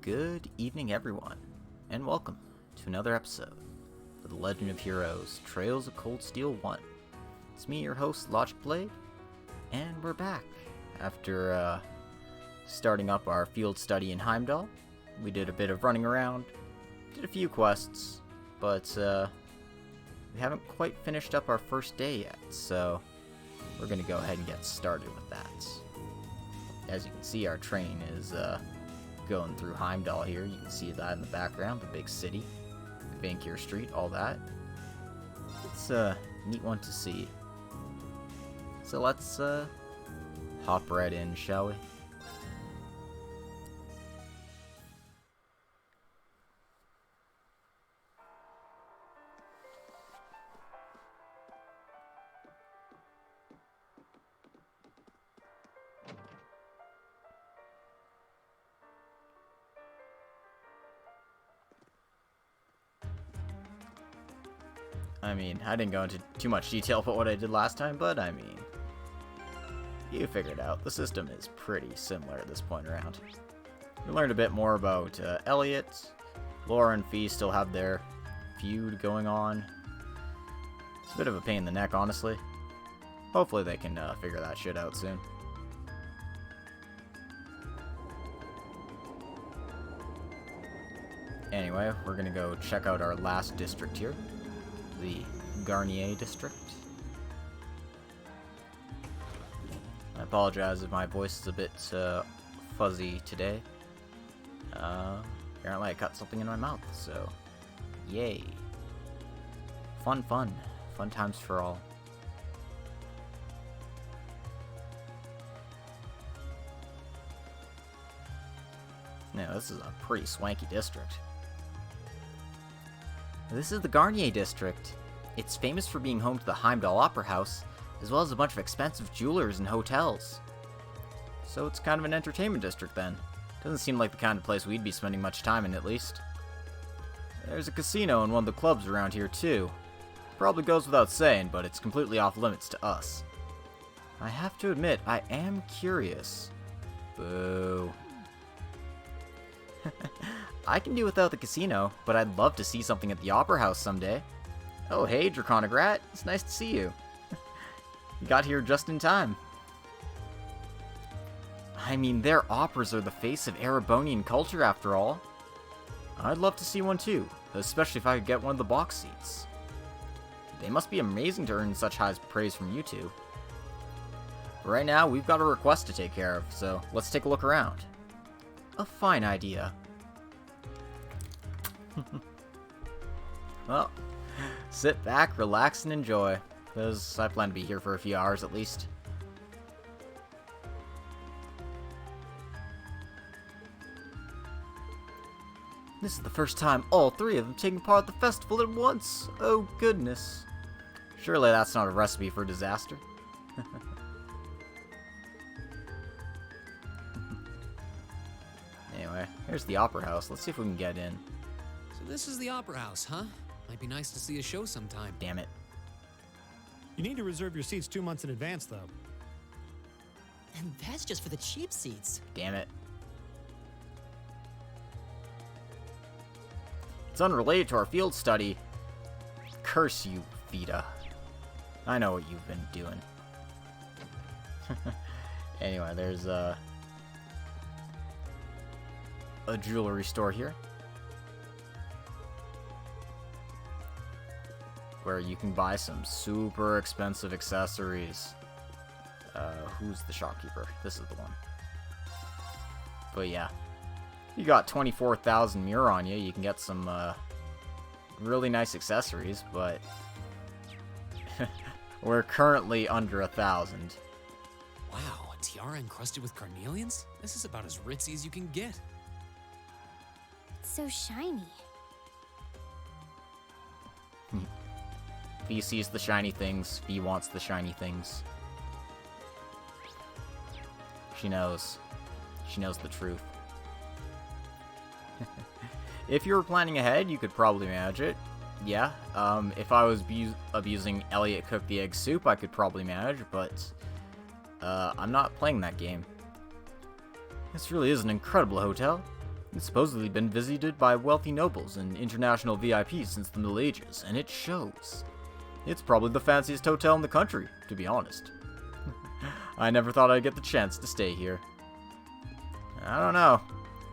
Good evening, everyone, and welcome to another episode of The Legend of Heroes Trails of Cold Steel 1. It's me, your host, Logic Blade, and we're back after starting up our field study in Heimdall. We did a bit of running around, did a few quests, but we haven't quite finished up our first day yet, so we're going to go ahead and get started with that. As you can see, our train is going through Heimdall here. You can see that in the background, the big city, Vankir Street, all that. It's a neat one to see. So let's hop right in, shall we? I mean, I didn't go into too much detail about what I did last time, but I mean, you figured out. The system is pretty similar at this point around. We learned a bit more about Elliot. Laura and Fee still have their feud going on. It's a bit of a pain in the neck, honestly. Hopefully they can figure that shit out soon. Anyway, we're gonna go check out our last district here. The Garnier district. I apologize if my voice is a bit fuzzy today. Apparently I cut something in my mouth, so yay. Fun times for all. Now, this is a pretty swanky district. This is the Garnier district. It's famous for being home to the Heimdall Opera House, as well as a bunch of expensive jewelers and hotels. So it's kind of an entertainment district then. Doesn't seem like the kind of place we'd be spending much time in, at least. There's a casino and one of the clubs around here too. Probably goes without saying, but it's completely off limits to us. I have to admit, I am curious. Boo. I can do without the casino, but I'd love to see something at the Opera House someday. Oh hey, Draconic Rat, it's nice to see you. You got here just in time. I mean, their operas are the face of Erebonian culture after all. I'd love to see one too, especially if I could get one of the box seats. They must be amazing to earn such high praise from you two. But right now, we've got a request to take care of, so let's take a look around. A fine idea. Well, sit back, relax, and enjoy, because I plan to be here for a few hours at least. This is the first time all three of them taking part at the festival at once. Oh goodness. Surely that's not a recipe for disaster. Anyway, here's the Opera House. Let's see if we can get in. So this is the Opera House, huh? Might be nice to see a show sometime. Damn it. You need to reserve your seats 2 months in advance, though. And that's just for the cheap seats. Damn it. It's unrelated to our field study. Curse you, Vita. I know what you've been doing. Anyway, there's a jewelry store here, where you can buy some super expensive accessories. Who's the shopkeeper? This is the one. But yeah, you got 24,000 mure on you. You can get some really nice accessories, but we're currently under 1,000. Wow, a tiara encrusted with carnelians? This is about as ritzy as you can get. It's so shiny. Fee sees the shiny things. Fee wants the shiny things. She knows. She knows the truth. If you were planning ahead, you could probably manage it. Yeah, if I was abusing Elliot Cook the Egg Soup, I could probably manage, but I'm not playing that game. This really is an incredible hotel. It's supposedly been visited by wealthy nobles and international VIPs since the Middle Ages, and it shows. It's probably the fanciest hotel in the country, to be honest. I never thought I'd get the chance to stay here. I don't know.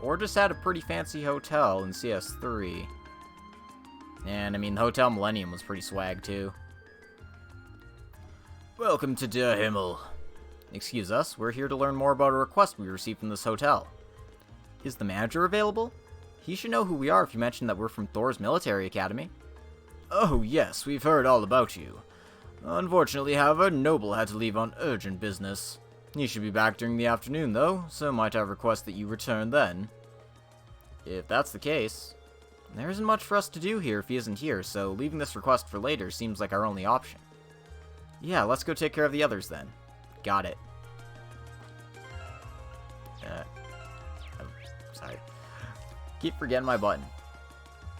Or just had a pretty fancy hotel in CS3. And, I mean, the Hotel Millennium was pretty swag, too. Welcome to Der Himmel. Excuse us, we're here to learn more about a request we received from this hotel. Is the manager available? He should know who we are if you mention that we're from Thor's Military Academy. Oh, yes, we've heard all about you. Unfortunately, however, Noble had to leave on urgent business. He should be back during the afternoon, though, so might I request that you return then? If that's the case, there isn't much for us to do here if he isn't here, so leaving this request for later seems like our only option. Yeah, let's go take care of the others then. Got it. Sorry. Keep forgetting my button.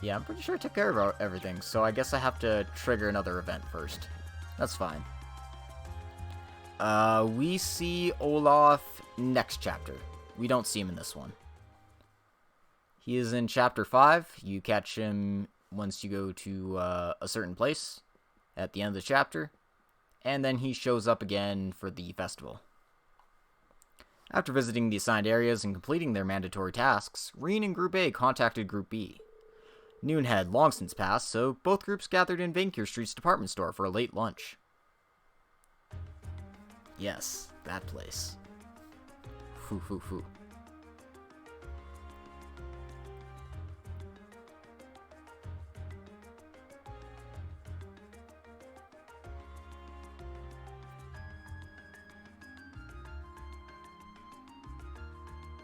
Yeah, I'm pretty sure I took care of everything, so I guess I have to trigger another event first. That's fine. We see Olaf next chapter. We don't see him in this one. He is in chapter 5. You catch him once you go to a certain place at the end of the chapter. And then he shows up again for the festival. After visiting the assigned areas and completing their mandatory tasks, Reen and Group A contacted Group B. Noon had long since passed, so both groups gathered in Vancure Street's department store for a late lunch. Yes, that place. Foo foo foo.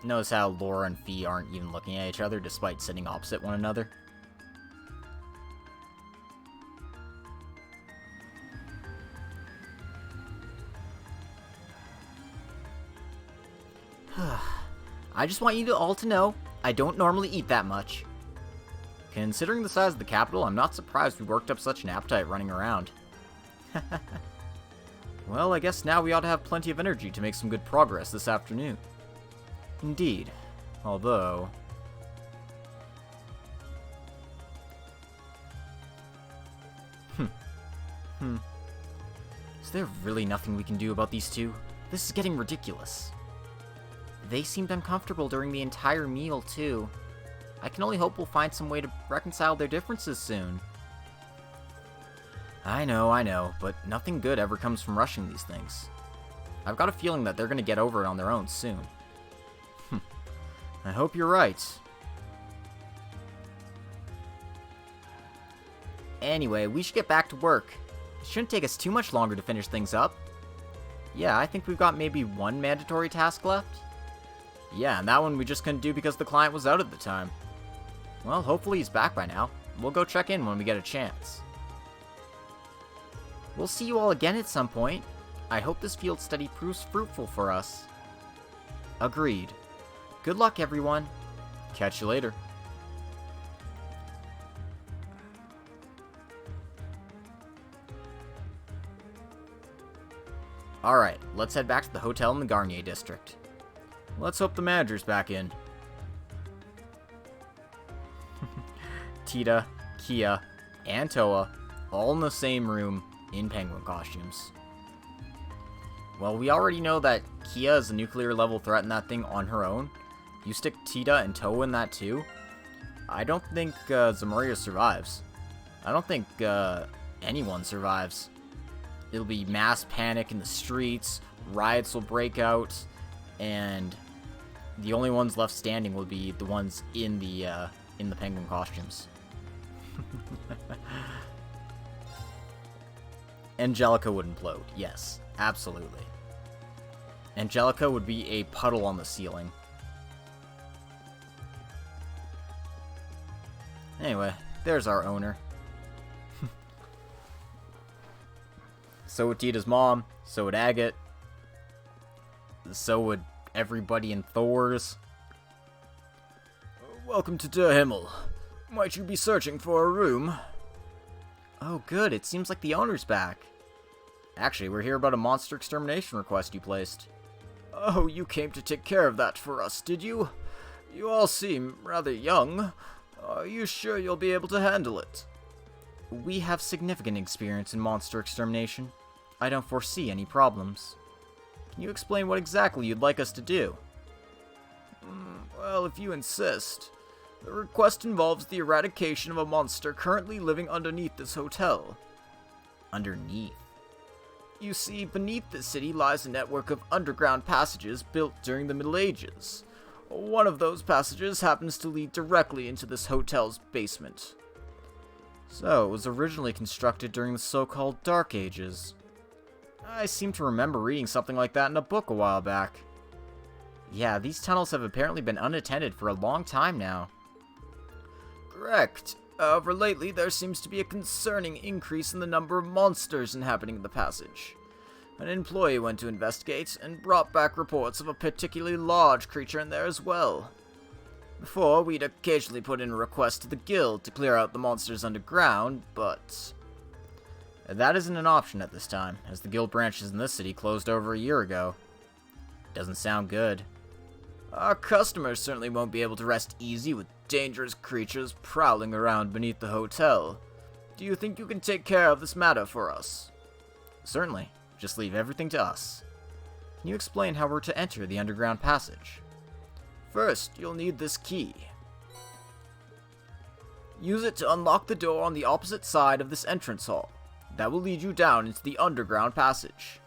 Notice how Laura and Fee aren't even looking at each other despite sitting opposite one another. I just want you all to know, I don't normally eat that much. Considering the size of the capital, I'm not surprised we worked up such an appetite running around. Well, I guess now we ought to have plenty of energy to make some good progress this afternoon. Indeed. Although... Is there really nothing we can do about these two? This is getting ridiculous. They seemed uncomfortable during the entire meal, too. I can only hope we'll find some way to reconcile their differences soon. I know, but nothing good ever comes from rushing these things. I've got a feeling that they're gonna get over it on their own soon. I hope you're right. Anyway, we should get back to work. It shouldn't take us too much longer to finish things up. Yeah, I think we've got maybe one mandatory task left. Yeah, and that one we just couldn't do because the client was out at the time. Well, hopefully he's back by now. We'll go check in when we get a chance. We'll see you all again at some point. I hope this field study proves fruitful for us. Agreed. Good luck, everyone. Catch you later. Alright, let's head back to the hotel in the Garnier district. Let's hope the manager's back in. Tita, Kia, and Toa, all in the same room, in penguin costumes. Well, we already know that Kia is a nuclear level threat in that thing on her own. You stick Tita and Toa in that too. I don't think Zamoria survives. I don't think anyone survives. It'll be mass panic in the streets, riots will break out, and the only ones left standing will be the ones in the penguin costumes. Angelica would implode, yes, absolutely. Angelica would be a puddle on the ceiling. Anyway, there's our owner. So would Tita's mom, so would Agate, so would everybody in Thor's. Welcome to Der Himmel. Might you be searching for a room? Oh good, it seems like the owner's back. Actually, we're here about a monster extermination request you placed. Oh, you came to take care of that for us, did you? You all seem rather young. Are you sure you'll be able to handle it? We have significant experience in monster extermination. I don't foresee any problems. Can you explain what exactly you'd like us to do? Well, if you insist. The request involves the eradication of a monster currently living underneath this hotel. Underneath? You see, beneath the city lies a network of underground passages built during the Middle Ages. One of those passages happens to lead directly into this hotel's basement. So, it was originally constructed during the so-called Dark Ages. I seem to remember reading something like that in a book a while back. Yeah, these tunnels have apparently been unattended for a long time now. Correct. However, lately there seems to be a concerning increase in the number of monsters inhabiting the passage. An employee went to investigate and brought back reports of a particularly large creature in there as well. Before, we'd occasionally put in a request to the guild to clear out the monsters underground, but that isn't an option at this time, as the guild branches in this city closed over a year ago. Doesn't sound good. Our customers certainly won't be able to rest easy with dangerous creatures prowling around beneath the hotel. Do you think you can take care of this matter for us? Certainly. Just leave everything to us. Can you explain how we're to enter the underground passage? First, you'll need this key. Use it to unlock the door on the opposite side of this entrance hall. That will lead you down into the underground passage.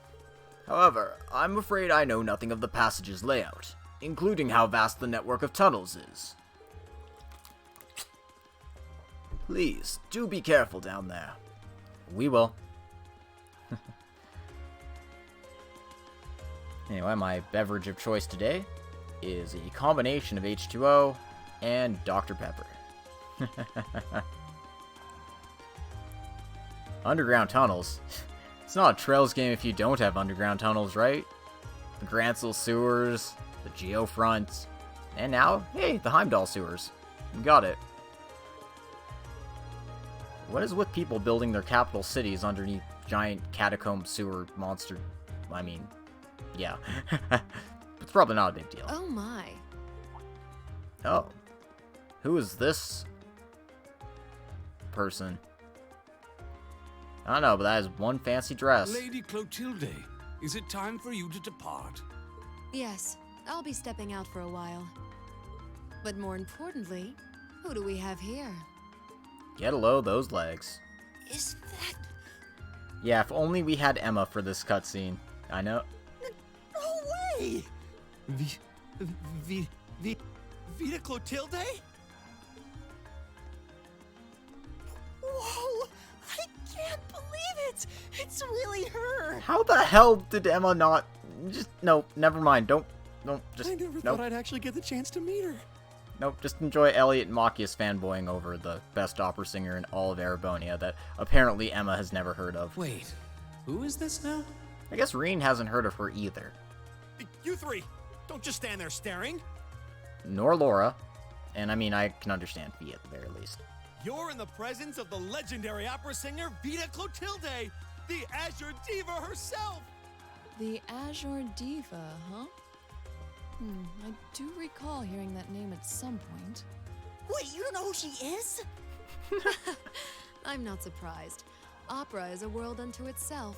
However, I'm afraid I know nothing of the passage's layout, including how vast the network of tunnels is. Please, do be careful down there. We will. Anyway, my beverage of choice today is a combination of H2O and Dr. Pepper. Underground tunnels. It's not a Trails game if you don't have underground tunnels, right? The Gransel sewers, the Geofront, and now, hey, the Heimdall sewers. You got it. What is with people building their capital cities underneath giant catacomb sewer monster? I mean, yeah. It's probably not a big deal. Oh my. Oh. Who is this person? I don't know, but that is one fancy dress. Lady Clotilde, is it time for you to depart? Yes, I'll be stepping out for a while. But more importantly, who do we have here? Get a load of those legs. Is that... Yeah, if only we had Emma for this cutscene. I know. No way! Vita Clotilde? Whoa! I can't believe it! It's really her! How the hell did Emma not... Just, no, never mind. Don't, just, I never nope. thought I'd actually get the chance to meet her. Nope, just enjoy Elliot and Machias fanboying over the best opera singer in all of Erebonia that apparently Emma has never heard of. Wait, who is this now? I guess Reen hasn't heard of her either. You three, don't just stand there staring. Nor Laura. And I mean, I can understand Fee at the very least. You're in the presence of the legendary opera singer Vita Clotilde, the Azure Diva herself. The Azure Diva, huh? I do recall hearing that name at some point. Wait, you don't know who she is? I'm not surprised. Opera is a world unto itself.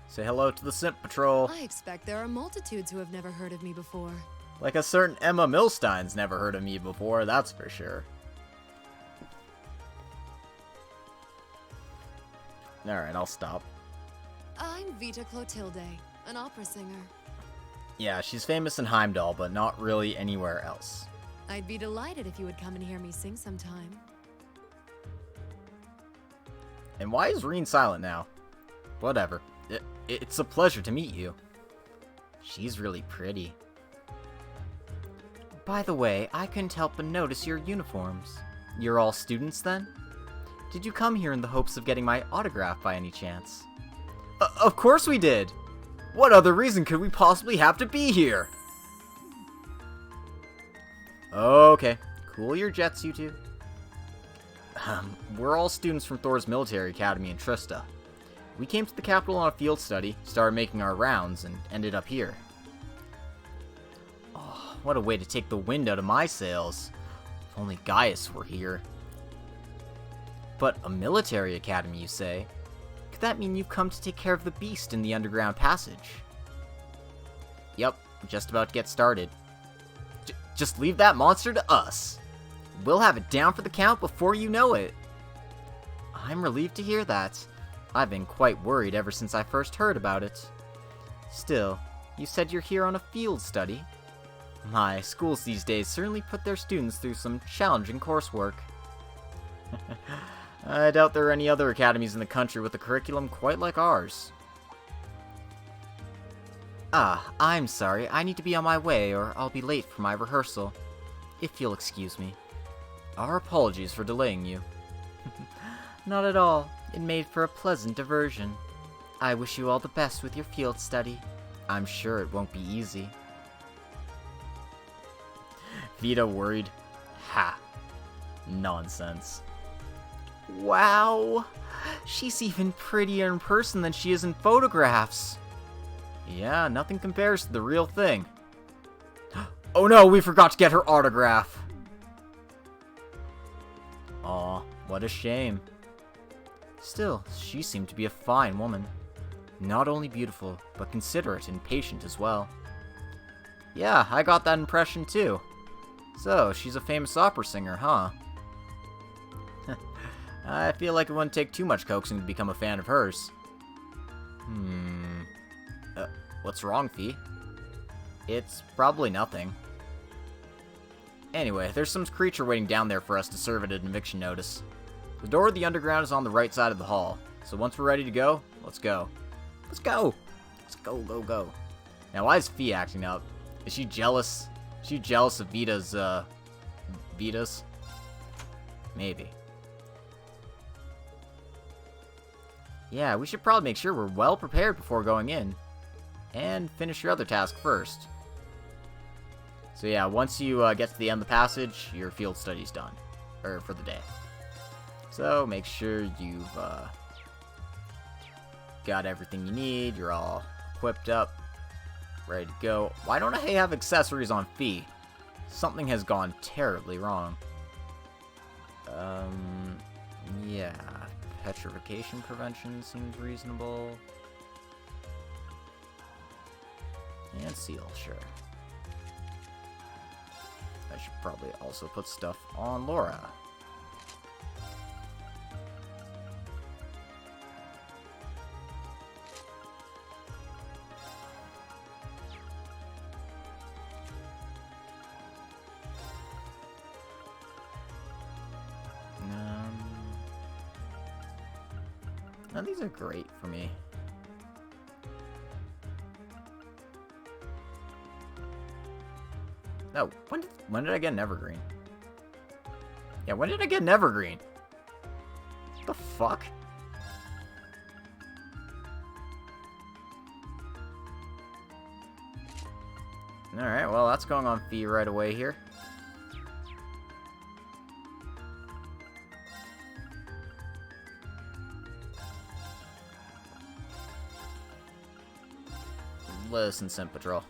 Say hello to the Simp Patrol. I expect there are multitudes who have never heard of me before. Like a certain Emma Milstein's never heard of me before, that's for sure. Alright, I'll stop. I'm Vita Clotilde, an opera singer. Yeah, she's famous in Heimdall, but not really anywhere else. I'd be delighted if you would come and hear me sing sometime. And why is Reen silent now? Whatever. It's a pleasure to meet you. She's really pretty. By the way, I couldn't help but notice your uniforms. You're all students then? Did you come here in the hopes of getting my autograph by any chance? Of course we did! What other reason could we possibly have to be here? Okay, cool your jets, you two. We're all students from Thor's military academy in Trista. We came to the capital on a field study, started making our rounds, and ended up here. Oh, what a way to take the wind out of my sails. If only Gaius were here. But a military academy, you say? Could that mean you've come to take care of the beast in the underground passage? Yep, just about to get started. Just leave that monster to us. We'll have it down for the count before you know it. I'm relieved to hear that. I've been quite worried ever since I first heard about it. Still, you said you're here on a field study. My schools these days certainly put their students through some challenging coursework. I doubt there are any other academies in the country with a curriculum quite like ours. Ah, I'm sorry. I need to be on my way or I'll be late for my rehearsal. If you'll excuse me. Our apologies for delaying you. Not at all. It made for a pleasant diversion. I wish you all the best with your field study. I'm sure it won't be easy. Vita worried. Ha. Nonsense. Wow. She's even prettier in person than she is in photographs. Yeah, nothing compares to the real thing. Oh no, we forgot to get her autograph. Aw, what a shame. Still, she seemed to be a fine woman. Not only beautiful, but considerate and patient as well. Yeah, I got that impression too. So, she's a famous opera singer, huh? I feel like it wouldn't take too much coaxing to become a fan of hers. What's wrong, Fee? It's probably nothing. Anyway, there's some creature waiting down there for us to serve at an eviction notice. The door of the underground is on the right side of the hall, so once we're ready to go, let's go. Let's go! Let's go, go, go. Now, why is Fee acting up? Is she jealous? Is she jealous of Vita's, Vita's? Maybe. Yeah, we should probably make sure we're well prepared before going in. And finish your other task first. So yeah, once you get to the end of the passage, your field study's done. Or for the day. So make sure you've got everything you need. You're all equipped up. Ready to go. Why don't I have accessories on Fee? Something has gone terribly wrong. Yeah. Petrification prevention seems reasonable. And seal, sure. I should probably also put stuff on Laura. Now these are great for me. No, when did I get an evergreen? Yeah, when did I get an evergreen? What the fuck? Alright, well that's going on Fee right away here. Listen, Sim Patrol.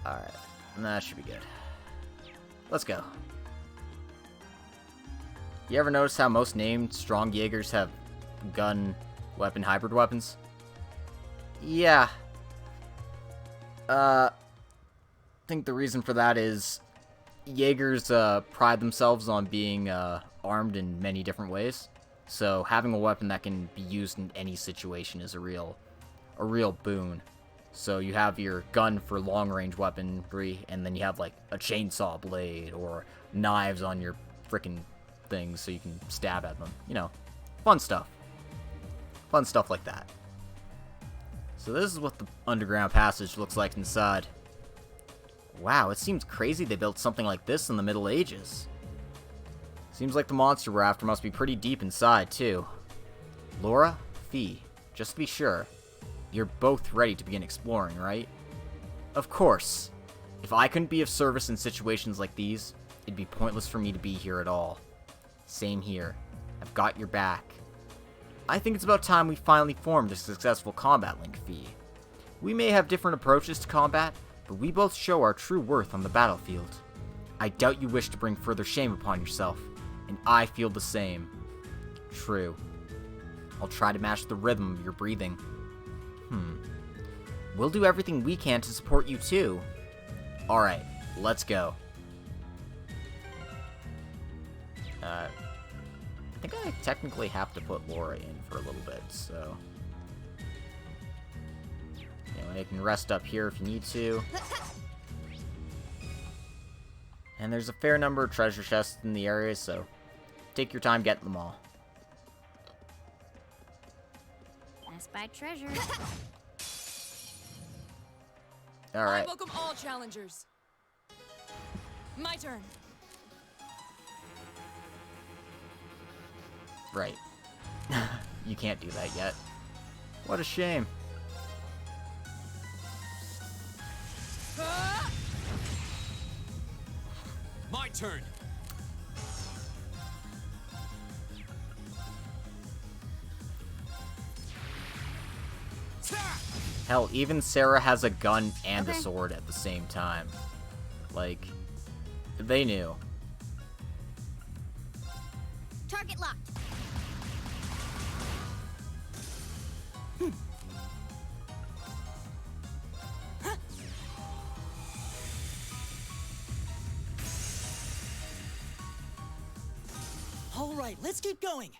Alright, that should be good. Let's go. You ever notice how most named strong Jaegers have gun, weapon, hybrid weapons? Yeah. I think the reason for that is Jaegers pride themselves on being armed in many different ways. So having a weapon that can be used in any situation is a real boon. So you have your gun for long-range weaponry, and then you have, like, a chainsaw blade or knives on your frickin' things so you can stab at them. You know, fun stuff. Fun stuff like that. So this is what the underground passage looks like inside. Wow, it seems crazy they built something like this in the Middle Ages. Seems like the monster we're after must be pretty deep inside, too. Laura, Fee, just to be sure, you're both ready to begin exploring, right? Of course. If I couldn't be of service in situations like these, it'd be pointless for me to be here at all. Same here. I've got your back. I think it's about time we finally formed a successful combat link, Fee. We may have different approaches to combat, but we both show our true worth on the battlefield. I doubt you wish to bring further shame upon yourself, and I feel the same. True. I'll try to match the rhythm of your breathing. We'll do everything we can to support you too. Alright, let's go. I think I technically have to put Laura in for a little bit, so... You can rest up here if you need to. And there's a fair number of treasure chests in the area, so take your time getting them all. Best buy treasure. Alright. I welcome all challengers. My turn. Right. You can't do that yet. What a shame. My turn. Hell, even Sarah has a gun and a Okay. sword at the same time. Like, they knew. Target locked. All right, let's keep going.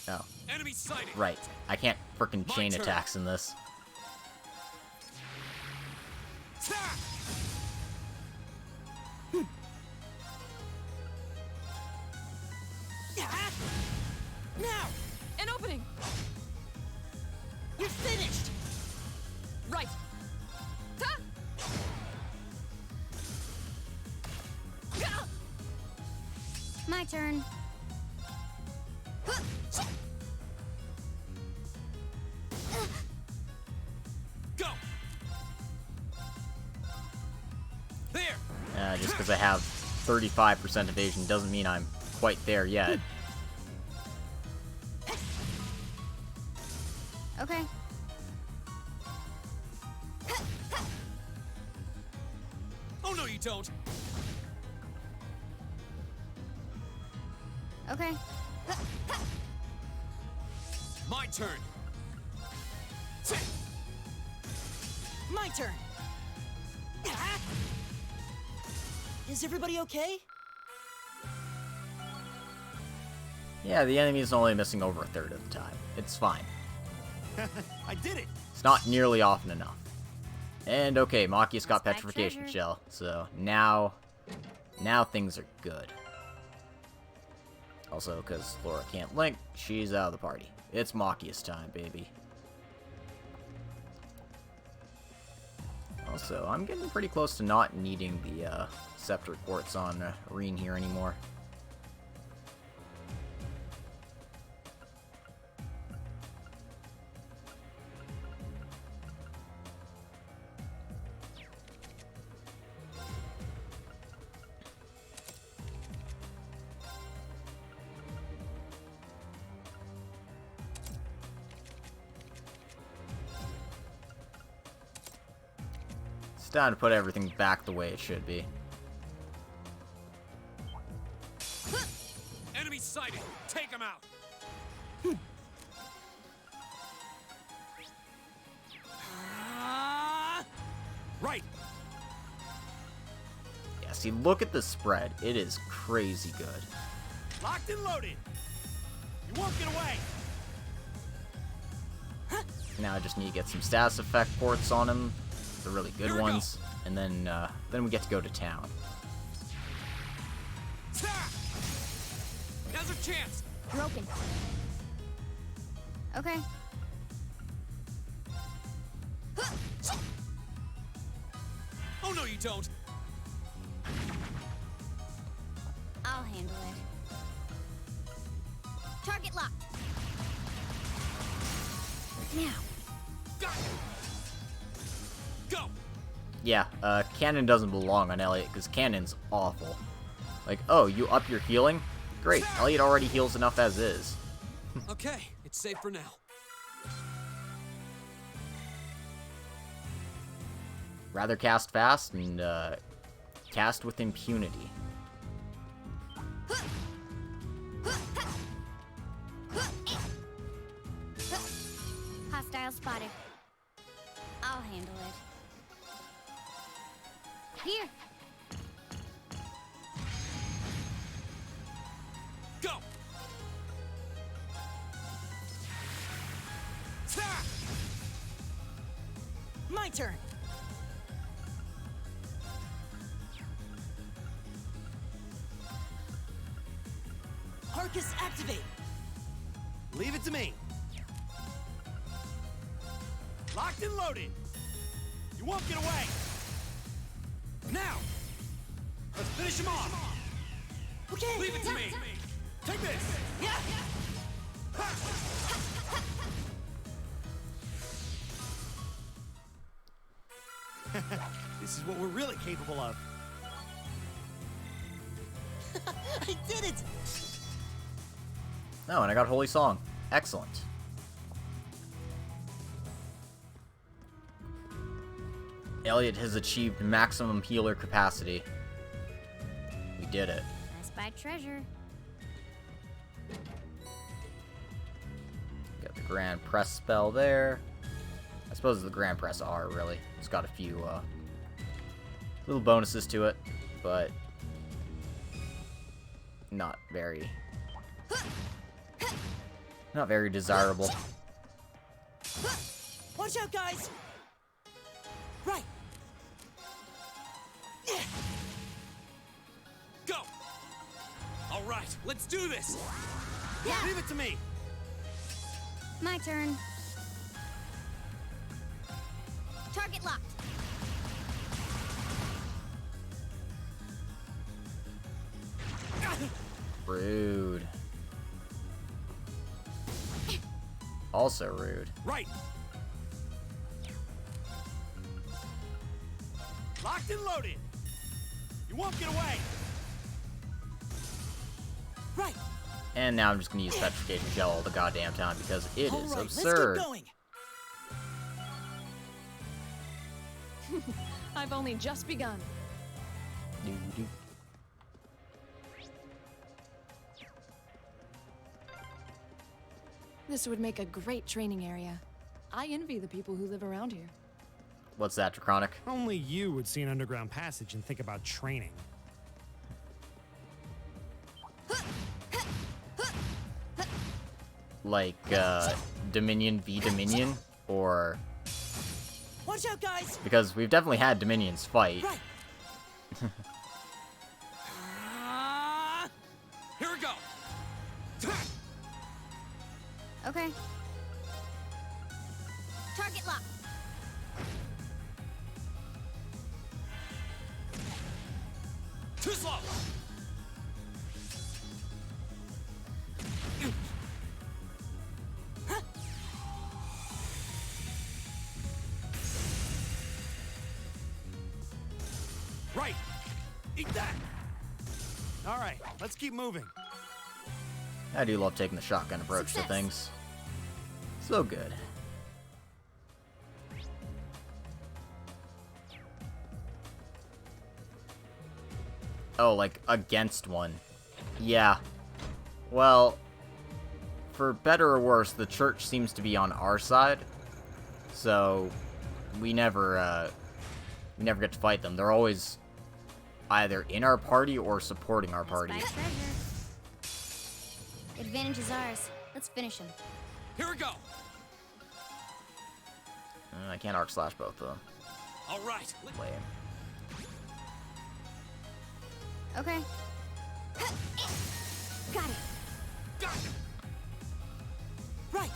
Oh, Enemy sighted. right. I can't frickin' My chain turn. attacks in this. Now, An opening. you're finished. Right. Ta! My turn. Go. There. Just because I have 35% evasion doesn't mean I'm quite there yet. Okay. Oh no, you don't. Okay. My turn. My turn. Is everybody okay? Yeah, the enemy's only missing over a third of the time. It's fine. I did it! It's not nearly often enough. And okay, Machia's got Let's buy Petrification treasure. Shell, so now things are good. Also, because Laura can't link, she's out of the party. It's Machia's time, baby. Also, I'm getting pretty close to not needing the Scepter Quartz on Reen here anymore. It's time to put everything back the way it should be. Enemy sighted. Take him out. Right. Yeah, see, look at the spread. It is crazy good. Locked and loaded! You won't get away! Now I just need to get some status effect ports on him, the really good Here we go. ones, and then we get to go to town. Now's our chance. Broken. Okay. Oh no, you don't. I'll handle it. Target locked. Now. Got it. Go. Yeah, Cannon doesn't belong on Elliot, because Cannon's awful. Like, oh, you up your healing? Great, Elliot already heals enough as is. Okay, it's safe for now. rather cast fast and cast with impunity. Hostile spotted. I'll handle it. Here. Go! Ta! My turn. Arcus activate. Leave it to me. Locked and loaded. You won't get away. Now, let's finish him off. Okay. Leave it to me. Take this. Yeah. This is what we're really capable of. I did it. Oh, and I got Holy Song. Excellent. Elliot has achieved maximum healer capacity. We did it. I spy treasure. Got the Grand Press spell there. I suppose it's the Grand Press R, really. It's got a few little bonuses to it, but not very desirable. Watch out, guys. Right. Go. All right, let's do this. Yeah. Leave it to me. My turn. Target locked. Rude. Also rude. Right. Locked and loaded. You won't get away. Right. And now I'm just gonna use Petrification Gel all the goddamn time because it All is right, absurd. Let's keep going. I've only just begun. Doo-doo. This would make a great training area. I envy the people who live around here. What's that, Draconic? Only you would see an underground passage and think about training. Like, Dominion v Dominion? Or... Watch out, guys. Because we've definitely had Dominions fight. Right. Here we go. Okay. Target locked. Too slow. Right. Eat that. All right, let's keep moving. I do love taking the shotgun approach to Success. things. So good. Oh, like, against one. Yeah. Well, for better or worse, the church seems to be on our side. So, we never get to fight them. They're always either in our party or supporting our party. I spy treasure. Advantage is ours. Let's finish him. Here we go. I can't arc slash both of them. All right. Lame. Okay. Got it. Got him. Right.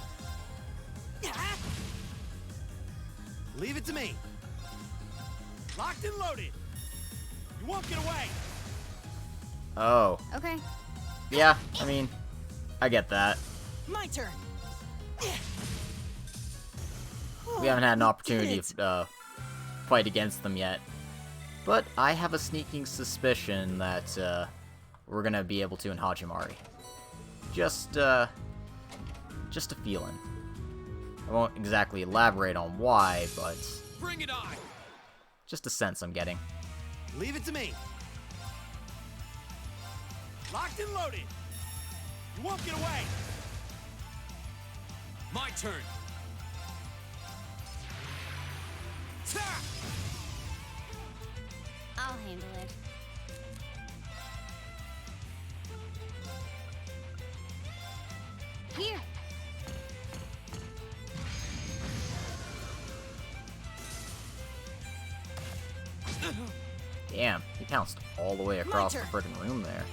Leave it to me. Locked and loaded. You won't get away. Oh. Okay. Yeah, I mean, I get that. My turn. We haven't had an Oh, opportunity did it. to fight against them yet. But I have a sneaking suspicion that we're gonna be able to in Hajimari. Just a feeling. I won't exactly elaborate on why, but Bring it on. Just a sense I'm getting. Leave it to me. Locked and loaded. You won't get away. My turn. Ta! I'll handle it. Here. Damn, he pounced all the way across the frickin' room there.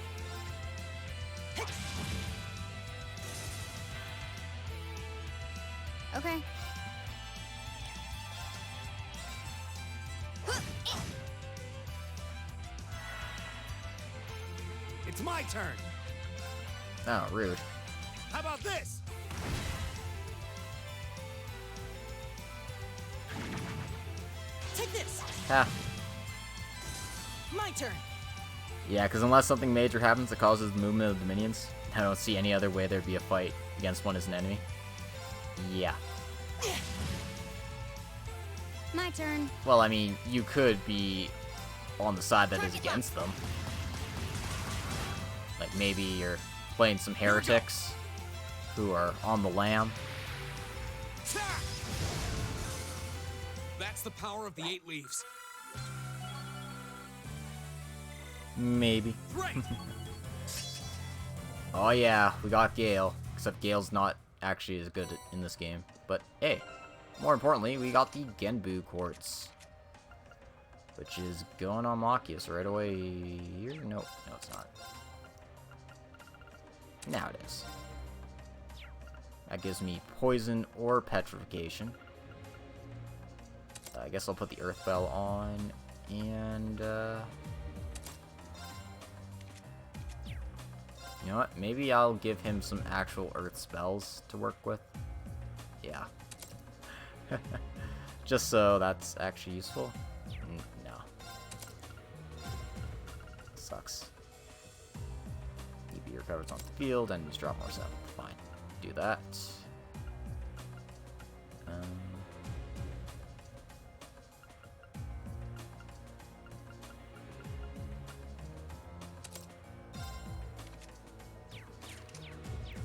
Okay. It's my turn. Oh, rude. How about this? Take this! Ha. My turn! Yeah, because unless something major happens that causes the movement of the minions, I don't see any other way there'd be a fight against one as an enemy. Yeah. My turn. Well, I mean, you could be on the side that is against them. Like, maybe you're playing some heretics who are on the lam. That's the power of the 8 leaves. Maybe. Great. Oh yeah, we got Gale. Except Gale's not actually as good in this game. But hey, more importantly, we got the Genbu Quartz. Which is going on Machias right away here. No, it's not. Now it is. That gives me poison or petrification. I guess I'll put the Earth Bell on, and you know what? Maybe I'll give him some actual Earth spells to work with. Yeah. Just so that's actually useful. No. Sucks. EB recovers on the field and just drop more 7. Fine. Do that.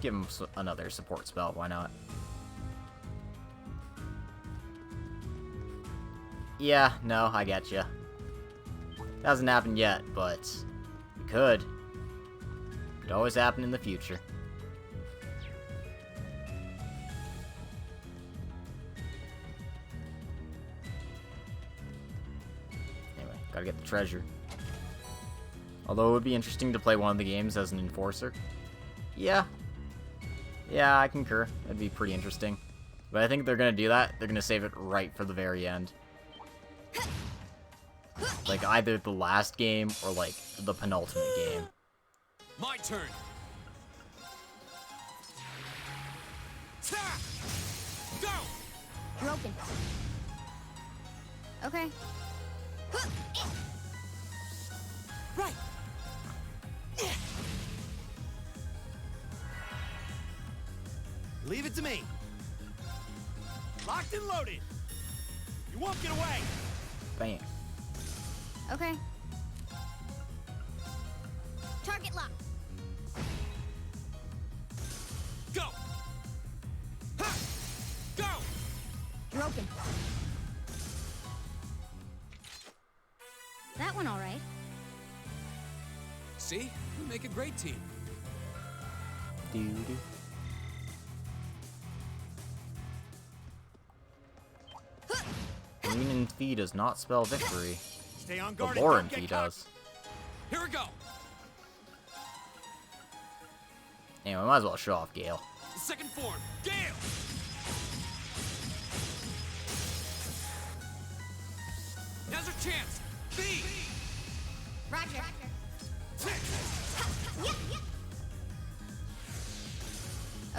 Give him another support spell, why not? Yeah, no, I get you. Hasn't happened yet, but it could. Could always happen in the future. Anyway, gotta get the treasure. Although it would be interesting to play one of the games as an enforcer. Yeah. Yeah, I concur. That'd be pretty interesting. But I think they're gonna do that. They're gonna save it right for the very end. Like either the last game or like the penultimate game. My turn. Go. You're open. Okay. Right! Leave it to me. Locked and loaded. You won't get away. Bam. Okay. Target lock. Go. Ha! Go. You're open. That one all right. See? We make a great team. Doo-doo. Green and Fee does not spell victory. Stay on The guard. Lauren and don't Fee get caught. does. Here we go. Anyway, might as well show off Gale. The second form. Gale. Now's our chance. B. Roger.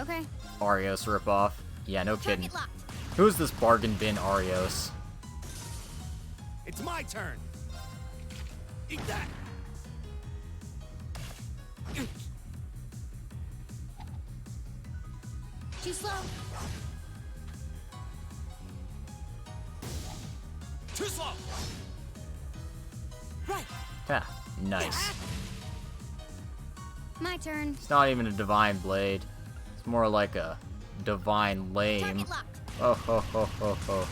Okay. Arios ripoff. Yeah, no kidding. Target locked. Who's this bargain bin Arios? It's my turn. Eat that. Too slow. Too slow. Right. Yeah, nice. My turn. It's not even a divine blade. It's more like a divine lame. Target locked. Oh ho ho ho ho.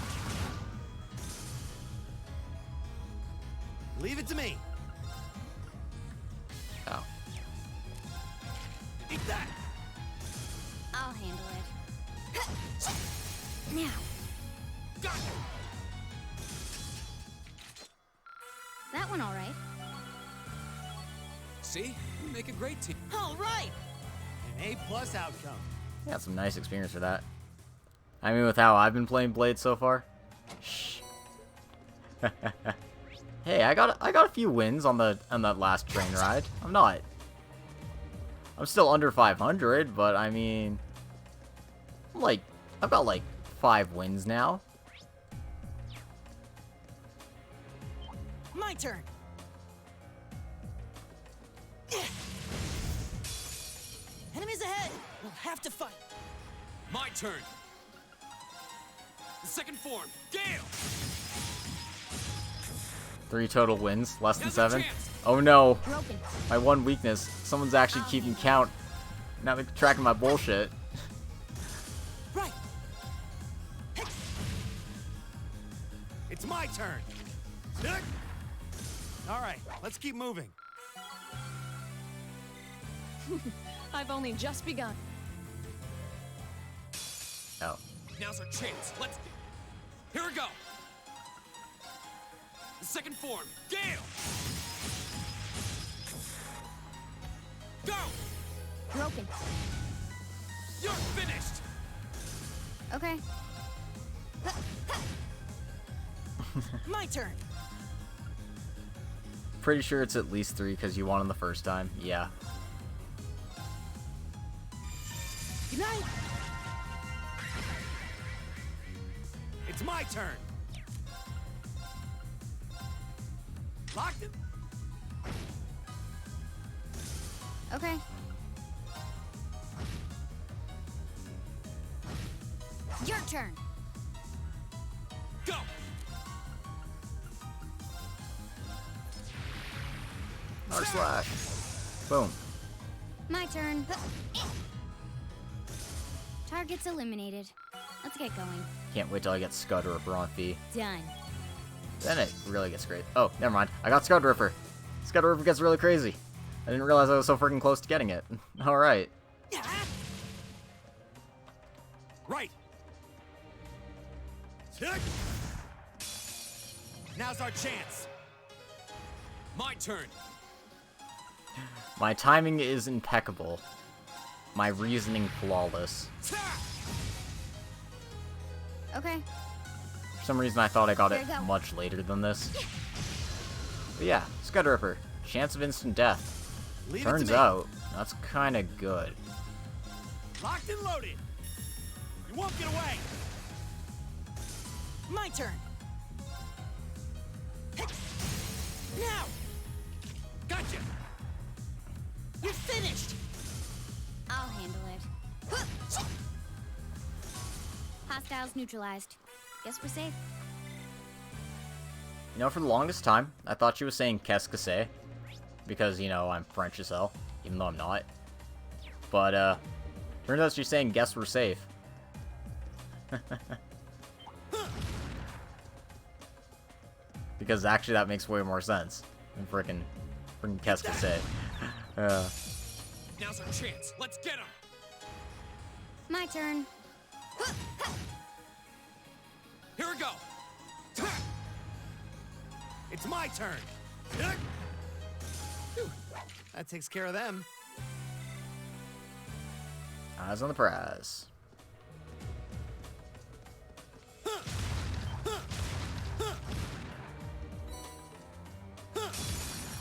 Leave it to me. Oh. Eat that. I'll handle it. Now, Got it. that one all right. See? We make a great team. All right. An A+ outcome. Got some nice experience for that. I mean, with how I've been playing Blade so far. Shh. Hey, I got a few wins on that last train ride. I'm still under 500, but I mean, I've got like 5 wins now. My turn. Enemies ahead. We'll have to fight. My turn. The second form, Gale. 3 total wins, less than Now's our 7. chance. Oh no, Broken. my one weakness. Someone's actually keeping count. Now they're tracking my bullshit. Right. It's my turn. Stick. All right, let's keep moving. I've only just begun. Oh. Now's our chance. Let's get... Here we go. The second form, Gale. Go. Broken. You're finished. Okay. My turn. Pretty sure it's at least 3 because you won on the first time. Yeah. Good night. It's my turn. Locked it. Okay. Your turn. Go. Or slash. Boom. My turn. Target's eliminated. Let's get going. Can't wait till I get Scud Ripper on fee. Done. Then it really gets great. Oh, never mind. I got Scud Ripper. Scud Ripper gets really crazy. I didn't realize I was so freaking close to getting it. Alright. Right. Stick. Now's our chance. My turn. My timing is impeccable. My reasoning flawless. Okay. For some reason I thought I got it There you go. much later than this. But yeah, Scud Ripper. Chance of instant death. Leave it to Turns me. out, that's kinda good. Locked and loaded. You won't get away. My turn. Now. Gotcha. You're finished. I'll handle it. Hostiles neutralized. Guess we're safe. You know, for the longest time, I thought she was saying qu'est-ce que c'est. Because, you know, I'm French as hell, even though I'm not. But, turns out she's saying guess we're safe. Because actually that makes way more sense than frickin' qu'est-ce que c'est. Now's our chance. Let's get him. My turn. Here we go. It's my turn. Stick. Phew. That takes care of them. Eyes on the prize.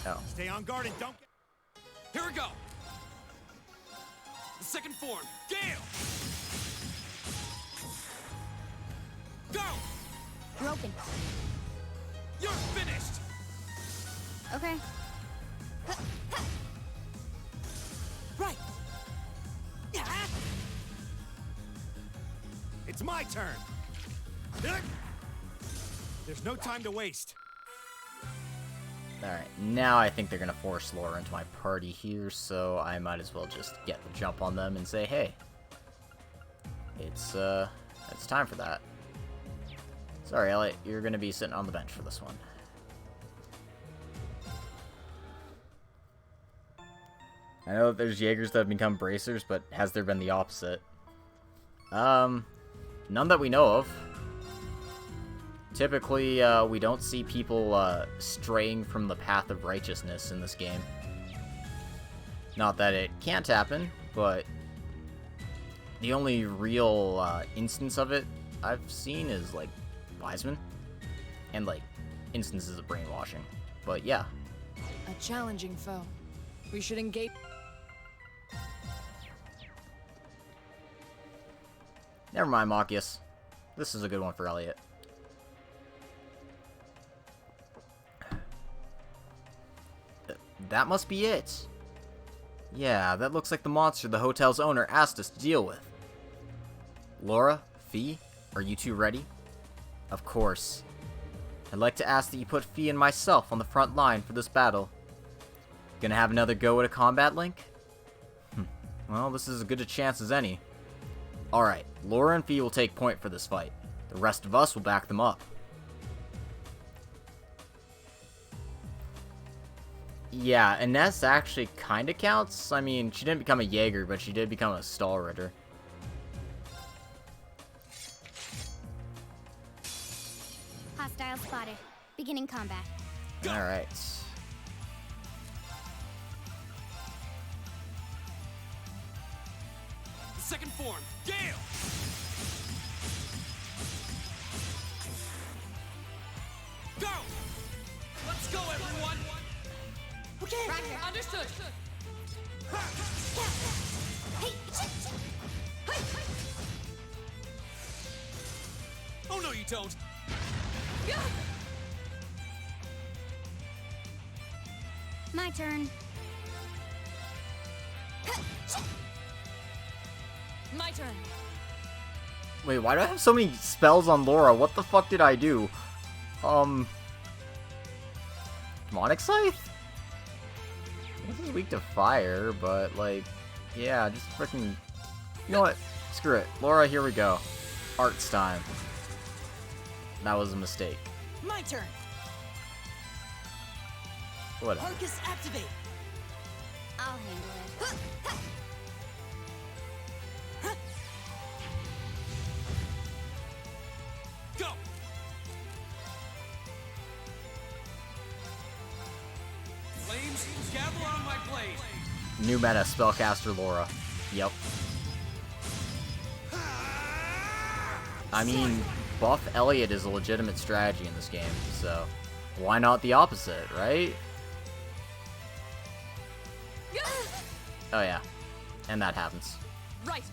Oh. Stay on guard and don't get... Here we go. The second form, Gale. Go. Broken. You're finished. Okay. Right. It's my turn. Stick. There's no time to waste. Alright, now I think they're gonna force Laura into my party here, so I might as well just get the jump on them and say, hey, it's time for that. Sorry, Elliot, you're gonna be sitting on the bench for this one. I know that there's Jaegers that have become bracers, but has there been the opposite? None that we know of. Typically, we don't see people straying from the path of righteousness in this game. Not that it can't happen, but the only real instance of it I've seen is, like, Wiseman. And, like, instances of brainwashing. But, yeah. A challenging foe. We should engage. Never mind, Machias. This is a good one for Elliot. That must be it. Yeah, that looks like the monster the hotel's owner asked us to deal with. Laura, Fee, are you two ready? Of course. I'd like to ask that you put Fee and myself on the front line for this battle. Gonna have another go at a combat link? Well, this is as good a chance as any. Alright, Laura and Fee will take point for this fight. The rest of us will back them up. Yeah, Ines actually kinda counts. I mean, she didn't become a Jaeger, but she did become a Stahlritter. Hostile spotted. Beginning combat. Alright. Second form, Gale! Go! Let's go, everyone! Okay. Roger. Understood. Oh, no, you don't! My turn. My turn. Wait, why do I have so many spells on Laura? What the fuck did I do? Demonic Scythe? This is weak to fire, but, like, yeah, just freaking... You know what? Screw it. Laura, here we go. Arts time. That was a mistake. My turn. Whatever. Arcus activate. I'll handle it. Go! Flames, gather on my blade! New meta, Spellcaster Laura. Yep. I mean, buff Elliot is a legitimate strategy in this game, so why not the opposite, right? Oh yeah, and that happens. Right.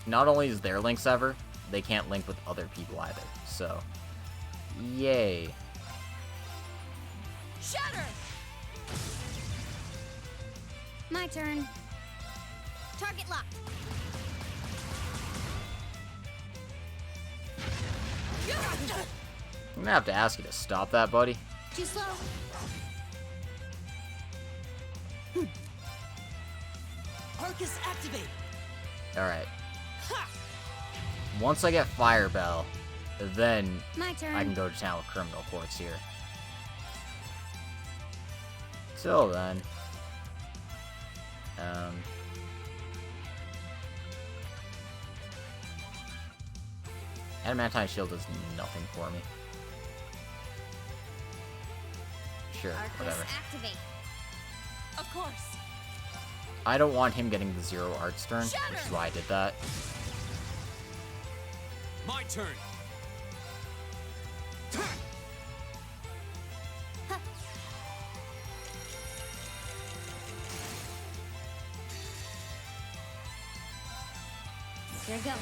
Not only is their links ever, they can't link with other people either, so yay. Shatter. My turn. Target locked. I'm gonna have to ask you to stop that, buddy. Too slow. Arcus activate. Alright. Once I get Fire Bell, then My turn. I can go to town with Criminal Courts here. Till then, Adamantine Shield does nothing for me. Sure, Arcus whatever. activate. Of course. I don't want him getting the 0 Arts turn, which is why I did that. My turn! Here we go.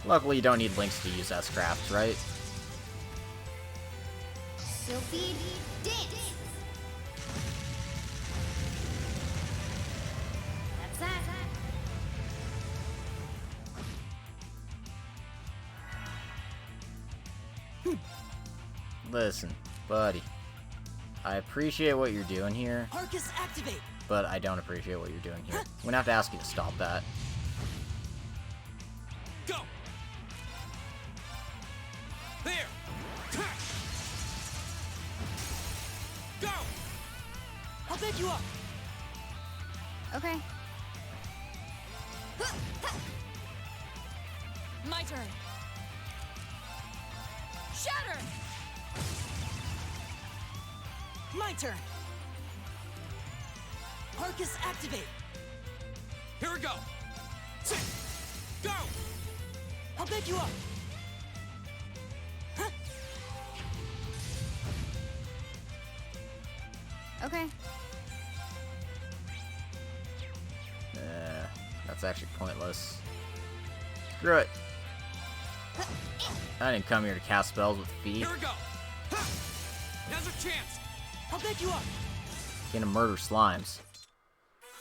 Luckily, you don't need links to use S-Craft, right? Sylphid dance. That's that. Listen, Buddy, I appreciate what you're doing here, Arcus, activate! but I don't appreciate what you're doing here. I'm gonna have to ask you to stop that. Go! There! Go! I'll bed you up! Okay. My turn. Shatter! My turn! Arcus, activate! Here we go! Sit! Go! I'll bed you up! Huh? Okay. That's actually pointless. Screw it. I didn't come here to cast spells with feet. Here we go! Ha! Now's our chance! I'll bed you up! Gonna murder slimes.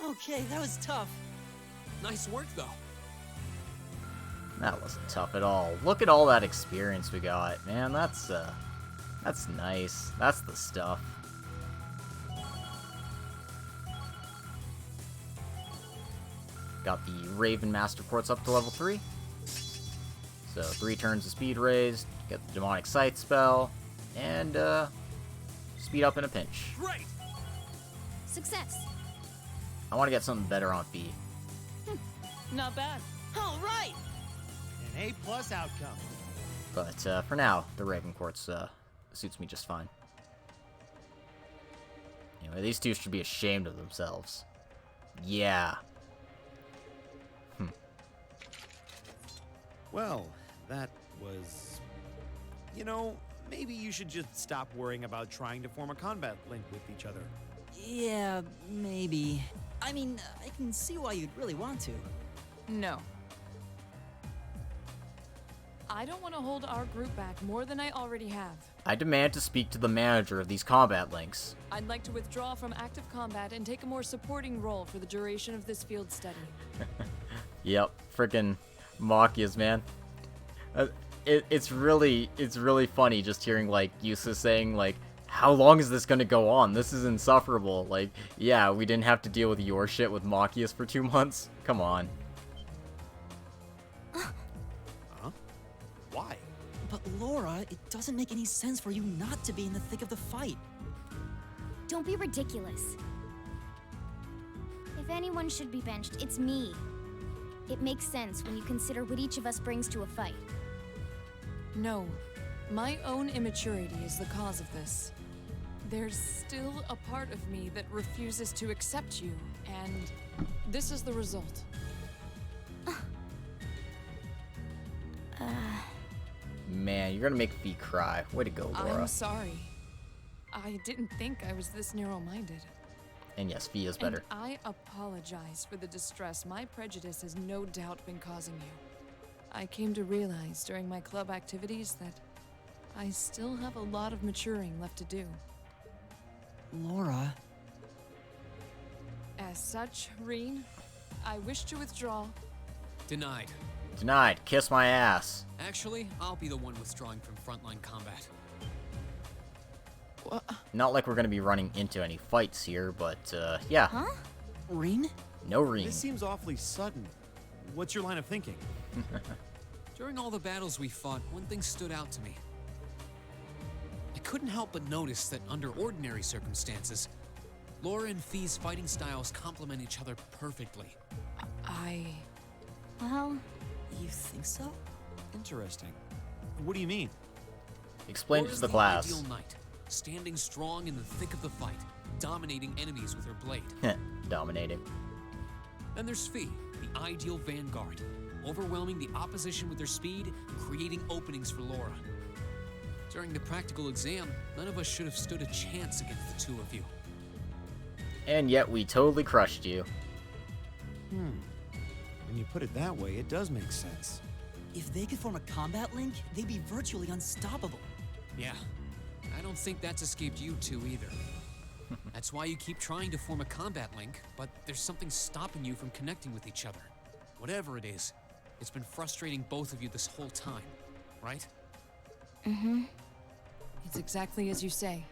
Okay, that was tough. Nice work, though. That wasn't tough at all. Look at all that experience we got, man. That's nice. That's the stuff. Got the Raven Master Quartz up to level 3. So 3 turns of speed raised, get the Demonic Sight spell, and speed up in a pinch. Great! Success. I want to get something better on Fee. Not bad. All right! An A+ outcome. But for now, the Raven Quartz suits me just fine. Anyway, these two should be ashamed of themselves. Yeah. Well, that was... You know, maybe you should just stop worrying about trying to form a combat link with each other. Yeah, maybe. I mean, I can see why you'd really want to. No. I don't want to hold our group back more than I already have. I demand to speak to the manager of these combat links. I'd like to withdraw from active combat and take a more supporting role for the duration of this field study. Yep, frickin' Machias, man. It's really funny just hearing, like, Yusa saying, like, how long is this gonna go on? This is insufferable. Like, yeah, we didn't have to deal with your shit with Machias for 2 months? Come on. Huh? Why? But Laura, it doesn't make any sense for you not to be in the thick of the fight. Don't be ridiculous. If anyone should be benched, it's me. It makes sense when you consider what each of us brings to a fight. No. My own immaturity is the cause of this. There's still a part of me that refuses to accept you, and this is the result. Man, you're gonna make Fee cry. Way to go, Laura. I'm sorry. I didn't think I was this narrow-minded. And yes, Fee is better. And I apologize for the distress my prejudice has no doubt been causing you. I came to realize during my club activities that I still have a lot of maturing left to do. Laura... As such, Reen, I wish to withdraw. Denied. Denied. Kiss my ass. Actually, I'll be the one withdrawing from frontline combat. Not like we're gonna be running into any fights here, but, yeah. Huh? Reen? No Reen. This seems awfully sudden. What's your line of thinking? During all the battles we fought, one thing stood out to me. I couldn't help but notice that under ordinary circumstances, Laura and Fee's fighting styles complement each other perfectly. Well, You think so? Interesting. What do you mean? Explain it Laura's to the class. ideal knight, standing strong in the thick of the fight, dominating enemies with her blade. Dominating. Then there's Fee, the ideal vanguard, overwhelming the opposition with her speed, creating openings for Laura. During the practical exam, none of us should have stood a chance against the two of you. And yet we totally crushed you. When you put it that way, it does make sense. If they could form a combat link, they'd be virtually unstoppable. Yeah, I don't think that's escaped you two either. That's why you keep trying to form a combat link, but there's something stopping you from connecting with each other. Whatever it is, it's been frustrating both of you this whole time, right? It's exactly as you say.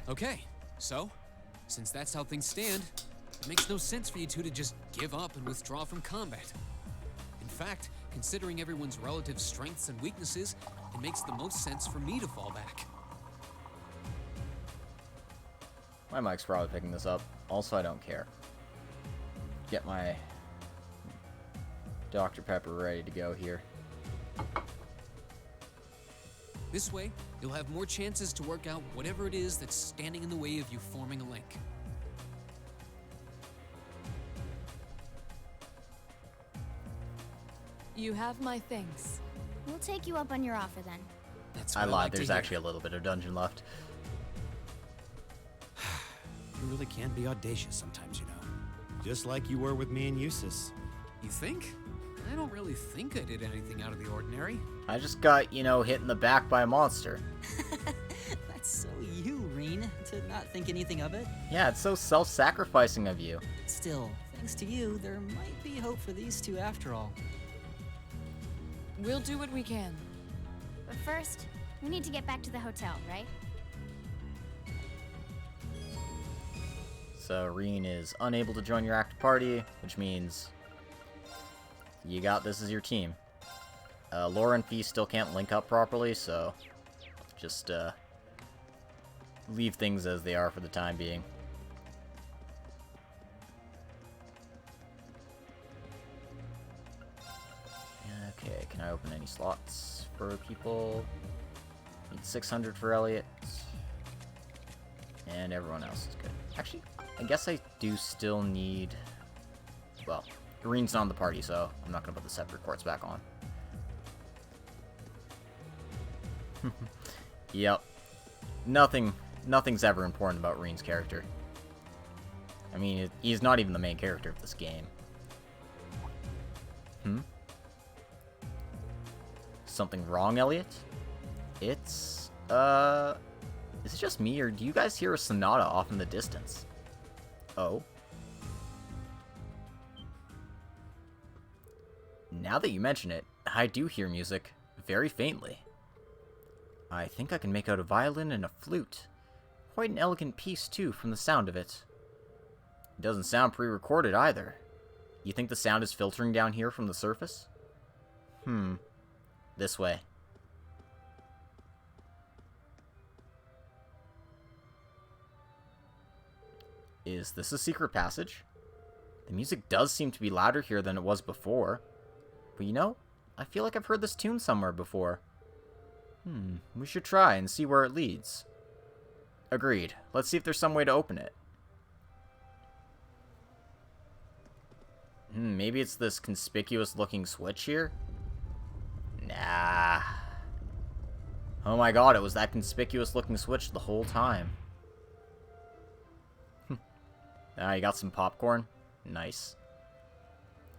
Okay, so, since that's how things stand, it makes no sense for you two to just give up and withdraw from combat. In fact, considering everyone's relative strengths and weaknesses, it makes the most sense for me to fall back. My mic's probably picking this up. Also, I don't care. Get my Dr. Pepper ready to go here. This way, you'll have more chances to work out whatever it is that's standing in the way of you forming a link. You have my thanks. We'll take you up on your offer then. That's I what lied, like to there's hear. actually a little bit of dungeon left. You really can be audacious sometimes, you know. Just like you were with me and Eustace. You think? I don't really think I did anything out of the ordinary. I just got, you know, hit in the back by a monster. That's so you, Reen, to not think anything of it. Yeah, it's so self-sacrificing of you. Still, thanks to you, there might be hope for these two after all. We'll do what we can. But first, we need to get back to the hotel, right? So Reen is unable to join your active party, which means you got this as your team. Laura and Fee still can't link up properly, so just leave things as they are for the time being. Okay, can I open any slots for people? Need 600 for Elliot. And everyone else is good. Actually, I guess I do still need... Well, Reen's not on the party, so I'm not going to put the separate quartz back on. Yep. Nothing's ever important about Reen's character. I mean, he's not even the main character of this game. Something wrong, Elliot? It's, is it just me, or do you guys hear a sonata off in the distance? Oh? Now that you mention it, I do hear music, very faintly. I think I can make out a violin and a flute. Quite an elegant piece, too, from the sound of it. It doesn't sound pre-recorded, either. You think the sound is filtering down here from the surface? This way. Is this a secret passage? The music does seem to be louder here than it was before. But you know, I feel like I've heard this tune somewhere before. We should try and see where it leads. Agreed. Let's see if there's some way to open it. Maybe it's this conspicuous looking switch here? Nah. Oh my god, it was that conspicuous looking switch the whole time. Ah, you got some popcorn? Nice.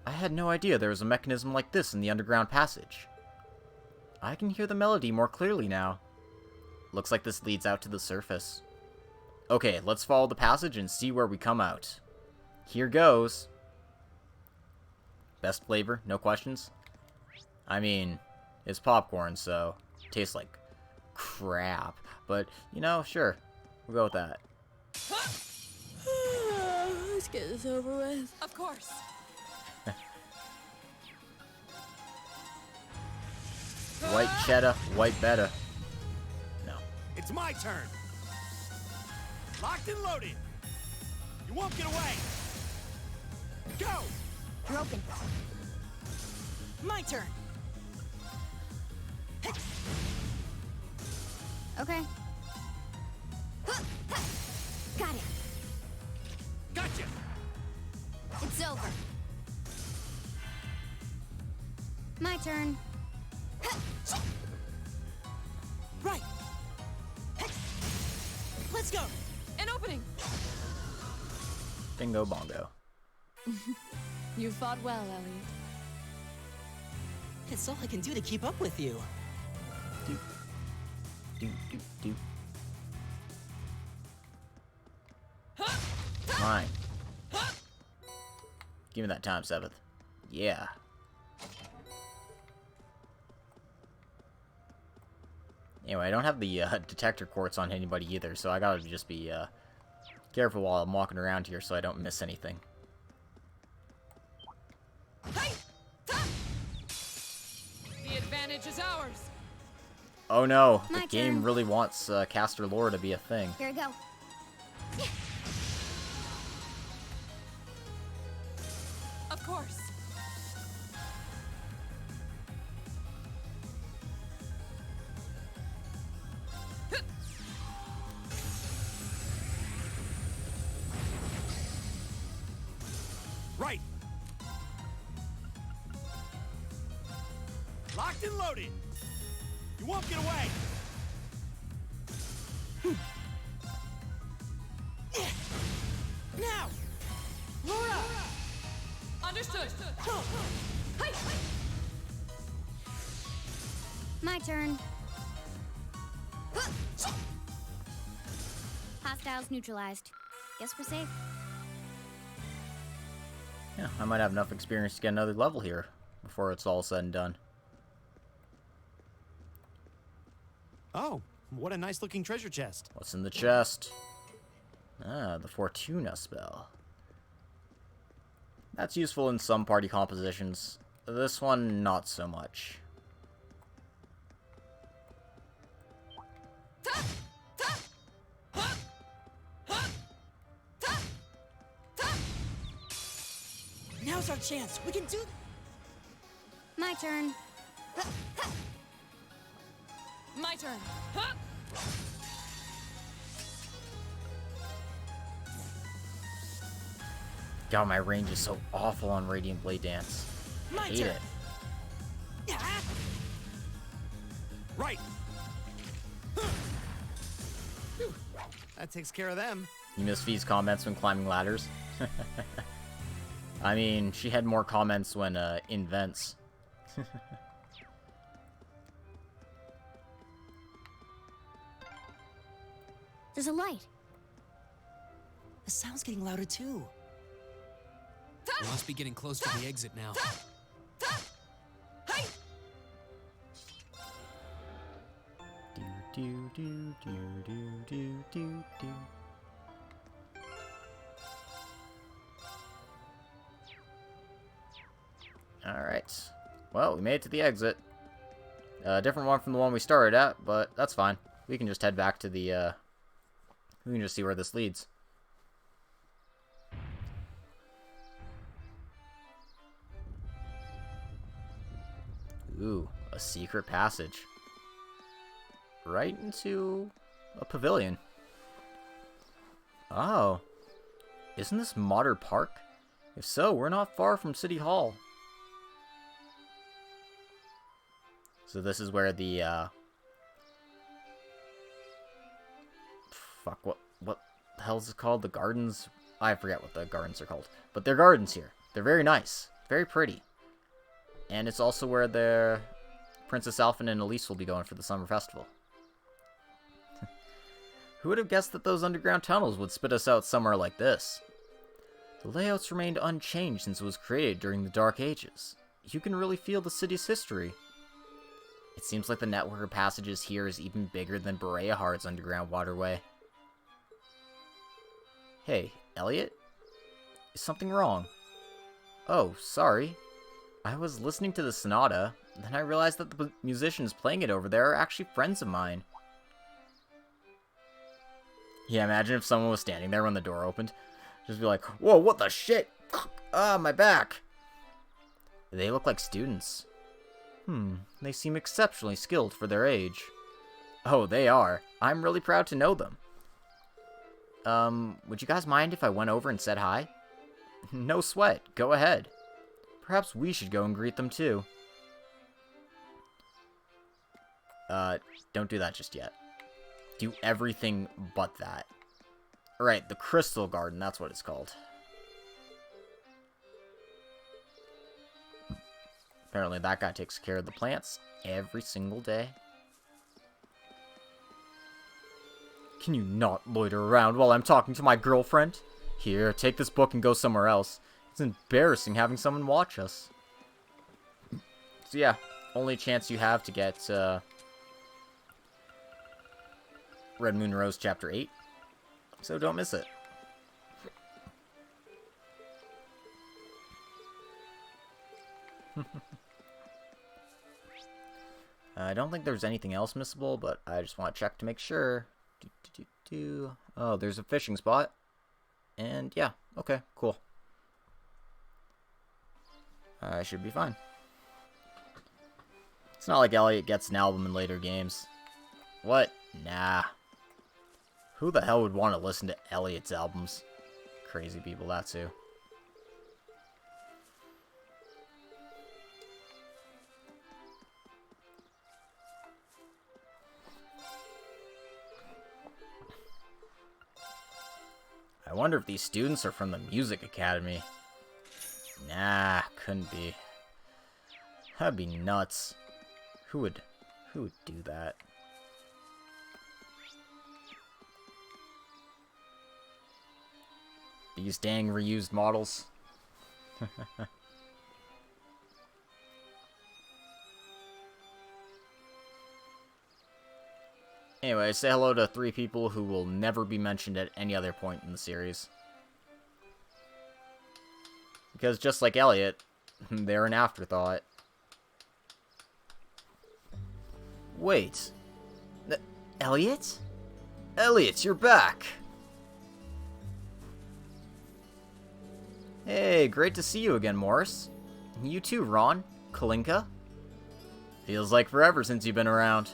I had no idea there was a mechanism like this in the underground passage. I can hear the melody more clearly now. Looks like this leads out to the surface. Okay, let's follow the passage and see where we come out. Here goes. Best flavor, no questions? I mean, it's popcorn, so it tastes like crap. But, you know, sure. We'll go with that. Let's get this over with. Of course. White cheddar, white better. No. It's my turn. Locked and loaded. You won't get away. Go! You're open. My turn! Okay. Got it. Gotcha! It's over. My turn. Right! Let's go! An opening! Bingo bongo. You fought well, Elliot. It's all I can do to keep up with you. Doop. Doop, doop, doop. Mine. Give me that time, Seventh. Yeah. Anyway, I don't have the detector quartz on anybody either, so I gotta just be careful while I'm walking around here so I don't miss anything. The advantage is ours. Oh no, the My game turn. really wants caster lore to be a thing. Here we go. Of course. Right. Locked and loaded. You won't get away. Now. Laura! Understood. Hey! My turn. Hostiles neutralized. Guess we're safe. Yeah, I might have enough experience to get another level here before it's all said and done. Oh, what a nice looking treasure chest. What's in the chest? Ah, the Fortuna spell. That's useful in some party compositions. This one, not so much. Now's our chance. We can do. My turn. My turn. God, my range is so awful on Radiant Blade Dance. I My hate turn. it. Right. That takes care of them. You miss Fee's comments when climbing ladders? I mean, she had more comments when in vents. There's a light. The sound's getting louder too. We must be getting close to the exit now. Do do do do do do do. Alright. Well, we made it to the exit. Different one from the one we started at, but that's fine. We can just head back to the, we can just see where this leads. Ooh, a secret passage. Right into a pavilion. Oh. Isn't this Modder Park? If so, we're not far from City Hall. So this is where the, fuck, what the hell is it called? The gardens? I forget what the gardens are called. But they're gardens here. They're very nice. Very pretty. And it's also where the Princess Alphen and Elise will be going for the summer festival. Who would have guessed that those underground tunnels would spit us out somewhere like this? The layouts remained unchanged since it was created during the Dark Ages. You can really feel the city's history. It seems like the network of passages here is even bigger than Bereahard's underground waterway. Hey, Elliot? Is something wrong? Oh, sorry. I was listening to the sonata, then I realized that the musicians playing it over there are actually friends of mine. Yeah, imagine if someone was standing there when the door opened. Just be like, whoa, what the shit? Ah, my back. They look like students. They seem exceptionally skilled for their age. Oh, they are. I'm really proud to know them. Would you guys mind if I went over and said hi? No sweat, go ahead. Perhaps we should go and greet them too. Don't do that just yet. Do everything but that. Alright, the Crystal Garden, that's what it's called. Apparently that guy takes care of the plants every single day. Can you not loiter around while I'm talking to my girlfriend? Here, take this book and go somewhere else. It's embarrassing having someone watch us. So yeah, only chance you have to get Red Moon Rose Chapter 8, so don't miss it. I don't think there's anything else missable, but I just want to check to make sure. Oh, there's a fishing spot. And yeah, okay, cool. I should be fine. It's not like Elliot gets an album in later games. What? Nah. Who the hell would want to listen to Elliot's albums? Crazy people, that's who. I wonder if these students are from the Music Academy. Nah, couldn't be. That'd be nuts. Who would do that? These dang reused models. Anyway, say hello to 3 people who will never be mentioned at any other point in the series. Because just like Elliot, they're an afterthought. Wait. Elliot? Elliot, you're back! Hey, great to see you again, Morris. You too, Ron. Kalinka. Feels like forever since you've been around.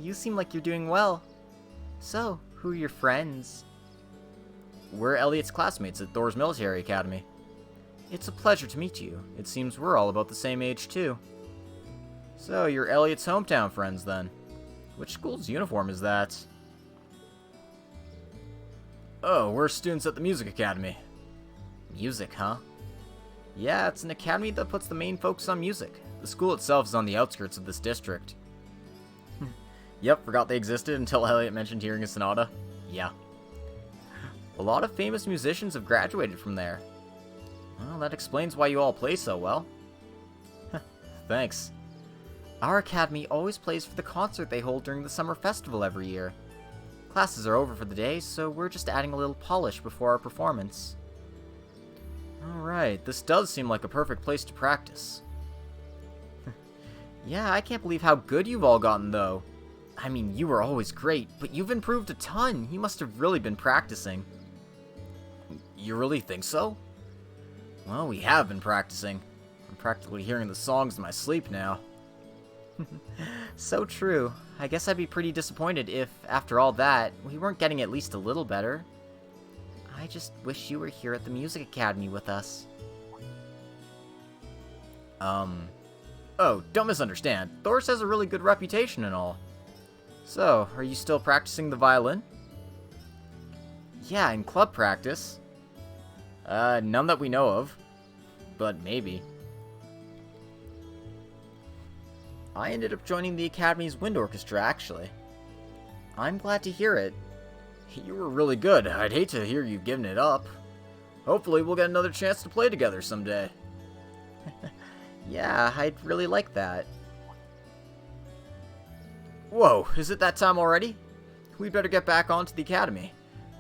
You seem like you're doing well. So, who are your friends? We're Elliot's classmates at Thor's Military Academy. It's a pleasure to meet you. It seems we're all about the same age, too. So, you're Elliot's hometown friends, then. Which school's uniform is that? Oh, we're students at the Music Academy. Music, huh? Yeah, it's an academy that puts the main focus on music. The school itself is on the outskirts of this district. Yep, forgot they existed until Elliot mentioned hearing a sonata. Yeah. A lot of famous musicians have graduated from there. Well, that explains why you all play so well. Thanks. Our academy always plays for the concert they hold during the summer festival every year. Classes are over for the day, so we're just adding a little polish before our performance. Alright, this does seem like a perfect place to practice. Yeah, I can't believe how good you've all gotten, though. I mean, you were always great, but you've improved a ton. You must have really been practicing. You really think so? Well, we have been practicing. I'm practically hearing the songs in my sleep now. So true. I guess I'd be pretty disappointed if, after all that, we weren't getting at least a little better. I just wish you were here at the Music Academy with us. Oh, don't misunderstand. Thor's has a really good reputation and all. So, are you still practicing the violin? Yeah, in club practice. None that we know of. But maybe. I ended up joining the Academy's wind orchestra, actually. I'm glad to hear it. You were really good. I'd hate to hear you've given it up. Hopefully we'll get another chance to play together someday. Yeah, I'd really like that. Whoa, is it that time already? We'd better get back onto the academy.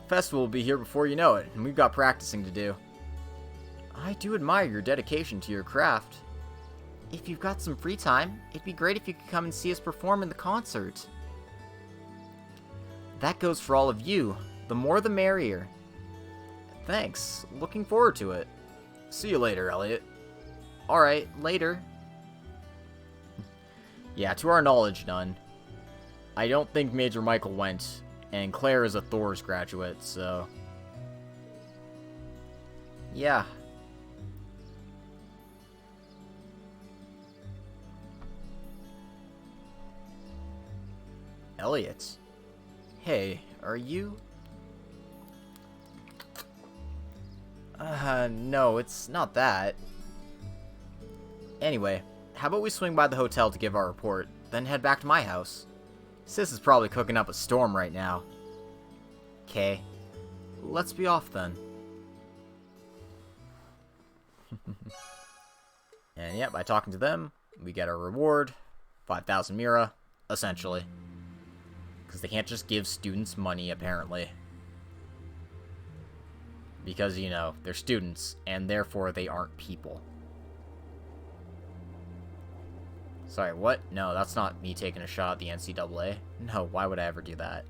The festival will be here before you know it, and we've got practicing to do. I do admire your dedication to your craft. If you've got some free time, it'd be great if you could come and see us perform in the concert. That goes for all of you. The more the merrier. Thanks. Looking forward to it. See you later, Elliot. Alright, later. Yeah, to our knowledge, none. I don't think Major Michael went, and Claire is a Thor's graduate, so... Yeah. Elliot. Hey, are you... No, it's not that. Anyway, how about we swing by the hotel to give our report, then head back to my house? Sis is probably cooking up a storm right now. Okay, let's be off then. And yeah, by talking to them, we get our reward, 5,000 Mira, essentially. Because they can't just give students money, apparently. Because, you know, they're students, and therefore they aren't people. Sorry, what? No, that's not me taking a shot at the NCAA. No, why would I ever do that?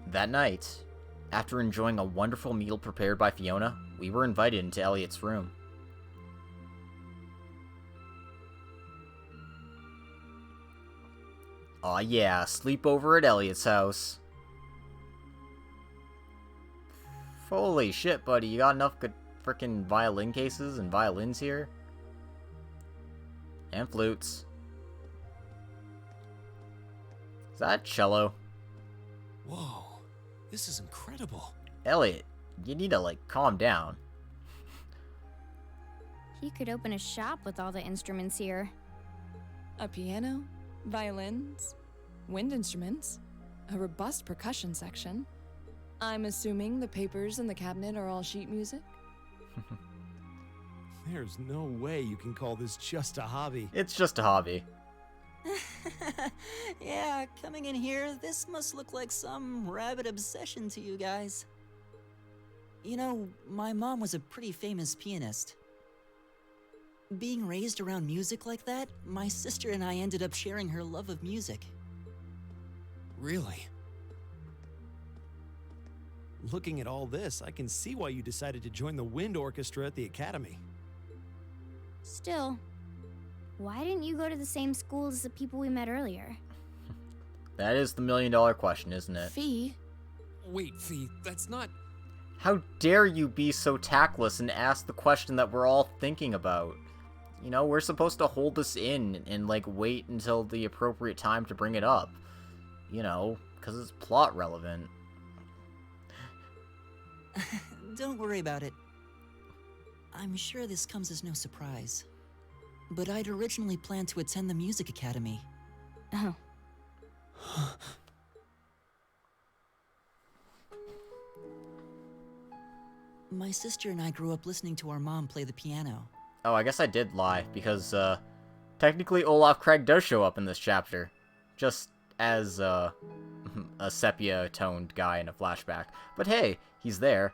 That night, after enjoying a wonderful meal prepared by Fiona, we were invited into Elliot's room. Aw yeah, sleepover at Elliot's house. Holy shit, buddy, you got enough good frickin' violin cases and violins here? And flutes. Is that a cello? Whoa, this is incredible. Elliot, you need to, like, calm down. He could open a shop with all the instruments here. A piano, violins, wind instruments, a robust percussion section. I'm assuming the papers in the cabinet are all sheet music? There's no way you can call this just a hobby. It's just a hobby. Yeah, coming in here, this must look like some rabid obsession to you guys. You know, my mom was a pretty famous pianist. Being raised around music like that, my sister and I ended up sharing her love of music. Really? Looking at all this, I can see why you decided to join the wind orchestra at the academy. Still, why didn't you go to the same school as the people we met earlier? That is the million-dollar question, isn't it? Fee? Wait, Fee, that's not... How dare you be so tactless and ask the question that we're all thinking about? You know, we're supposed to hold this in and, like, wait until the appropriate time to bring it up. You know, because it's plot relevant. Don't worry about it. I'm sure this comes as no surprise. But I'd originally planned to attend the music academy. Oh. My sister and I grew up listening to our mom play the piano. Oh, I guess I did lie, because, technically Olaf Craig does show up in this chapter. Just as, a sepia-toned guy in a flashback. But hey, he's there.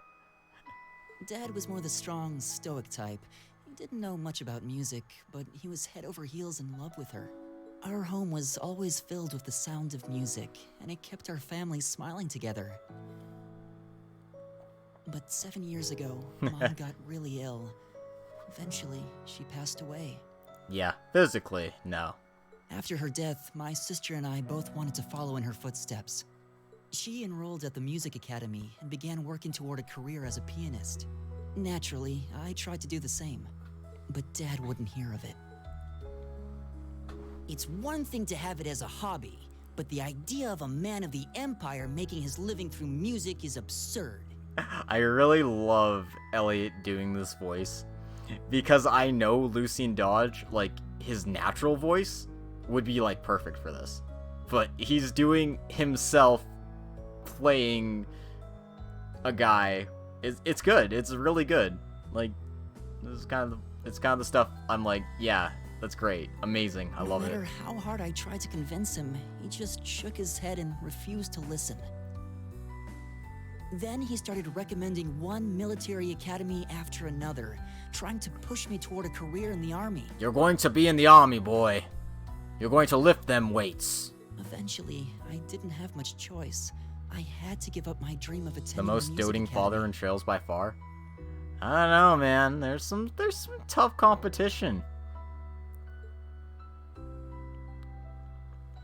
Dad was more the strong, stoic type. He didn't know much about music, but he was head over heels in love with her. Our home was always filled with the sound of music, and it kept our family smiling together. But 7 years ago, Mom got really ill. Eventually, she passed away. Yeah, physically, no. After her death, my sister and I both wanted to follow in her footsteps. She enrolled at the music academy and began working toward a career as a pianist. Naturally, I tried to do the same, but Dad wouldn't hear of it. It's one thing to have it as a hobby, but the idea of a man of the Empire making his living through music is absurd. I really love Elliot doing this voice, because I know Lucien Dodge, like, his natural voice would be, like, perfect for this. But he's doing himself playing a guy. It's good. It's really good. Like, this is kind of the stuff I'm like, yeah, that's great. Amazing. I love it. No matter how hard I tried to convince him, he just shook his head and refused to listen. Then he started recommending one military academy after another, trying to push me toward a career in the army. You're going to be in the army, boy. You're going to lift them weights. Eventually, I didn't have much choice. I had to give up my dream of attending The most music doting academy. father in Trails by far. I don't know, man. There's some tough competition.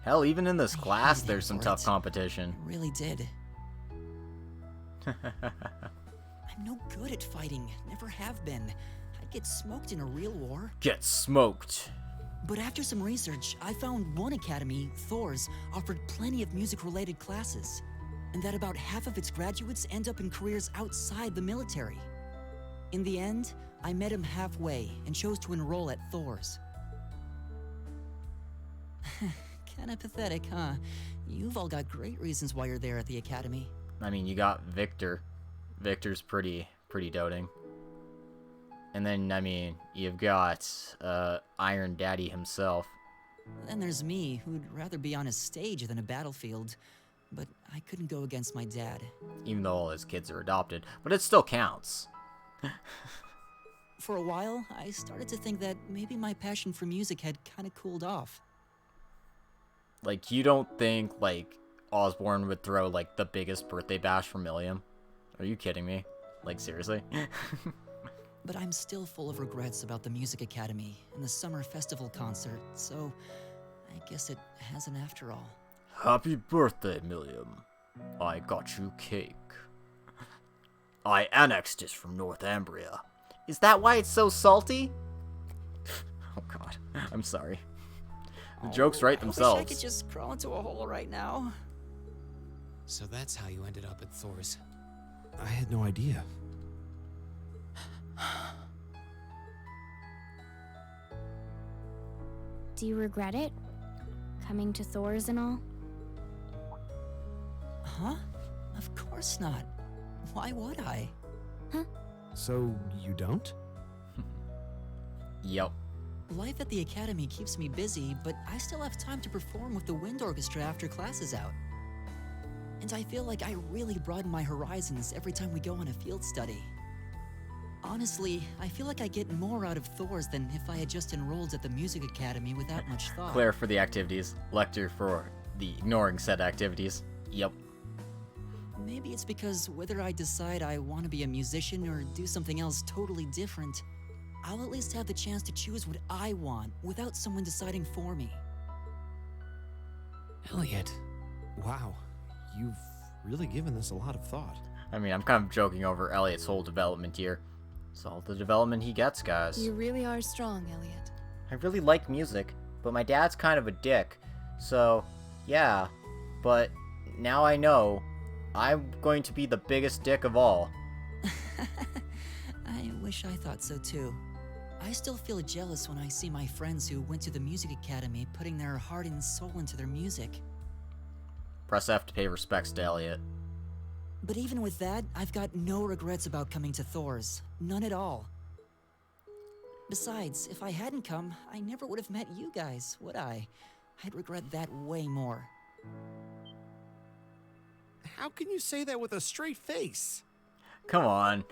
Hell, even in this I class, hated there's him some for tough it. competition. I really did. I'm no good at fighting. Never have been. I'd get smoked in a real war. Get smoked. But after some research, I found one academy, Thor's, offered plenty of music-related classes, and that about half of its graduates end up in careers outside the military. In the end, I met him halfway and chose to enroll at Thor's. Kinda pathetic, huh? You've all got great reasons why you're there at the academy. I mean, you got Victor. Victor's pretty doting. And then, I mean, you've got Iron Daddy himself. Then there's me, who'd rather be on a stage than a battlefield. But I couldn't go against my dad. Even though all his kids are adopted. But it still counts. For a while, I started to think that maybe my passion for music had kind of cooled off. Like, you don't think, like, Osborne would throw, like, the biggest birthday bash for Milliam? Are you kidding me? Like, seriously? But I'm still full of regrets about the Music Academy and the summer festival concert, so I guess it hasn't after all. Happy birthday, Milliam. I got you cake. I annexed it from Northumbria. Is that why it's so salty? Oh god, I'm sorry. The jokes write themselves. I wish I could just crawl into a hole right now. So that's how you ended up at Thor's. I had no idea. Do you regret it? Coming to Thor's and all? Huh? Of course not. Why would I? So, you don't? Yep. Life at the academy keeps me busy, but I still have time to perform with the wind orchestra after class is out. And I feel like I really broaden my horizons every time we go on a field study. Honestly, I feel like I get more out of Thor's than if I had just enrolled at the music academy without much thought. Claire for the activities, Lecter for the ignoring said activities. Yep. Maybe it's because whether I decide I want to be a musician or do something else totally different, I'll at least have the chance to choose what I want without someone deciding for me. Elliot. Wow. You've really given this a lot of thought. I mean, I'm kind of joking over Elliot's whole development here. It's all the development he gets, guys. You really are strong, Elliot. I really like music, but my dad's kind of a dick. So, yeah. But now I know I'm going to be the biggest dick of all. I wish I thought so too. I still feel jealous when I see my friends who went to the music academy putting their heart and soul into their music. Press F to pay respects to Elliot. But even with that, I've got no regrets about coming to Thor's. None at all. Besides, if I hadn't come, I never would have met you guys, would I? I'd regret that way more. How can you say that with a straight face? Come on.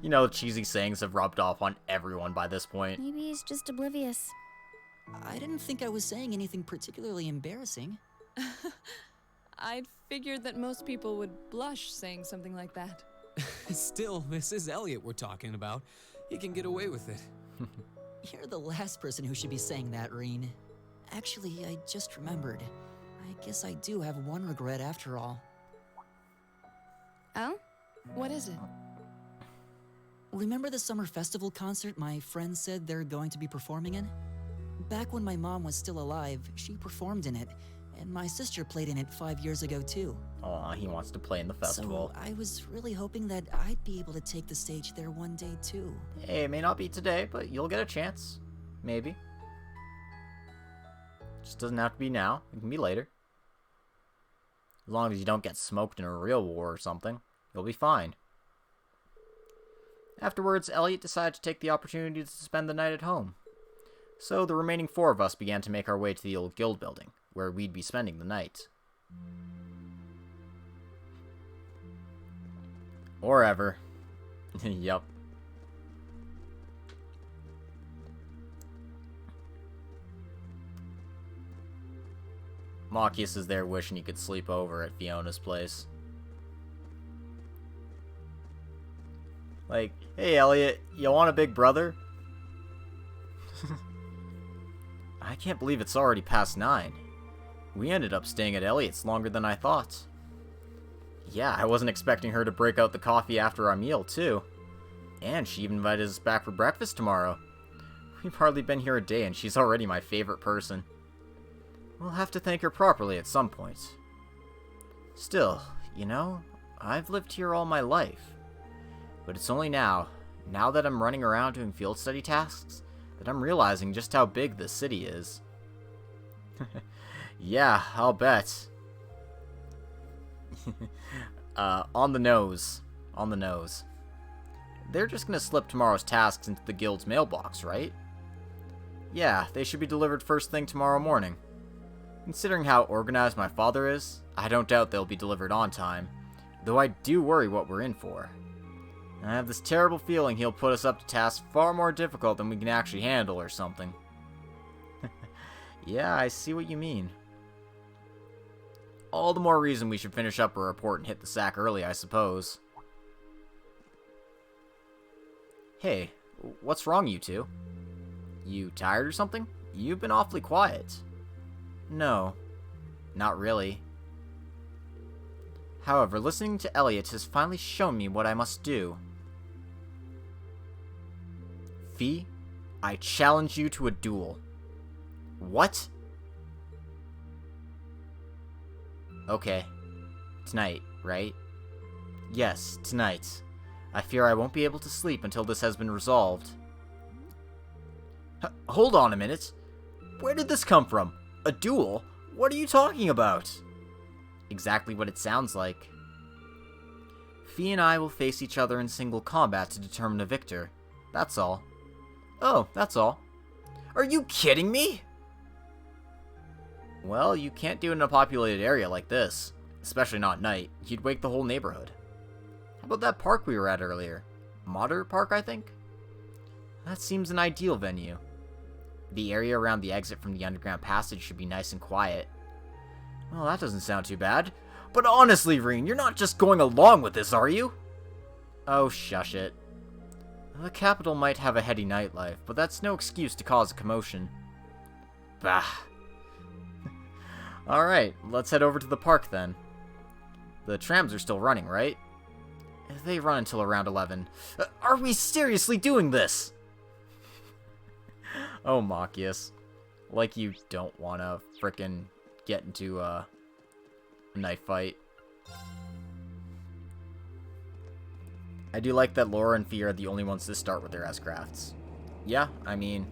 You know, cheesy sayings have rubbed off on everyone by this point. Maybe he's just oblivious. I didn't think I was saying anything particularly embarrassing. I'd figured that most people would blush saying something like that. Still, this is Elliot we're talking about. He can get away with it. You're the last person who should be saying that, Reen. Actually, I just remembered. I guess I do have one regret after all. Oh? What is it? Remember the summer festival concert my friends said they're going to be performing in? Back when my mom was still alive, she performed in it, and my sister played in it 5 years ago too. Aw, he wants to play in the festival. So I was really hoping that I'd be able to take the stage there one day too. Hey, it may not be today, but you'll get a chance. Maybe. Just doesn't have to be now. It can be later. As long as you don't get smoked in a real war or something, you'll be fine. Afterwards, Elliot decided to take the opportunity to spend the night at home. So the remaining 4 of us began to make our way to the old guild building, where we'd be spending the night. Or ever. Yup. Machias is there wishing he could sleep over at Fiona's place. Like, hey Elliot, you want a big brother? I can't believe it's already past 9. We ended up staying at Elliot's longer than I thought. Yeah, I wasn't expecting her to break out the coffee after our meal, too. And she even invited us back for breakfast tomorrow. We've hardly been here a day and she's already my favorite person. We'll have to thank her properly at some point. Still, you know, I've lived here all my life. But it's only now that I'm running around doing field study tasks, that I'm realizing just how big this city is. Yeah, I'll bet. On the nose. On the nose. They're just gonna slip tomorrow's tasks into the guild's mailbox, right? Yeah, they should be delivered first thing tomorrow morning. Considering how organized my father is, I don't doubt they'll be delivered on time, though I do worry what we're in for. I have this terrible feeling he'll put us up to tasks far more difficult than we can actually handle or something. Yeah, I see what you mean. All the more reason we should finish up our report and hit the sack early, I suppose. Hey, what's wrong, you two? You tired or something? You've been awfully quiet. No, not really. However, listening to Elliot has finally shown me what I must do. Fee, I challenge you to a duel. What? Okay. Tonight, right? Yes, tonight. I fear I won't be able to sleep until this has been resolved. Hold on a minute. Where did this come from? A duel? What are you talking about? Exactly what it sounds like. Fee and I will face each other in single combat to determine a victor. That's all. Oh, that's all. Are you kidding me? Well, you can't do it in a populated area like this. Especially not at night. You'd wake the whole neighborhood. How about that park we were at earlier? Motter Park, I think? That seems an ideal venue. The area around the exit from the underground passage should be nice and quiet. Well, that doesn't sound too bad. But honestly, Reen, you're not just going along with this, are you? Oh, shush it. The capital might have a heady nightlife, but that's no excuse to cause a commotion. Bah. Alright, let's head over to the park then. The trams are still running, right? They run until around 11. Are we seriously doing this? Oh, Machias. Like you don't want to frickin' get into a knife fight. I do like that Laura and Fee are the only ones to start with their S-crafts. Yeah, I mean,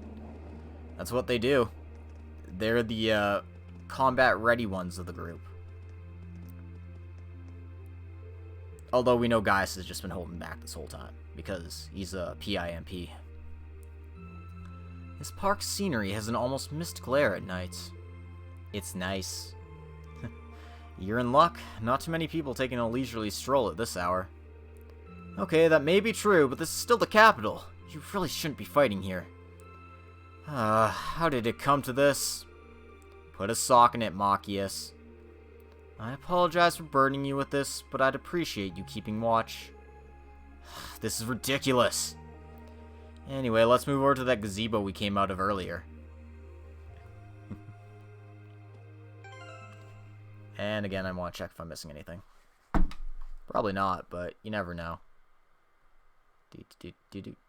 that's what they do. They're the combat-ready ones of the group. Although we know Gaius has just been holding back this whole time, because he's a PIMP. This park's scenery has an almost mystical air at night. It's nice. You're in luck. Not too many people taking a leisurely stroll at this hour. Okay, that may be true, but this is still the capital. You really shouldn't be fighting here. How did it come to this? Put a sock in it, Machias. I apologize for burdening you with this, but I'd appreciate you keeping watch. This is ridiculous. Anyway, let's move over to that gazebo we came out of earlier. And again, I want to check if I'm missing anything. Probably not, but you never know.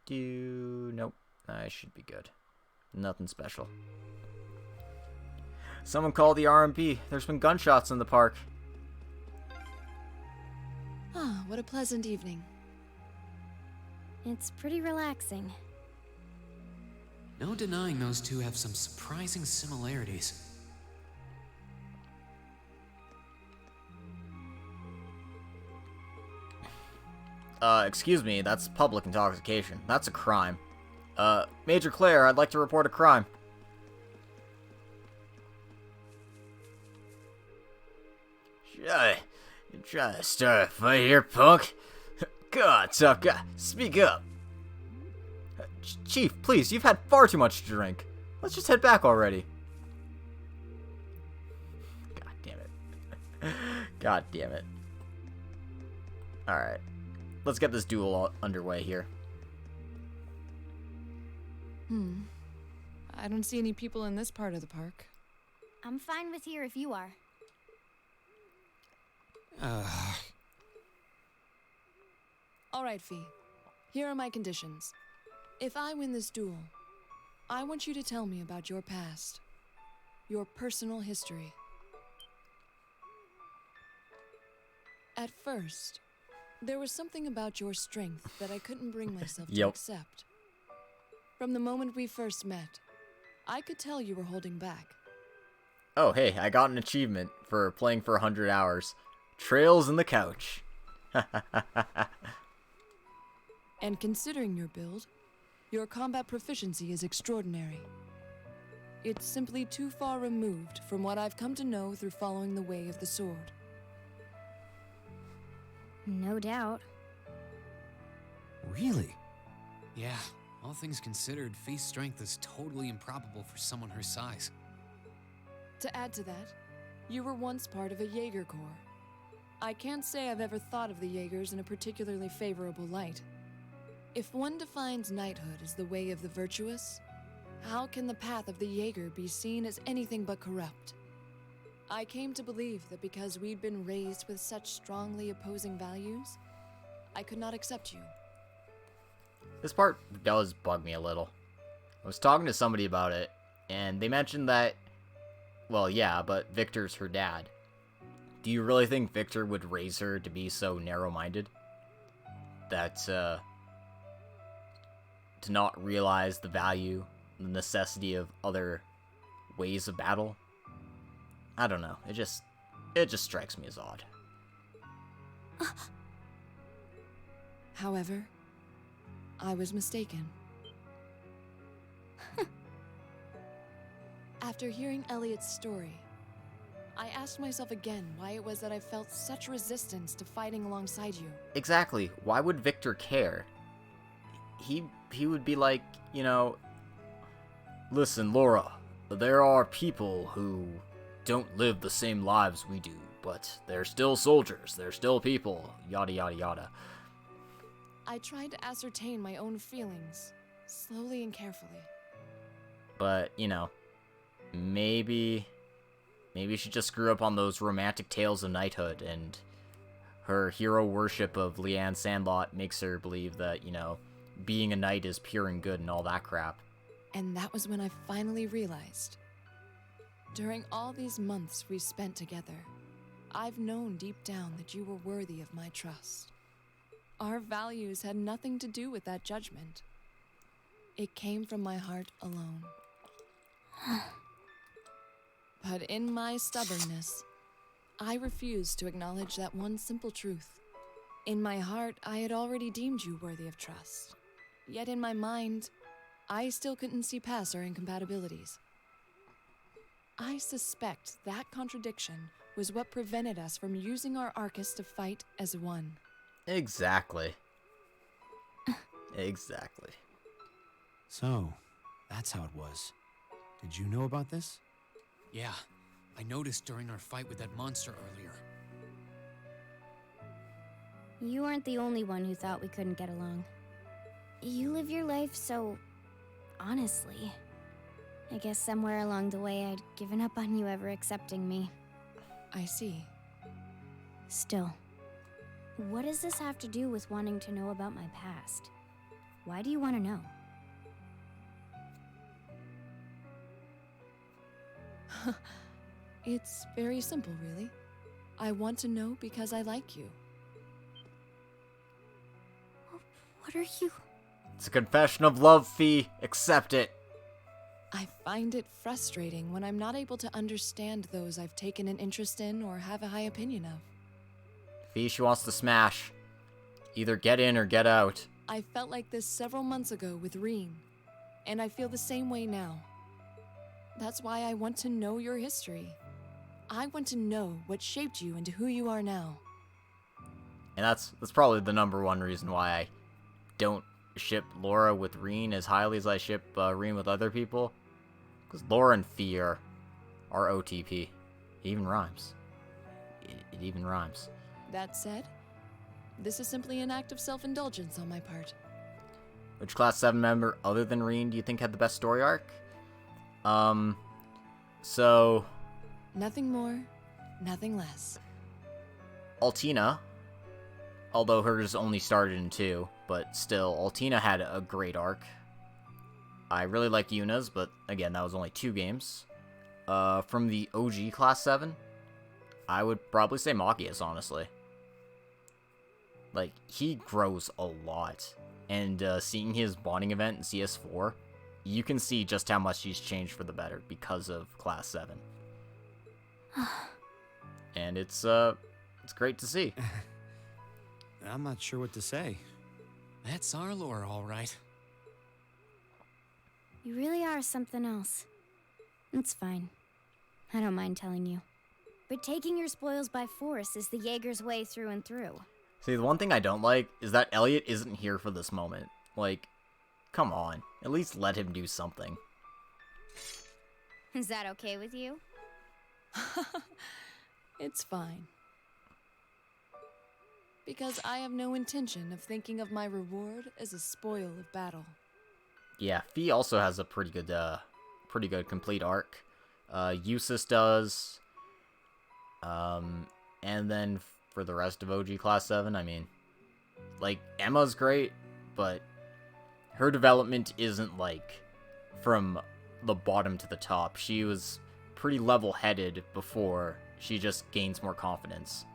Nope, I should be good. Nothing special. Someone call the RMP. There's been gunshots in the park. Ah, what a pleasant evening. It's pretty relaxing. No denying those two have some surprising similarities. Excuse me, that's public intoxication. That's a crime. Major Claire, I'd like to report a crime. You trying to start a fight here, punk? God, tough guy, speak up. Chief, please, you've had far too much to drink. Let's just head back already. God damn it. God damn it. Alright. Let's get this duel underway here. I don't see any people in this part of the park. I'm fine with here if you are. All right, Fee. Here are my conditions. If I win this duel, I want you to tell me about your past. Your personal history. At first, there was something about your strength that I couldn't bring myself to accept. From the moment we first met, I could tell you were holding back. Oh, hey, I got an achievement for playing for 100 hours. Trails in the couch. And considering your build, your combat proficiency is extraordinary. It's simply too far removed from what I've come to know through following the way of the sword. No doubt. Really? Yeah, all things considered, Fee's strength is totally improbable for someone her size. To add to that, you were once part of a Jaeger Corps. I can't say I've ever thought of the Jaegers in a particularly favorable light. If one defines knighthood as the way of the virtuous, how can the path of the Jaeger be seen as anything but corrupt? I came to believe that because we'd been raised with such strongly opposing values, I could not accept you. This part does bug me a little. I was talking to somebody about it, and they mentioned that, well, yeah, but Victor's her dad. Do you really think Victor would raise her to be so narrow-minded? That, to not realize the value, the necessity of other ways of battle? I don't know. It just strikes me as odd. However, I was mistaken. After hearing Elliot's story, I asked myself again why it was that I felt such resistance to fighting alongside you. Exactly. Why would Victor care? He would be like, you know, listen, Laura, there are people who don't live the same lives we do, but they're still soldiers, they're still people, yada yada yada. I tried to ascertain my own feelings, slowly and carefully. But, you know, maybe she just grew up on those romantic tales of knighthood, and her hero worship of Leanne Sandlot makes her believe that, you know, being a knight is pure and good and all that crap. And that was when I finally realized. During all these months we spent together, I've known deep down that you were worthy of my trust. Our values had nothing to do with that judgment. It came from my heart alone. But in my stubbornness, I refused to acknowledge that one simple truth. In my heart, I had already deemed you worthy of trust. Yet in my mind, I still couldn't see past our incompatibilities. I suspect that contradiction was what prevented us from using our Arcus to fight as one. Exactly. Exactly. So, that's how it was. Did you know about this? Yeah, I noticed during our fight with that monster earlier. You aren't the only one who thought we couldn't get along. You live your life so honestly. I guess somewhere along the way I'd given up on you ever accepting me. I see. Still, what does this have to do with wanting to know about my past? Why do you want to know? It's very simple, really. I want to know because I like you. What are you? It's a confession of love, Fee. Accept it. I find it frustrating when I'm not able to understand those I've taken an interest in or have a high opinion of. Fee, she wants to smash. Either get in or get out. I felt like this several months ago with Reen, and I feel the same way now. That's why I want to know your history. I want to know what shaped you into who you are now. And that's probably the number one reason why I don't ship Laura with Reen as highly as I ship Reen with other people. Because Laura and Fee are OTP. It even rhymes. It even rhymes. That said, this is simply an act of self-indulgence on my part. Which Class 7 member other than Reen do you think had the best story arc? So... Nothing more, nothing less. Altina, although hers only started in 2, but still, Altina had a great arc. I really like Yuna's, but again, that was only 2 games. From the OG Class 7, I would probably say Machias, honestly. Like, he grows a lot. And seeing his bonding event in CS4, you can see just how much he's changed for the better because of Class 7. And it's great to see. I'm not sure what to say. That's our Laura, all right. You really are something else. It's fine. I don't mind telling you. But taking your spoils by force is the Jaeger's way through and through. See, the one thing I don't like is that Elliot isn't here for this moment. Like, come on. At least let him do something. Is that okay with you? It's fine. Because I have no intention of thinking of my reward as a spoil of battle. Yeah, Fee also has a pretty good complete arc. Eustace does. And then for the rest of OG Class 7, I mean, like, Emma's great, but her development isn't, like, from the bottom to the top. She was pretty level-headed before she just gains more confidence.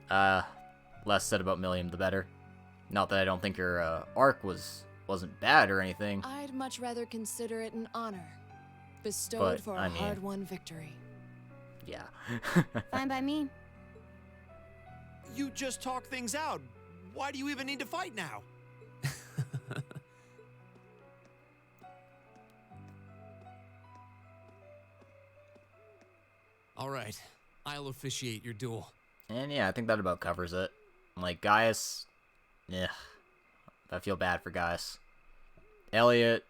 Less said about Milliam, the better. Not that I don't think her arc wasn't bad or anything. I'd much rather consider it an honor, bestowed But, for I a mean- hard-won victory. Yeah. Fine by me. You just talk things out. Why do you even need to fight now? All right, I'll officiate your duel. And yeah, I think that about covers it. Like, Gaius, I feel bad for Gaius. Elliot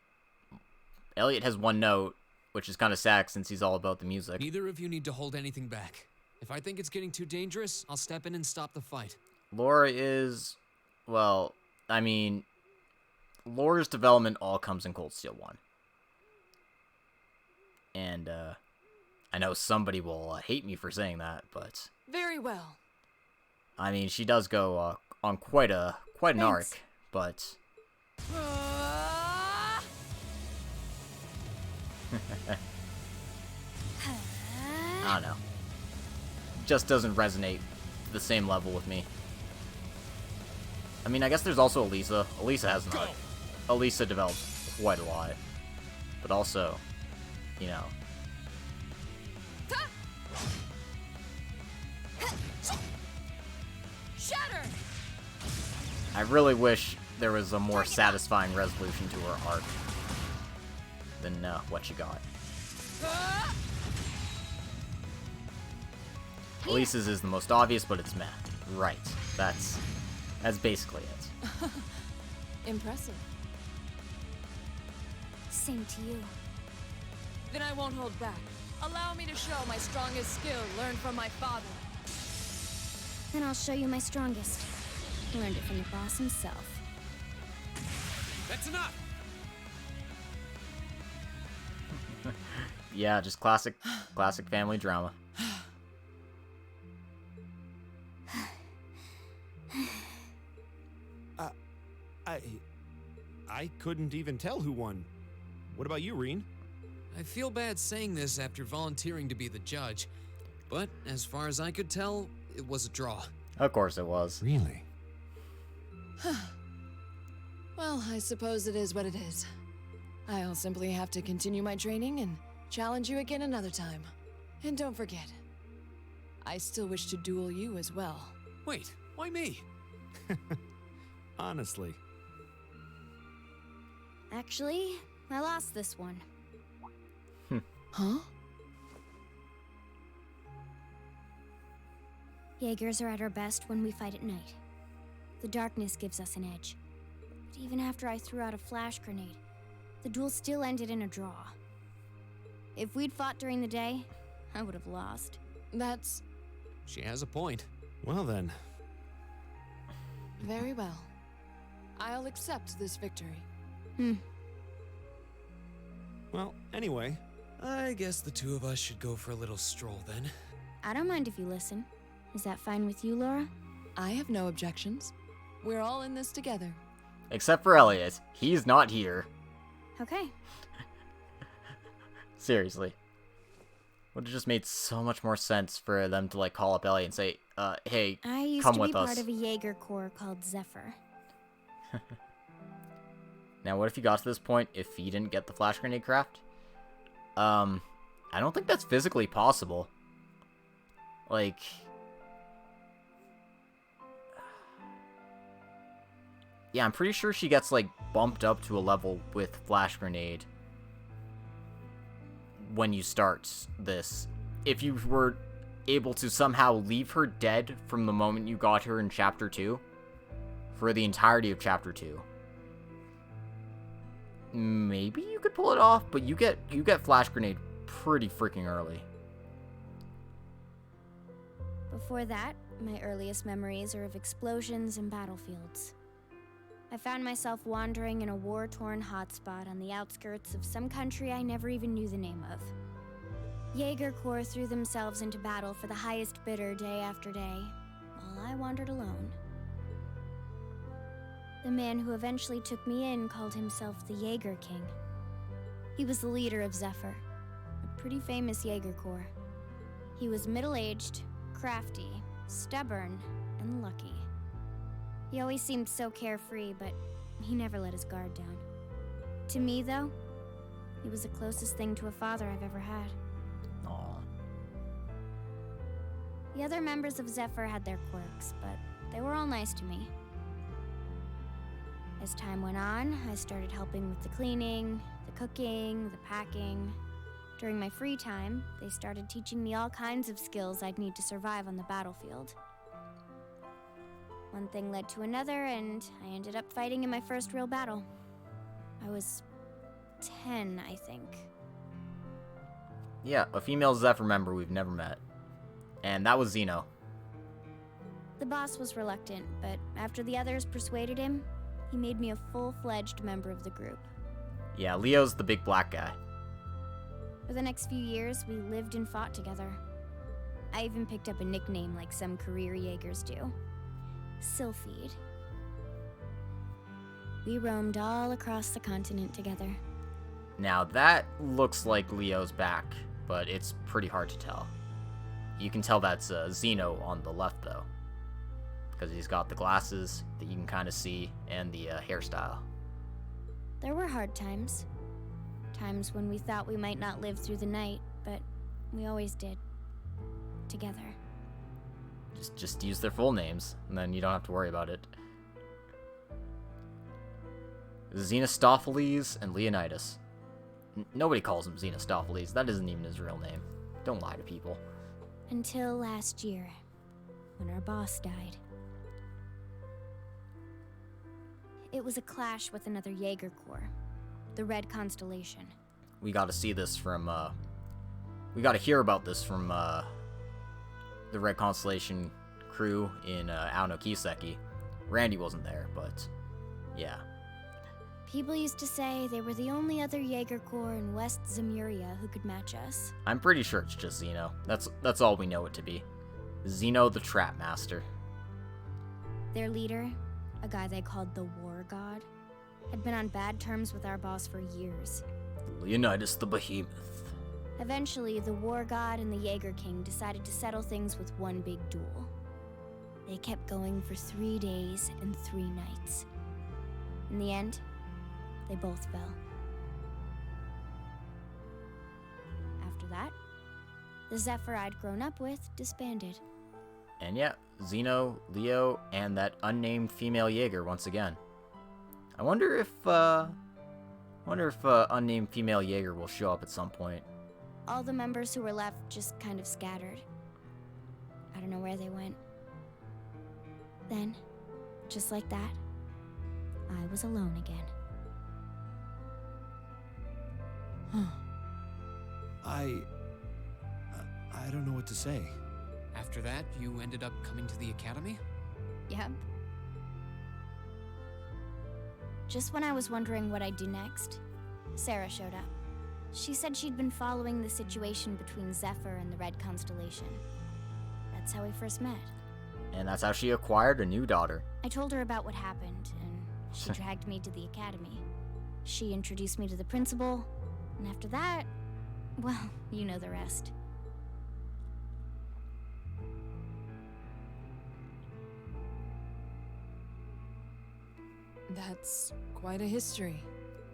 has one note, which is kind of sad since he's all about the music. Neither of you need to hold anything back. If I think it's getting too dangerous, I'll step in and stop the fight. Laura is, well, I mean, Laura's development all comes in Cold Steel 1. And, I know somebody will hate me for saying that, but Very well. I mean, she does go on quite an Thanks. arc, but I don't know. Just doesn't resonate to the same level with me. I mean, I guess there's also Elisa. Elisa has not. Elisa developed quite a lot. But also, you know. Shatter! I really wish there was a more satisfying resolution to her arc than what you got. Elisa's is the most obvious, but it's meh. Right. That's basically it. Impressive. Same to you. Then I won't hold back. Allow me to show my strongest skill learned from my father. Then I'll show you my strongest. Learned it from the boss himself. That's enough! Yeah, just classic family drama. I couldn't even tell who won. What about you, Reen? I feel bad saying this after volunteering to be the judge, but as far as I could tell, it was a draw. Of course it was. Really? Well, I suppose it is what it is. I'll simply have to continue my training and challenge you again another time. And don't forget, I still wish to duel you as well. Wait, why me? Honestly. Actually, I lost this one. Huh? Jaegers are at our best when we fight at night. The darkness gives us an edge. But even after I threw out a flash grenade, the duel still ended in a draw. If we'd fought during the day, I would have lost. That's She has a point. Well then. very well. I'll accept this victory. Well, anyway. I guess the two of us should go for a little stroll then. I don't mind if you listen. Is that fine with you, Laura? I have no objections. We're all in this together. Except for Elliot. He's not here. Okay. Seriously. Would have just made so much more sense for them to, like, call up Elliot and say, hey, I used come to be with us. part of a Jaeger corps called Zephyr. Now, what if you got to this point if you didn't get the flash grenade craft? I don't think that's physically possible. Like, Yeah, I'm pretty sure she gets, like, bumped up to a level with Flash Grenade when you start this. If you were able to somehow leave her dead from the moment you got her in Chapter 2, for the entirety of Chapter 2, maybe you could pull it off, but you get Flash Grenade pretty freaking early. Before that, my earliest memories are of explosions and battlefields. I found myself wandering in a war-torn hotspot on the outskirts of some country I never even knew the name of. Jaeger Corps threw themselves into battle for the highest bidder day after day, while I wandered alone. The man who eventually took me in called himself the Jaeger King. He was the leader of Zephyr, a pretty famous Jaeger Corps. He was middle-aged, crafty, stubborn, and lucky. He always seemed so carefree, but he never let his guard down. To me, though, he was the closest thing to a father I've ever had. Aw. The other members of Zephyr had their quirks, but they were all nice to me. As time went on, I started helping with the cleaning, the cooking, the packing. During my free time, they started teaching me all kinds of skills I'd need to survive on the battlefield. One thing led to another, and I ended up fighting in my first real battle. I was 10, I think. Yeah, a female Zephyr member we've never met. And that was Xeno. The boss was reluctant, but after the others persuaded him, he made me a full-fledged member of the group. Yeah, Leo's the big black guy. For the next few years, we lived and fought together. I even picked up a nickname like some career Jaegers do. Sylphide. We roamed all across the continent together. Now that looks like Leo's back, but it's pretty hard to tell. You can tell that's Xeno on the left, though, because he's got the glasses that you can kind of see, and the hairstyle. There were hard times. Times when we thought we might not live through the night, but we always did. Together. Just use their full names, and then you don't have to worry about it. Xenostophiles and Leonidas. Nobody calls him Xenostophiles. That isn't even his real name. Don't lie to people. Until last year, when our boss died. It was a clash with another Jaeger Corps, the Red Constellation. We got to see this from, we got to hear about this from, the Red Constellation crew in, Aono Kiseki. Randy wasn't there, but, yeah. People used to say they were the only other Jaeger Corps in West Zemuria who could match us. I'm pretty sure it's just Xeno. That's all we know it to be. Xeno the Trap Master. Their leader, a guy they called the War God, had been on bad terms with our boss for years. Leonidas the Behemoth. Eventually, the War God and the Jaeger King decided to settle things with one big duel. They kept going for 3 days and 3 nights. In the end, they both fell. After that, the Zephyr I'd grown up with disbanded. And yeah, Xeno, Leo, and that unnamed female Jaeger once again. I wonder if unnamed female Jaeger will show up at some point. All the members who were left just kind of scattered. I don't know where they went. Then, just like that, I was alone again. I don't know what to say. After that, you ended up coming to the academy? Yep. Just when I was wondering what I'd do next, Sarah showed up. She said she'd been following the situation between Zephyr and the Red Constellation. That's how we first met. And that's how she acquired a new daughter. I told her about what happened, and she dragged me to the academy. She introduced me to the principal, and after that, well, you know the rest. That's quite a history.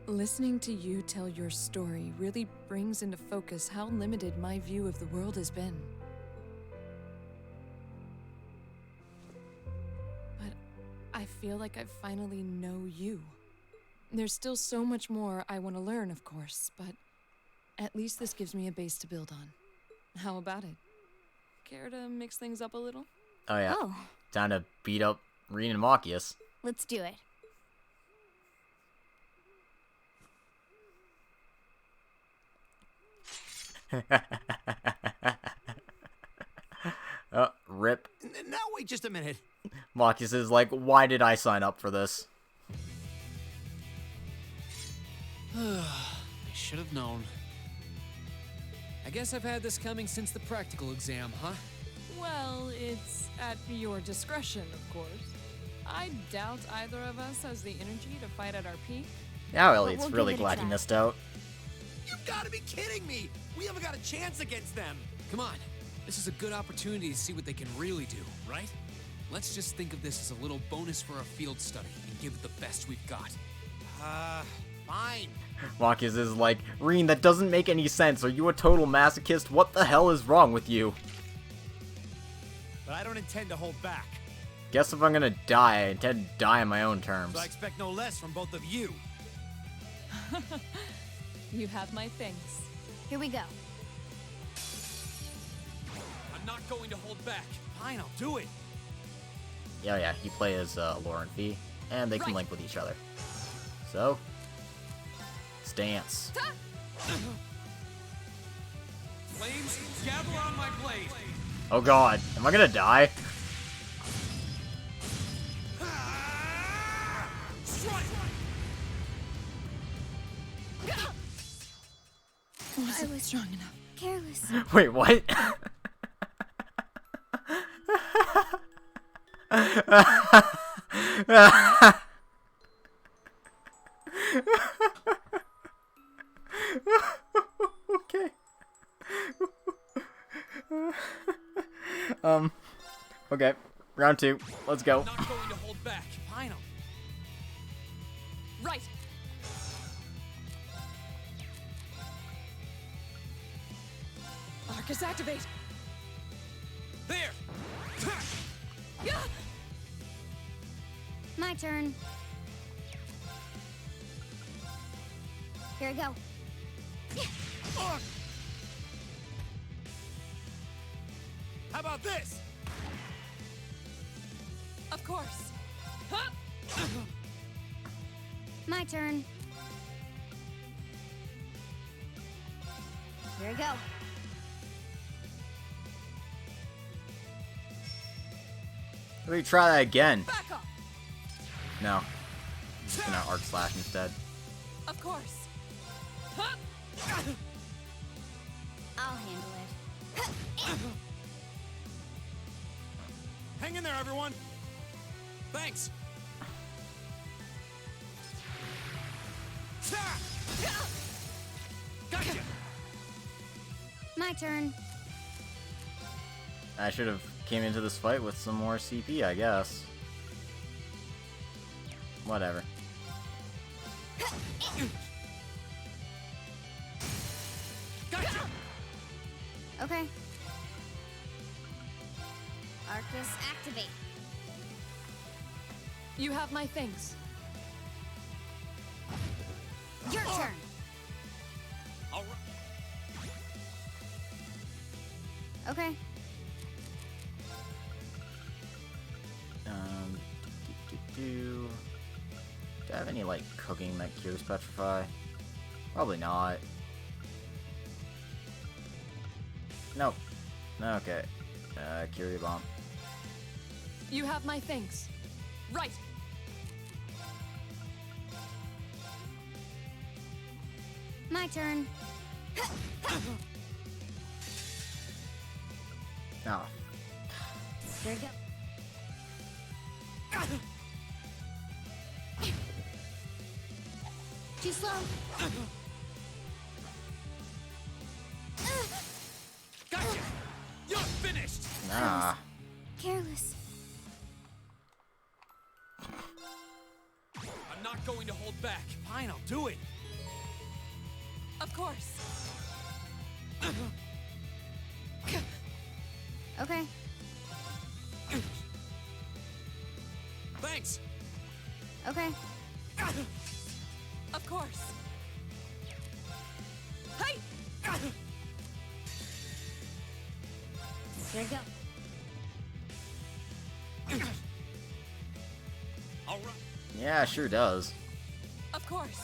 Listening to you tell your story really brings into focus how limited my view of the world has been. But I feel like I finally know you. There's still so much more I want to learn, of course, but at least this gives me a base to build on. How about it? Care to mix things up a little? Oh yeah. Oh, Time to beat up Reen and Machias. let's do it. Oh, rip. Now wait just a minute. Machias is like, why did I sign up for this? I should have known. I guess I've had this coming since the practical exam, huh? Well, it's at your discretion, of course. I doubt either of us has the energy to fight at our peak. Now Elliot's we'll give really it a glad he try. missed out. You've got to be kidding me! We haven't got a chance against them! Come on. This is a good opportunity to see what they can really do, right? Let's just think of this as a little bonus for our field study and give it the best we've got. Fine. Machias is like, Reen, that doesn't make any sense. Are you a total masochist? What the hell is wrong with you? But I don't intend to hold back. Guess if I'm gonna die, I intend to die on my own terms. So I expect no less from both of you. You have my thanks. Here we go. I'm not going to hold back. Fine, I'll do it. Yeah, he plays Laura and Fee, and they can Right. link with each other. So, stance. Flames, gather on my blade. Oh god, am I gonna die? I was strong enough. Careless. Wait, what? Okay. Okay. Round 2. Let's go. I'm not going to hold back. Fine, Right. Arcus activate. There! My turn. Here we go. How about this? Of course. My turn. Here we go. Let me try that again. Back up. No. I'm just gonna arc slash instead. Of course. I'll handle it. Hang in there, everyone. Thanks! Gotcha. My turn. I should have came into this fight with some more CP, I guess. Whatever. Gotcha. Okay. Arcus activate. You have my thanks. Your turn. All right. Okay. Do I have any, like, cooking that cures petrify? Probably not. Nope. Okay. Cure your bomb. You have my thanks. Right. My turn. Oh. Here we go. Too slow. Gotcha. You're finished. Nah. Careless. I'm not going to hold back. Fine, I'll do it. Of course. Okay. Thanks! Okay. Of course. Hey! Here we go. All right. Yeah, sure does. Of course.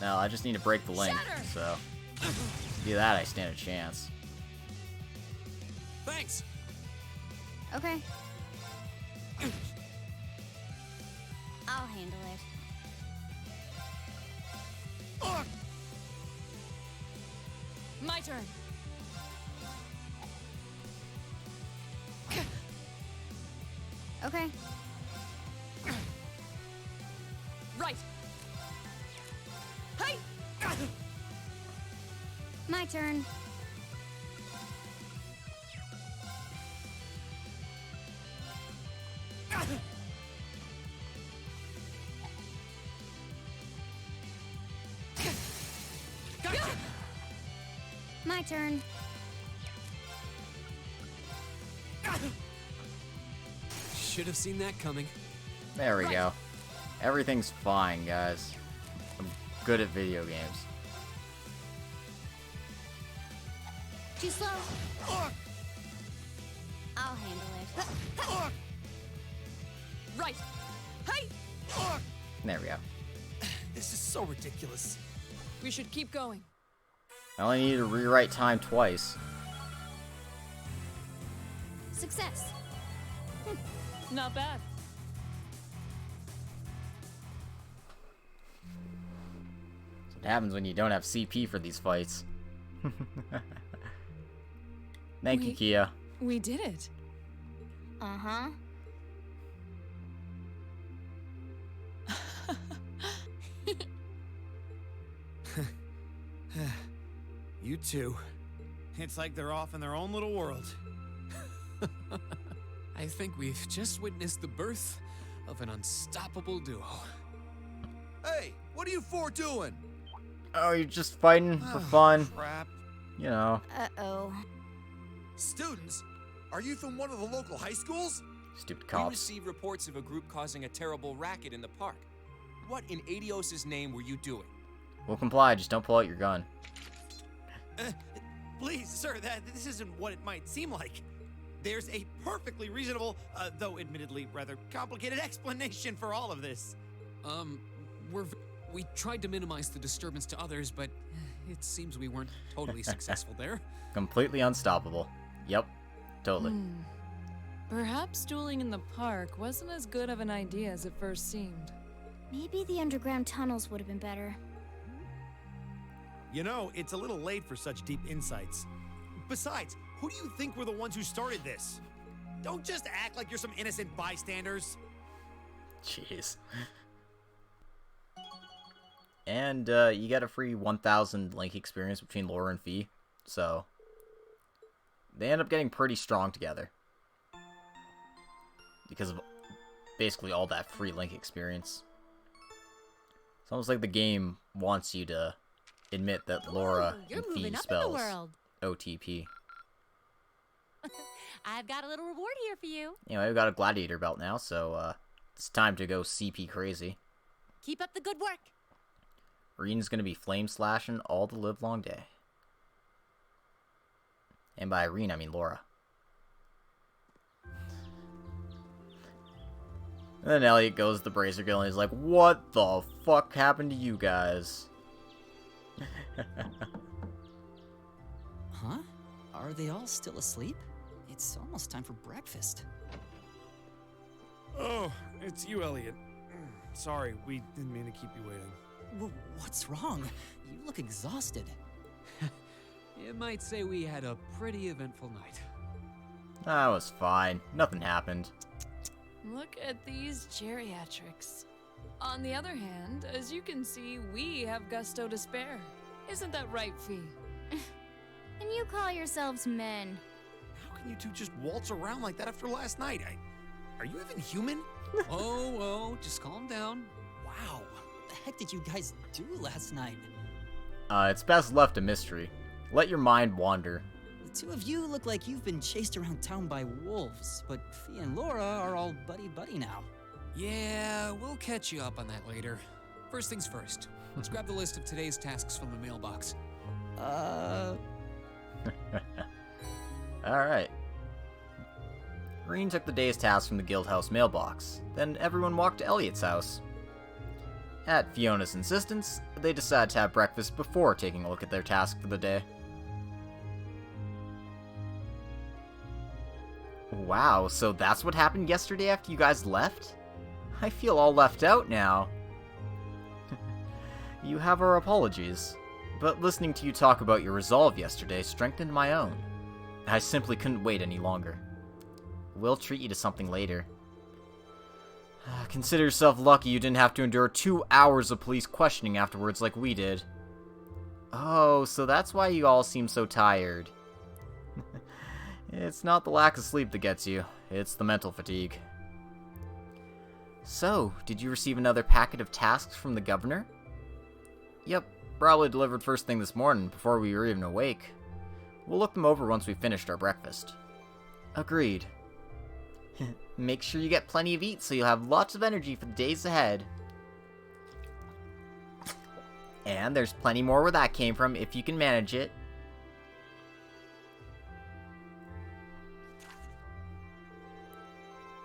Now, I just need to break the link, Shatter! so... to do that, I stand a chance. Thanks. Okay. I'll handle it. My turn. Okay. Right. Hey! My turn. Gotcha. My turn. Should have seen that coming. There we go. Everything's fine, guys. I'm good at video games. Too slow. I'll handle it. Right. Hey! There we go. This is so ridiculous. We should keep going. I only need to rewrite time twice. Success. Not bad. That's what happens when you don't have CP for these fights. Thank you, Kia. We did it. Uh-huh. You two. It's like they're off in their own little world. I think we've just witnessed the birth of an unstoppable duo. Hey, what are you four doing? Oh, you're just fighting for fun. Crap. You know, Uh-oh. Students? Are you from one of the local high schools? stupid We cops. received reports of a group causing a terrible racket in the park. What in Adios' name were you doing? We'll comply, just don't pull out your gun. Please, sir, this isn't what it might seem like. There's a perfectly reasonable, though admittedly rather complicated explanation for all of this. We tried to minimize the disturbance to others, but it seems we weren't totally successful there. Completely unstoppable. Yep, totally. Perhaps dueling in the park wasn't as good of an idea as it first seemed. Maybe the underground tunnels would have been better. You know, it's a little late for such deep insights. Besides, who do you think were the ones who started this? Don't just act like you're some innocent bystanders. Jeez. And you get a free 1,000 Link experience between Laura and Fee, so they end up getting pretty strong together because of basically all that free Link experience. It's almost like the game wants you to admit that Laura and Fee spells OTP. I've got a little reward here for you. Anyway, we've got a gladiator belt now, so it's time to go CP crazy. Keep up the good work. Reed's gonna be flame slashing all the live long day. And by Irene, I mean Laura. And then Elliot goes to the Bracer Guild and he's like, what the fuck happened to you guys? Huh? Are they all still asleep? It's almost time for breakfast. Oh, it's you, Elliot. Sorry, we didn't mean to keep you waiting. What's wrong? You look exhausted. You might say we had a pretty eventful night. That was fine. Nothing happened. Look at these geriatrics. On the other hand, as you can see, we have gusto to spare. Isn't that right, Fee? And you call yourselves men. How can you two just waltz around like that after last night? Are you even human? Oh, just calm down. Wow. What the heck did you guys do last night? It's best left a mystery. Let your mind wander. The two of you look like you've been chased around town by wolves, but Fee and Laura are all buddy-buddy now. Yeah, we'll catch you up on that later. First things first. Let's grab the list of today's tasks from the mailbox. Alright. Green took the day's task from the guild house mailbox. Then everyone walked to Elliot's house. At Fiona's insistence, they decided to have breakfast before taking a look at their task for the day. Wow, so that's what happened yesterday after you guys left? I feel all left out now. You have our apologies, but listening to you talk about your resolve yesterday strengthened my own. I simply couldn't wait any longer. We'll treat you to something later. Consider yourself lucky you didn't have to endure 2 hours of police questioning afterwards like we did. Oh, so that's why you all seem so tired. It's not the lack of sleep that gets you, it's the mental fatigue. So, did you receive another packet of tasks from the governor? Yep, probably delivered first thing this morning, before we were even awake. We'll look them over once we've finished our breakfast. Agreed. Make sure you get plenty of eat so you'll have lots of energy for the days ahead. And there's plenty more where that came from if you can manage it.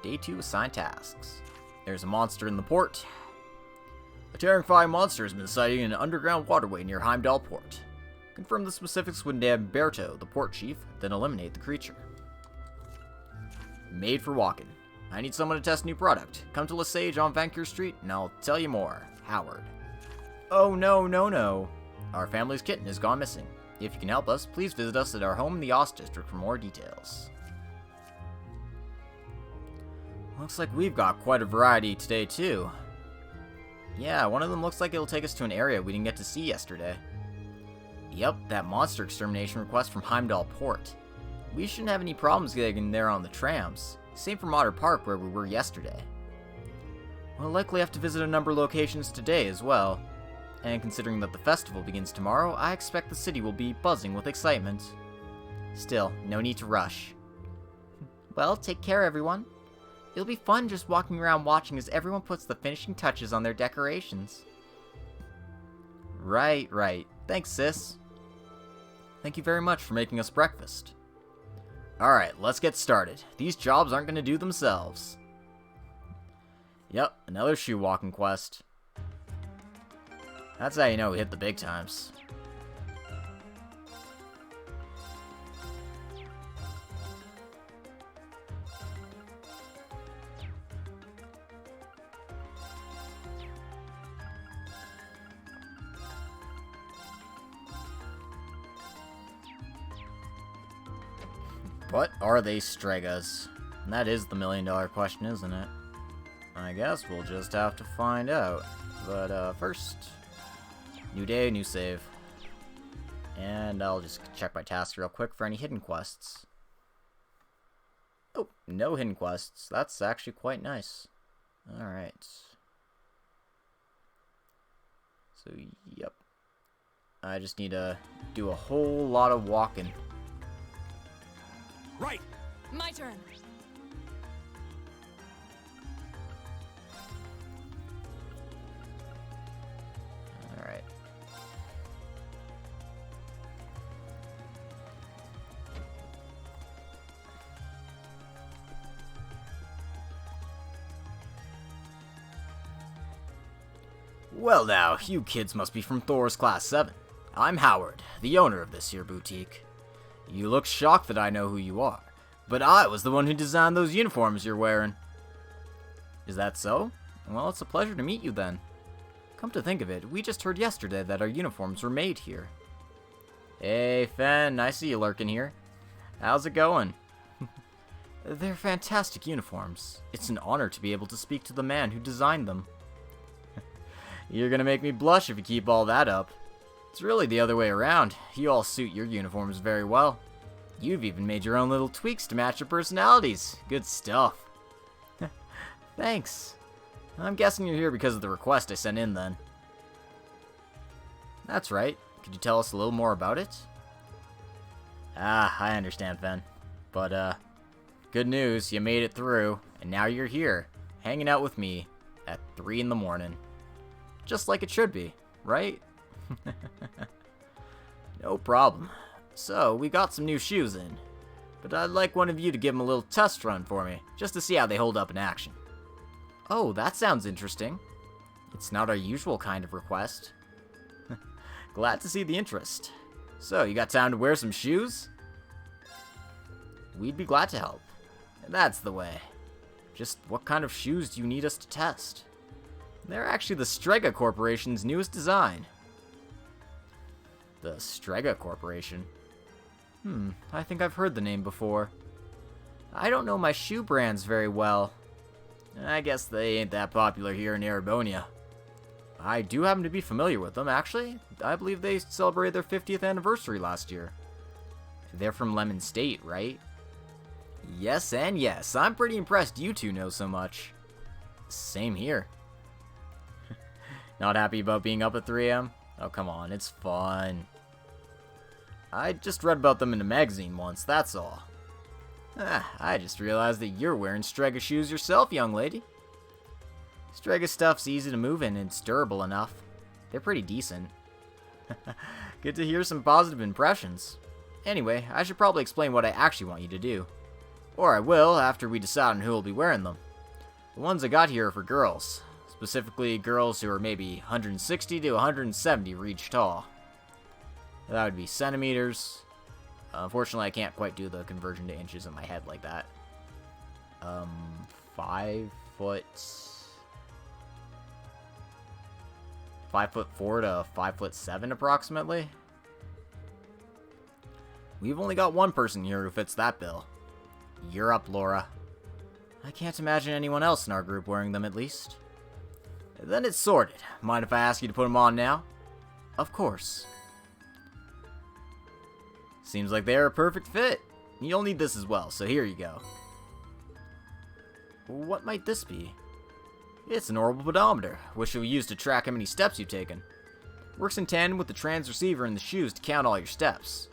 Day 2 assigned tasks. There's a monster in the port. A terrifying monster has been sighted in an underground waterway near Heimdall Port. Confirm the specifics with Damberto, the port chief, then eliminate the creature. Made for walking. I need someone to test new product. Come to Lesage on Vancouver Street and I'll tell you more. Howard. Oh no. Our family's kitten has gone missing. If you can help us, please visit us at our home in the Ost District for more details. Looks like we've got quite a variety today too. Yeah, one of them looks like it'll take us to an area we didn't get to see yesterday. Yep, that monster extermination request from Heimdall Port. We shouldn't have any problems getting there on the trams. Same for Motter Park where we were yesterday. We'll likely have to visit a number of locations today as well. And considering that the festival begins tomorrow, I expect the city will be buzzing with excitement. Still, no need to rush. Well, take care everyone. It'll be fun just walking around watching as everyone puts the finishing touches on their decorations. Right. Thanks, sis. Thank you very much for making us breakfast. Alright, let's get started. These jobs aren't going to do themselves. Yep, another shoe walking quest. That's how you know we hit the big times. What are they Stregas? That is the million-dollar question, isn't it? I guess we'll just have to find out. But first, new day, new save. And I'll just check my tasks real quick for any hidden quests. Oh, no hidden quests. That's actually quite nice. Alright. So, yep. I just need to do a whole lot of walking. Right! My turn. Alright. Well now, you kids must be from Thor's Class 7. I'm Howard, the owner of this here boutique. You look shocked that I know who you are, but I was the one who designed those uniforms you're wearing. Is that so? Well, it's a pleasure to meet you then. Come to think of it, we just heard yesterday that our uniforms were made here. Hey, Fen, I see you lurking here. How's it going? They're fantastic uniforms. It's an honor to be able to speak to the man who designed them. You're gonna make me blush if you keep all that up. It's really the other way around. You all suit your uniforms very well. You've even made your own little tweaks to match your personalities. Good stuff. Thanks. I'm guessing you're here because of the request I sent in then. That's right. Could you tell us a little more about it? Ah, I understand, Fen. But, good news, you made it through, and now you're here. hanging out with me at 3 in the morning. Just like it should be, right? No problem. So, we got some new shoes in, but I'd like one of you to give them a little test run for me, just to see how they hold up in action. Oh, that sounds interesting. It's not our usual kind of request. Glad to see the interest. So, you got time to wear some shoes? We'd be glad to help. That's the way. Just what kind of shoes do you need us to test? They're actually the Strega Corporation's newest design. The Strega Corporation? I think I've heard the name before. I don't know my shoe brands very well. I guess they ain't that popular here in Erebonia. I do happen to be familiar with them, actually. I believe they celebrated their 50th anniversary last year. They're from Lemon State, right? Yes and yes. I'm pretty impressed you two know so much. Same here. Not happy about being up at 3 a.m.? Oh, come on. It's fun. I just read about them in a magazine once, that's all. I just realized that you're wearing Strega shoes yourself, young lady. Strega stuff's easy to move in and it's durable enough. They're pretty decent. Good to hear some positive impressions. Anyway, I should probably explain what I actually want you to do. Or I will, after we decide on who will be wearing them. The ones I got here are for girls. Specifically, girls who are maybe 160 to 170 reach tall. That would be centimeters. Unfortunately, I can't quite do the conversion to inches in my head like that. 5'4" to 5'7" approximately. We've only got one person here who fits that bill. You're up, Laura. I can't imagine anyone else in our group wearing them, at least. Then it's sorted. Mind if I ask you to put them on now? Of course. Seems like they're a perfect fit. You'll need this as well, so here you go. What might this be? It's an orbital pedometer, which you'll use to track how many steps you've taken. Works in tandem with the transceiver in the shoes to count all your steps.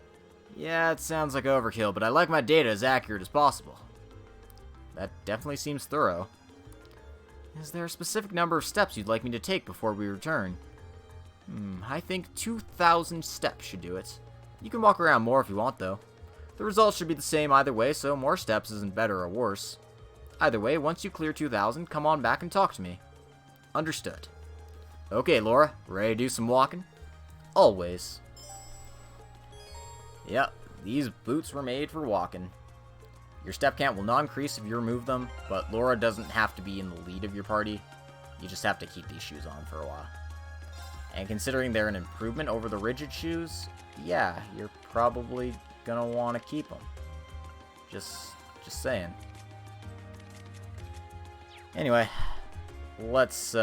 Yeah, it sounds like overkill, but I like my data as accurate as possible. That definitely seems thorough. Is there a specific number of steps you'd like me to take before we return? I think 2,000 steps should do it. You can walk around more if you want, though. The results should be the same either way, so more steps isn't better or worse. Either way, once you clear 2,000, come on back and talk to me. Understood. Okay, Laura, ready to do some walking? Always. Yep, these boots were made for walking. Your step count will not increase if you remove them, but Laura doesn't have to be in the lead of your party. You just have to keep these shoes on for a while. And considering they're an improvement over the rigid shoes, yeah, you're probably gonna want to keep them. Just saying. Anyway, let's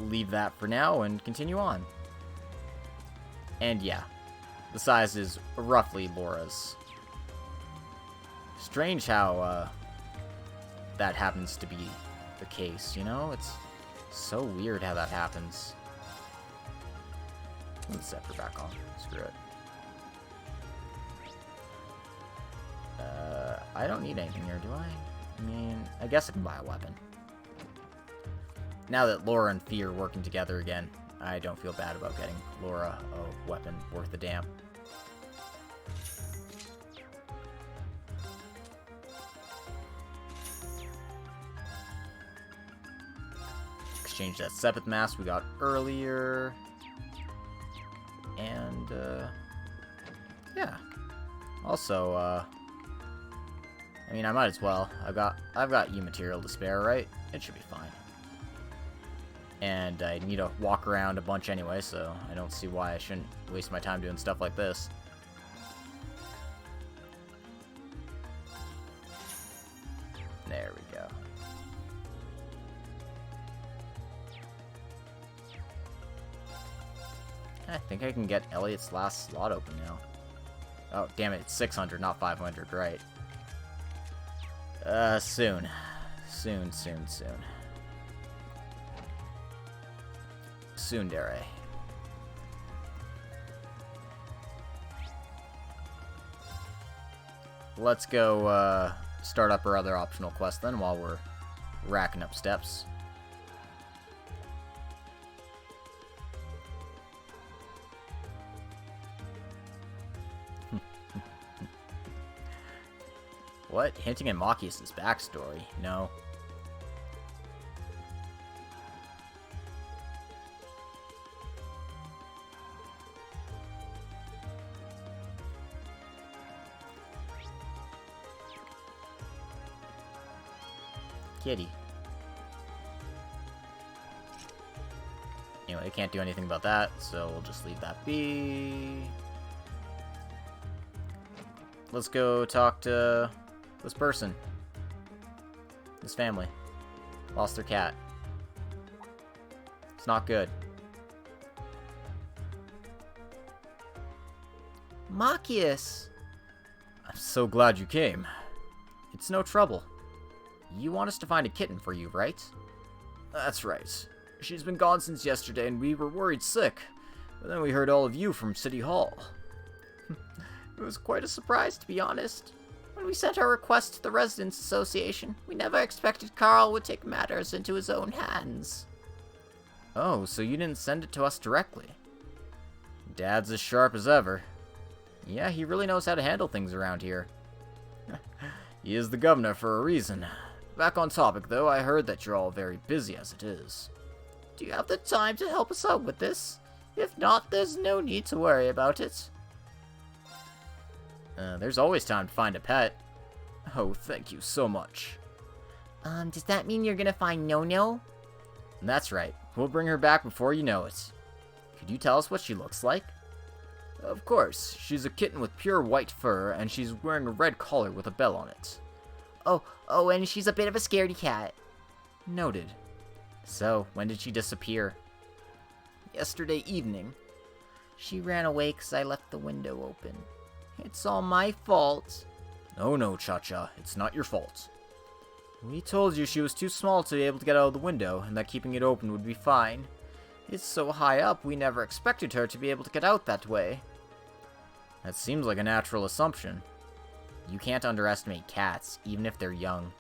leave that for now and continue on. And yeah, the size is roughly Laura's. Strange how that happens to be the case, you know? It's so weird how that happens. Let's set her back on. Screw it. I don't need anything here, do I? I mean, I guess I can buy a weapon. Now that Laura and Fee are working together again, I don't feel bad about getting Laura a weapon worth a damn. Exchange that Sepith mask we got earlier. And, yeah. Also, I mean, I might as well. I've got U material to spare, right? It should be fine. And I need to walk around a bunch anyway, so I don't see why I shouldn't waste my time doing stuff like this. There we go. I think I can get Elliot's last slot open now. Oh, damn it, it's 600, not 500, right. Soon. Soon. Tsundere. Let's go, start up our other optional quest then while we're racking up steps. What? Hinting at Machias' backstory? No. Kitty. Anyway, I can't do anything about that, so we'll just leave that be. Let's go talk to this person. This family. Lost their cat. It's not good. Machias! I'm so glad you came. It's no trouble. You want us to find a kitten for you, right? That's right. She's been gone since yesterday and we were worried sick. But then we heard all of you from City Hall. It was quite a surprise, to be honest. When we sent our request to the Residents Association, we never expected Carl would take matters into his own hands. Oh, so you didn't send it to us directly? Dad's as sharp as ever. Yeah, he really knows how to handle things around here. He is the governor for a reason. Back on topic, though, I heard that you're all very busy as it is. Do you have the time to help us out with this? If not, there's no need to worry about it. There's always time to find a pet. Oh, thank you so much. Does that mean you're gonna find No-No? That's right. We'll bring her back before you know it. Could you tell us what she looks like? Of course. She's a kitten with pure white fur, and she's wearing a red collar with a bell on it. Oh, and she's a bit of a scaredy cat. Noted. So, when did she disappear? Yesterday evening. She ran away because I left the window open. It's all my fault. No, Cha-Cha. It's not your fault. We told you she was too small to be able to get out of the window, and that keeping it open would be fine. It's so high up, we never expected her to be able to get out that way. That seems like a natural assumption. You can't underestimate cats, even if they're young.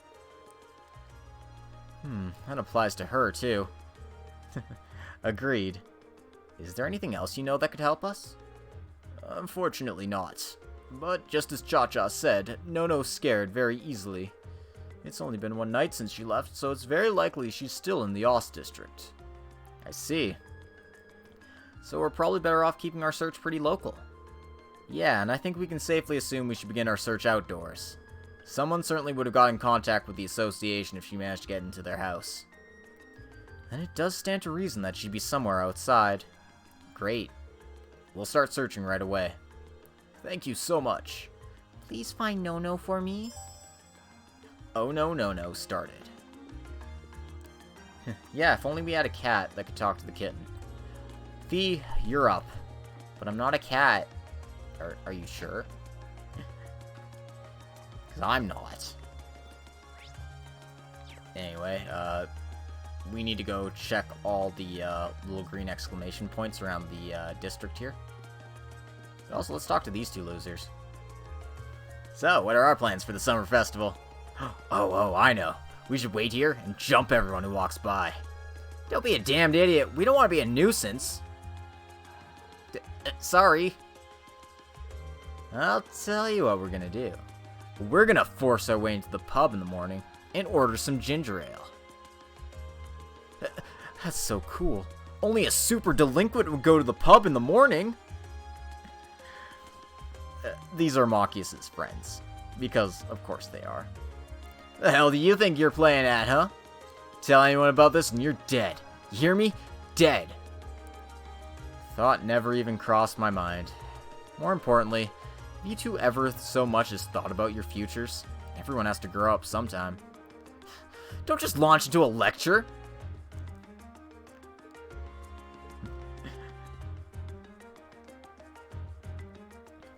That applies to her, too. Agreed. Is there anything else you know that could help us? Unfortunately not. But just as Cha-Cha said, No-No's scared very easily. It's only been one night since she left, so it's very likely she's still in the Ost district. I see. So we're probably better off keeping our search pretty local. Yeah, and I think we can safely assume we should begin our search outdoors. Someone certainly would have got in contact with the association if she managed to get into their house. And it does stand to reason that she'd be somewhere outside. Great. We'll start searching right away. Thank you so much. Please find No-No for me. Oh no, started. Yeah, if only we had a cat that could talk to the kitten. Fee, you're up. But I'm not a cat. Are you sure? Because I'm not. Anyway, we need to go check all the little green exclamation points around the district here. But also, let's talk to these two losers. So, what are our plans for the summer festival? Oh, I know. We should wait here and jump everyone who walks by. Don't be a damned idiot. We don't want to be a nuisance. Sorry. I'll tell you what we're gonna do. We're gonna force our way into the pub in the morning and order some ginger ale. That's so cool. Only a super delinquent would go to the pub in the morning. These are Machias' friends. Because, of course, they are. The hell do you think you're playing at, huh? Tell anyone about this and you're dead. You hear me? Dead. Thought never even crossed my mind. More importantly, have you two ever so much as thought about your futures? Everyone has to grow up sometime. Don't just launch into a lecture!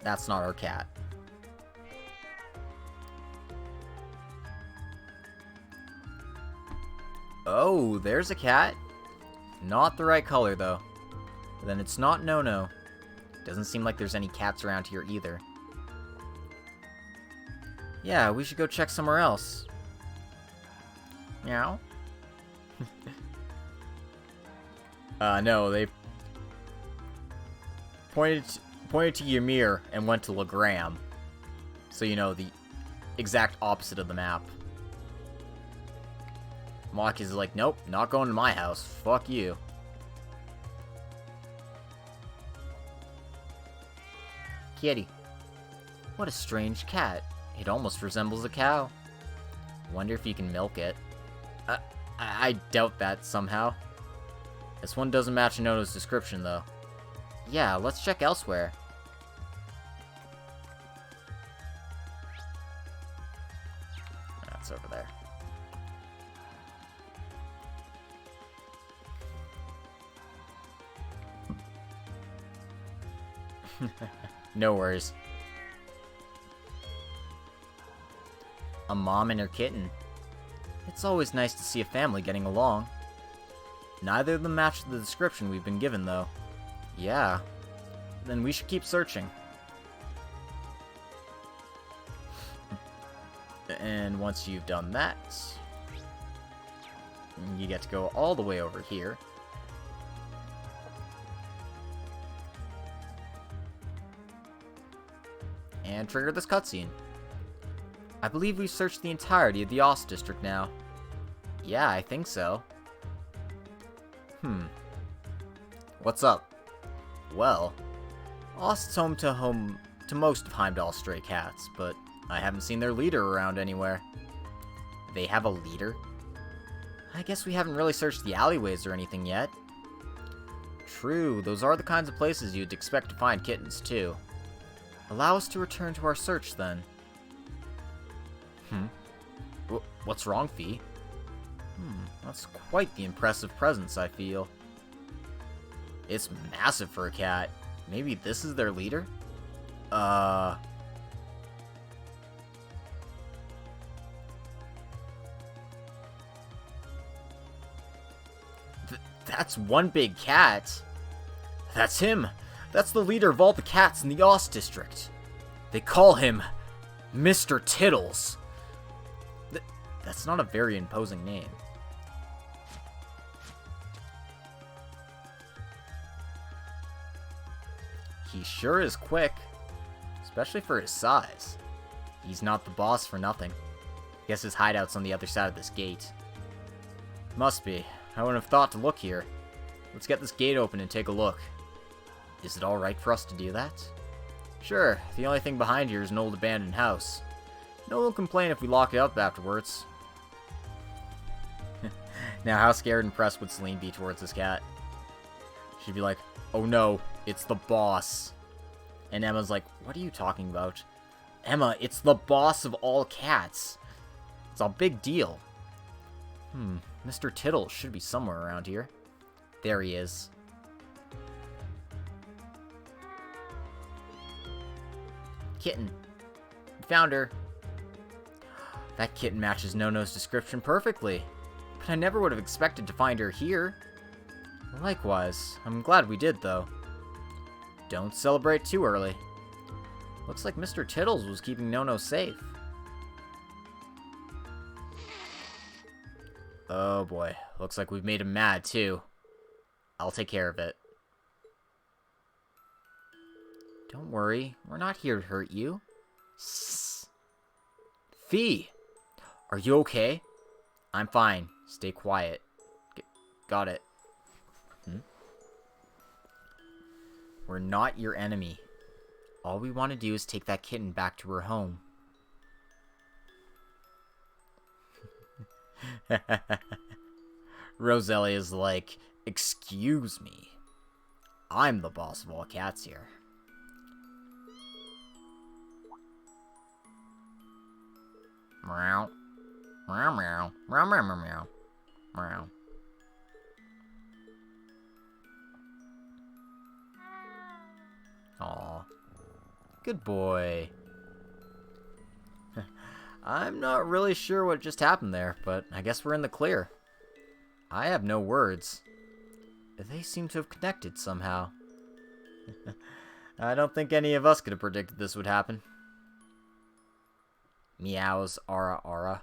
That's not our cat. Oh, there's a cat. Not the right color, though. Then it's not No-No. Doesn't seem like there's any cats around here either. Yeah, we should go check somewhere else. Meow. No, they pointed to Ymir and went to Legram. So, you know, the exact opposite of the map. Maki's like, nope, not going to my house. Fuck you. Kitty. What a strange cat. It almost resembles a cow. Wonder if you can milk it. I doubt that somehow. This one doesn't match Nono's description, though. Yeah, let's check elsewhere. That's over there. No worries. A mom and her kitten. It's always nice to see a family getting along. Neither of them match the description we've been given, though. Yeah. Then we should keep searching. And once you've done that, you get to go all the way over here. And trigger this cutscene. I believe we've searched the entirety of the Ost district now. Yeah, I think so. What's up? Well, Ost's home to most of Heimdall's stray cats, but I haven't seen their leader around anywhere. They have a leader? I guess we haven't really searched the alleyways or anything yet. True, those are the kinds of places you'd expect to find kittens, too. Allow us to return to our search, then. What's wrong, Fee? That's quite the impressive presence, I feel. It's massive for a cat. Maybe this is their leader? That's one big cat. That's him. That's the leader of all the cats in the Ost district. They call him Mr. Tittles. That's not a very imposing name. He sure is quick, especially for his size. He's not the boss for nothing. Guess his hideout's on the other side of this gate. Must be. I wouldn't have thought to look here. Let's get this gate open and take a look. Is it alright for us to do that? Sure, the only thing behind here is an old abandoned house. No one will complain if we lock it up afterwards. Now, how scared and impressed would Celine be towards this cat? She'd be like, oh no, it's the boss. And Emma's like, what are you talking about? Emma, it's the boss of all cats. It's a big deal. Mr. Tittle should be somewhere around here. There he is. Kitten. Found her. That kitten matches Nono's description perfectly. But I never would have expected to find her here. Likewise. I'm glad we did, though. Don't celebrate too early. Looks like Mr. Tittles was keeping Nono safe. Oh boy. Looks like we've made him mad, too. I'll take care of it. Don't worry. We're not here to hurt you. Sss. Fee! Are you okay? I'm fine. Stay quiet. Got it. We're not your enemy. All we want to do is take that kitten back to her home. Roselli is like, excuse me. I'm the boss of all cats here. Meow. Meow meow. Meow meow meow meow. Meow. Aw. Good boy. I'm not really sure what just happened there, but I guess we're in the clear. I have no words. They seem to have connected somehow. I don't think any of us could have predicted this would happen. Meows, ara ara.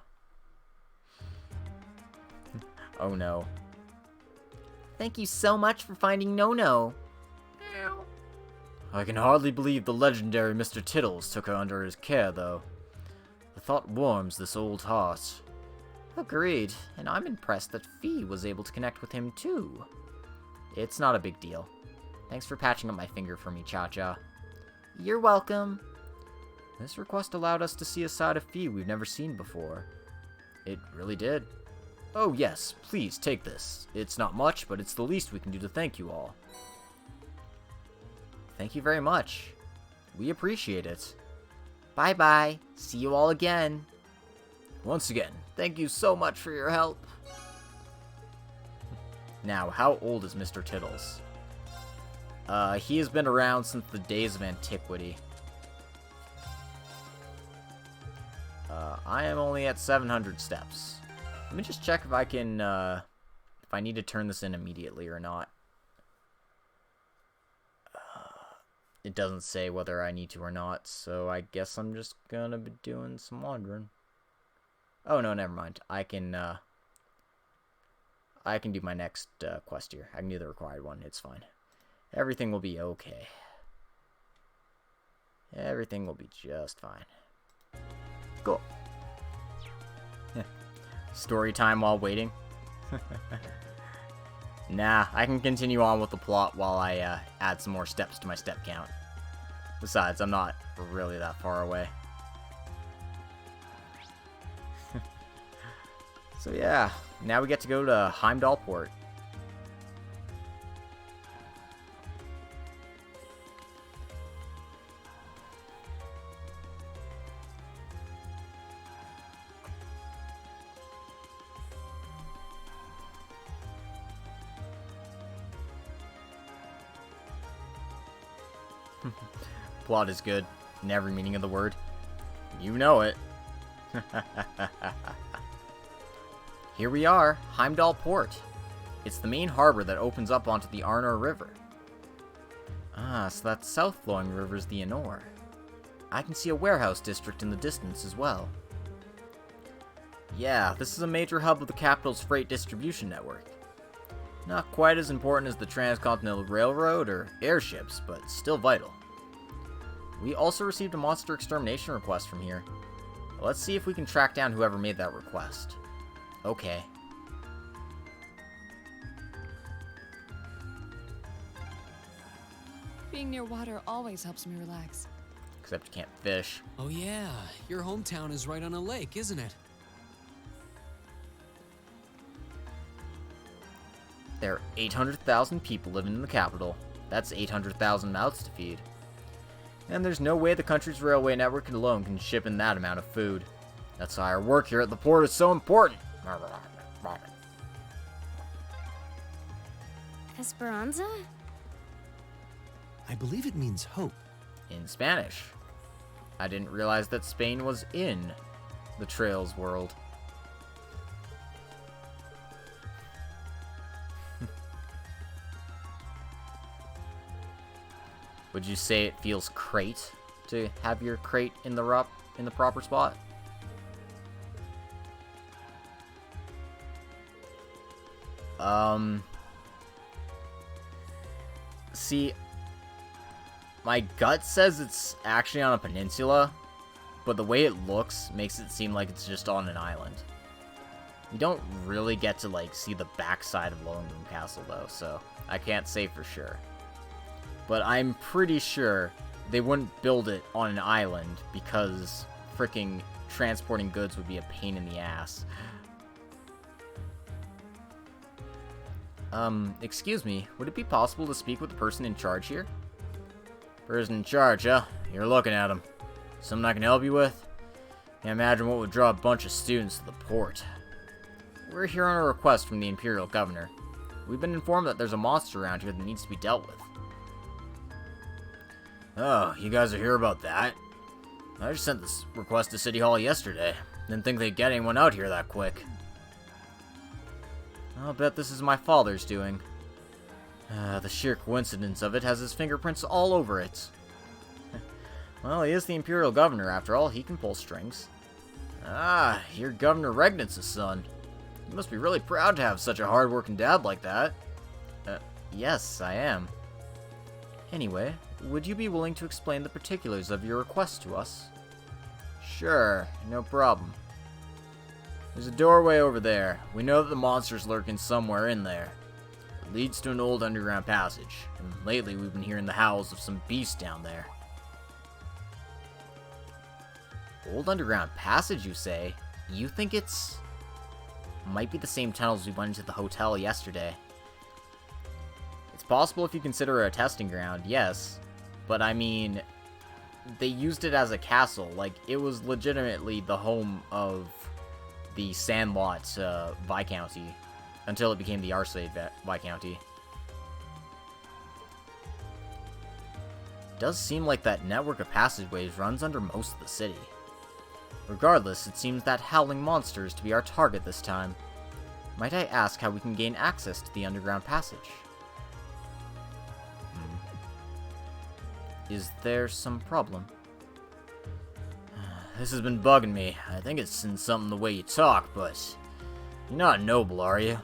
Oh no. Thank you so much for finding No-No. I can hardly believe the legendary Mr. Tittles took her under his care, though. The thought warms this old heart. Agreed, and I'm impressed that Fee was able to connect with him, too. It's not a big deal. Thanks for patching up my finger for me, Cha-Cha. You're welcome. This request allowed us to see a side of Fee we've never seen before. It really did. Oh yes, please take this. It's not much, but it's the least we can do to thank you all. Thank you very much. We appreciate it. Bye-bye. See you all again. Once again, thank you so much for your help. Now, how old is Mr. Tittles? He has been around since the days of antiquity. I am only at 700 steps. Let me just check if I can, if I need to turn this in immediately or not. It doesn't say whether I need to or not, so I guess I'm just gonna be doing some wandering. Oh no, never mind. I can do my next quest here. I can do the required one. It's fine. Everything will be okay. Everything will be just fine. Cool. Story time while waiting. Nah, I can continue on with the plot while I add some more steps to my step count. Besides, I'm not really that far away. So yeah, now we get to go to Heimdallport. Plot is good, in every meaning of the word. You know it. Here we are, Heimdallport. It's the main harbor that opens up onto the Arnor River. Ah, so that south-flowing river's the Anor. I can see a warehouse district in the distance as well. Yeah, this is a major hub of the capital's freight distribution network. Not quite as important as the Transcontinental Railroad or airships, but still vital. We also received a monster extermination request from here. Let's see if we can track down whoever made that request. Okay. Being near water always helps me relax. Except you can't fish. Oh yeah, your hometown is right on a lake, isn't it? There are 800,000 people living in the capital. That's 800,000 mouths to feed. And there's no way the country's railway network alone can ship in that amount of food. That's why our work here at the port is so important. Esperanza? I believe it means hope. In Spanish. I didn't realize that Spain was in the Trails world. Would you say it feels crate to have your crate in the proper spot? See, my gut says it's actually on a peninsula, but the way it looks makes it seem like it's just on an island. You don't really get to, like, see the backside of Lowendoom Castle, though, so I can't say for sure. But I'm pretty sure they wouldn't build it on an island because freaking transporting goods would be a pain in the ass. Excuse me, would it be possible to speak with the person in charge here? Person in charge, huh? You're looking at him. Something I can help you with? Can't imagine what would draw a bunch of students to the port. We're here on a request from the Imperial Governor. We've been informed that there's a monster around here that needs to be dealt with. Oh, you guys are here about that? I just sent this request to City Hall yesterday. Didn't think they'd get anyone out here that quick. I'll bet this is my father's doing. The sheer coincidence of it has his fingerprints all over it. Well, he is the Imperial Governor, after all. He can pull strings. Ah, you're Governor Regnance's son. You must be really proud to have such a hard-working dad like that. Yes, I am. Anyway, would you be willing to explain the particulars of your request to us? Sure, no problem. There's a doorway over there. We know that the monster's lurking somewhere in there. It leads to an old underground passage, and lately we've been hearing the howls of some beast down there. Old underground passage, you say? You think it's... Might be the same tunnels we went into the hotel yesterday. It's possible if you consider it a testing ground, yes. But I mean, they used it as a castle. Like, it was legitimately the home of the Sandlot Viscounty until it became the Arcade Viscounty. It does seem like that network of passageways runs under most of the city. Regardless, it seems that howling monster is to be our target this time. Might I ask how we can gain access to the underground passage? Is there some problem? This has been bugging me. I think it's in something the way you talk, but... You're not noble, are you?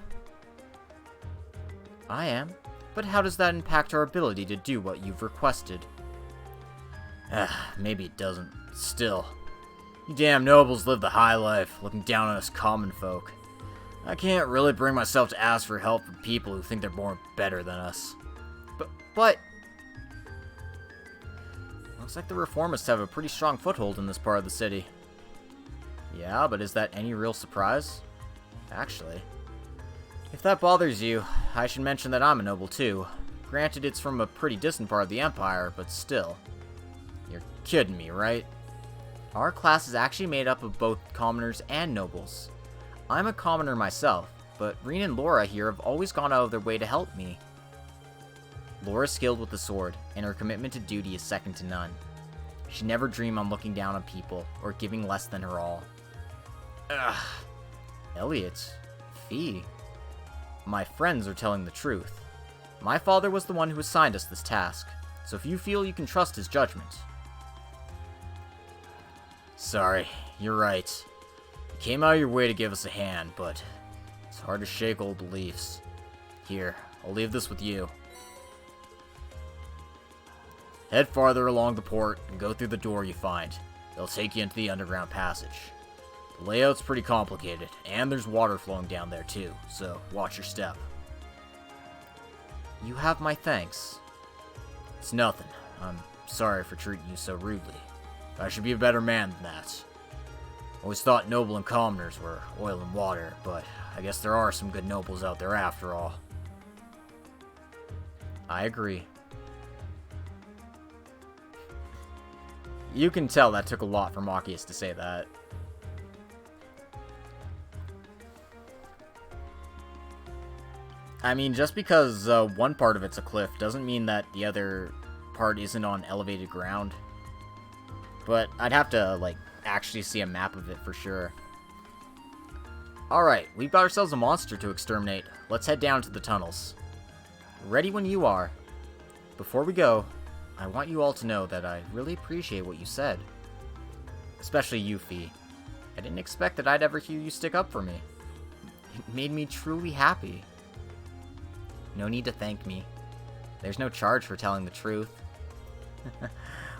I am. But how does that impact our ability to do what you've requested? Maybe it doesn't. Still. You damn nobles live the high life, looking down on us common folk. I can't really bring myself to ask for help from people who think they're born better than us. But... Looks like the reformists have a pretty strong foothold in this part of the city. Yeah, but is that any real surprise? Actually. If that bothers you, I should mention that I'm a noble too. Granted, it's from a pretty distant part of the Empire, but still. You're kidding me, right? Our class is actually made up of both commoners and nobles. I'm a commoner myself, but Reen and Laura here have always gone out of their way to help me. Laura's skilled with the sword, and her commitment to duty is second to none. She'd never dream on looking down on people, or giving less than her all. Ugh. Elliot. Fee. My friends are telling the truth. My father was the one who assigned us this task, so if you feel you can trust his judgment. Sorry, you're right. You came out of your way to give us a hand, but it's hard to shake old beliefs. Here, I'll leave this with you. Head farther along the port and go through the door you find. They'll take you into the underground passage. The layout's pretty complicated, and there's water flowing down there too, so watch your step. You have my thanks. It's nothing. I'm sorry for treating you so rudely. I should be a better man than that. Always thought noble and commoners were oil and water, but I guess there are some good nobles out there after all. I agree. You can tell that took a lot for Machias to say that. I mean, just because one part of it's a cliff doesn't mean that the other part isn't on elevated ground. But I'd have to, like, actually see a map of it for sure. Alright, we've got ourselves a monster to exterminate. Let's head down to the tunnels. Ready when you are. Before we go, I want you all to know that I really appreciate what you said. Especially you, Fee. I didn't expect that I'd ever hear you stick up for me. It made me truly happy. No need to thank me. There's no charge for telling the truth.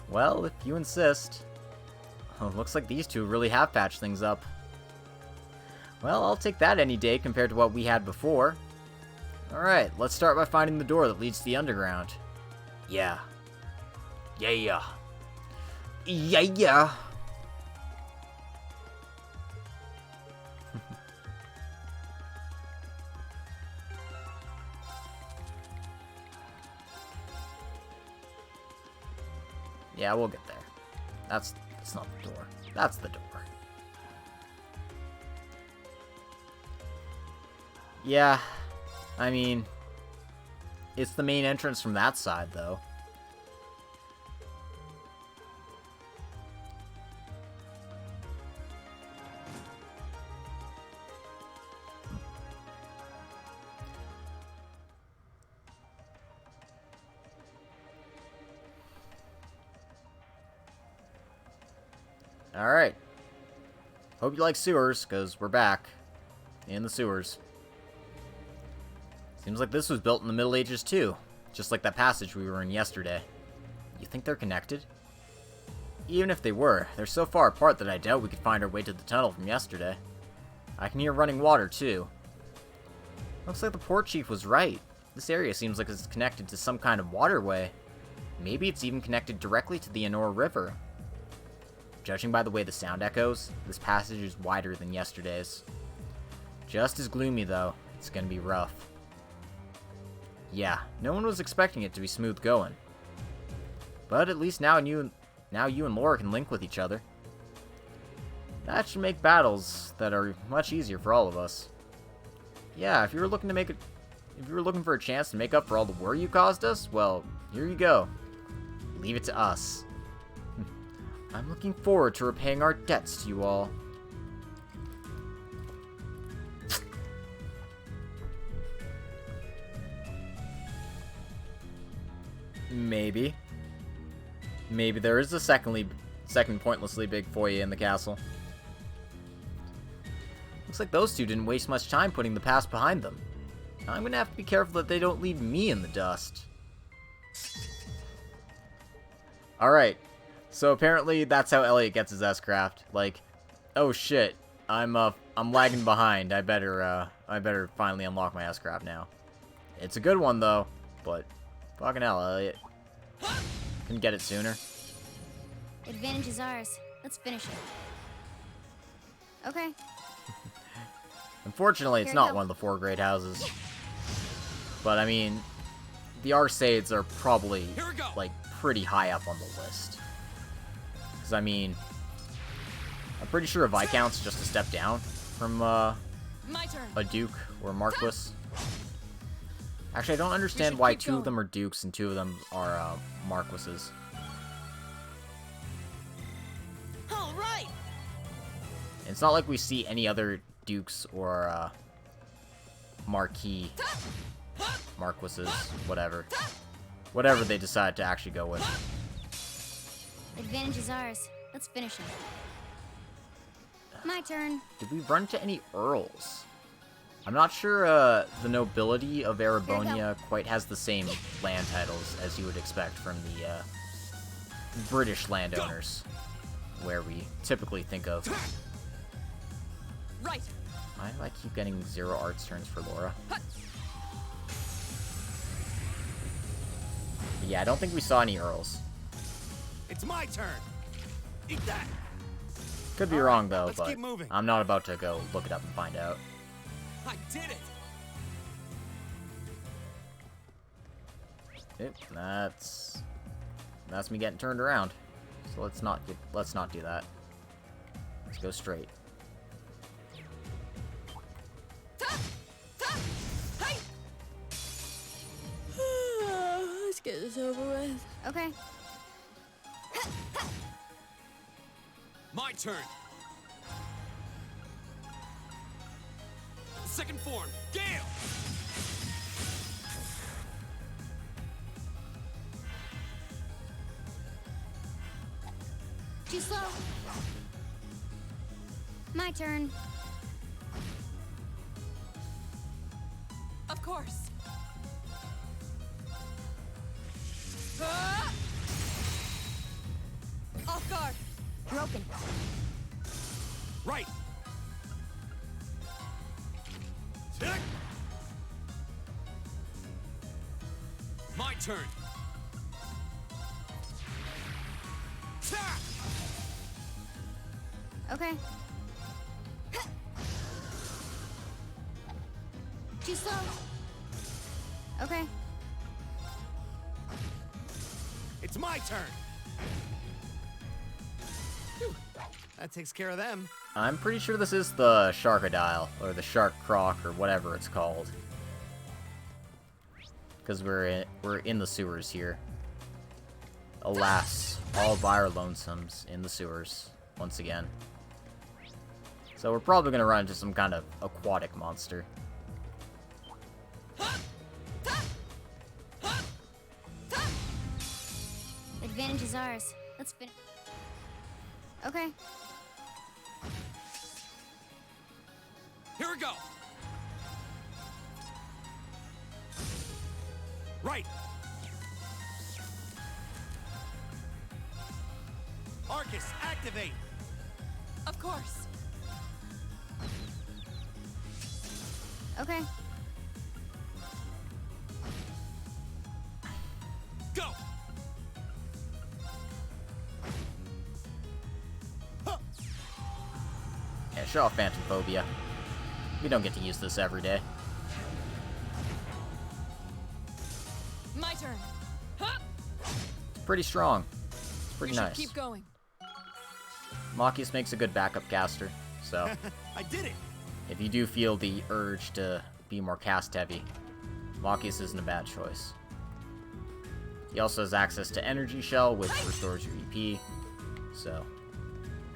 Well, if you insist. Oh, looks like these two really have patched things up. Well, I'll take that any day compared to what we had before. Alright, let's start by finding the door that leads to the underground. Yeah. Yeah. Yeah. Yeah, we'll get there. That's not the door. That's the door. Yeah, I mean, it's the main entrance from that side, though. Alright. Hope you like sewers, because we're back. in the sewers. Seems like this was built in the Middle Ages too, just like that passage we were in yesterday. You think they're connected? Even if they were, they're so far apart that I doubt we could find our way to the tunnel from yesterday. I can hear running water too. Looks like the port chief was right. This area seems like it's connected to some kind of waterway. Maybe it's even connected directly to the Anor River. Judging by the way the sound echoes, this passage is wider than yesterday's. Just as gloomy though, it's gonna be rough. Yeah, no one was expecting it to be smooth going. But at least now you and Laura can link with each other. That should make battles that are much easier for all of us. Yeah, if you were looking for a chance to make up for all the worry you caused us, well, here you go. Leave it to us. I'm looking forward to repaying our debts to you all. Maybe. Maybe there is a second pointlessly big foyer in the castle. Looks like those two didn't waste much time putting the past behind them. I'm gonna have to be careful that they don't leave me in the dust. Alright, so apparently that's how Elliot gets his S-Craft. Like, oh shit, I'm lagging behind. I better finally unlock my S-Craft now. It's a good one though, but fucking hell, Elliot. Couldn't get it sooner. Advantage is ours. Let's finish it. Okay. Unfortunately, it's not one of the 4 great houses. But I mean, the Arcades are probably like pretty high up on the list. Because I mean, I'm pretty sure a Viscount's just a step down from a Duke or Marquis. Actually, I don't understand why 2 of them are Dukes and 2 of them are Marquises. All right. It's not like we see any other Dukes or Marquises, whatever they decide to actually go with. Advantage is ours. Let's finish it. My turn. Did we run to any Earls? I'm not sure the nobility of Erebonia quite has the same land titles as you would expect from the British landowners, where we typically think of. Right. Why do I keep getting 0 arts turns for Laura? But yeah, I don't think we saw any Earls. It's my turn. Eat that. Could be wrong though, let's but keep moving. I'm not about to go look it up and find out. I did it! That's me getting turned around. So let's not do that. Let's go straight. Let's get this over with. Okay. My turn! Second form, Gale! Too slow. My turn. Of course. Off guard. Broken. Right. My turn. Okay. Too slow. Okay. It's my turn. Whew. That takes care of them. I'm pretty sure this is the Sharkadile, or the Shark Croc, or whatever it's called. Because we're in the sewers here. Alas, all by our lonesomes in the sewers, once again. So we're probably going to run into some kind of aquatic monster. Advantage is ours. Let's finish. Okay. Here we go! Right. Arcus, activate. Of course. Okay. Go. Huh. Yeah, show off Phantom Phobia. We don't get to use this every day. My turn. Huh? It's pretty strong. It's pretty We should nice. keep going. Machias makes a good backup caster, so I did it. if you do feel the urge to be more cast heavy, Machias isn't a bad choice. He also has access to Energy Shell, which restores your EP, so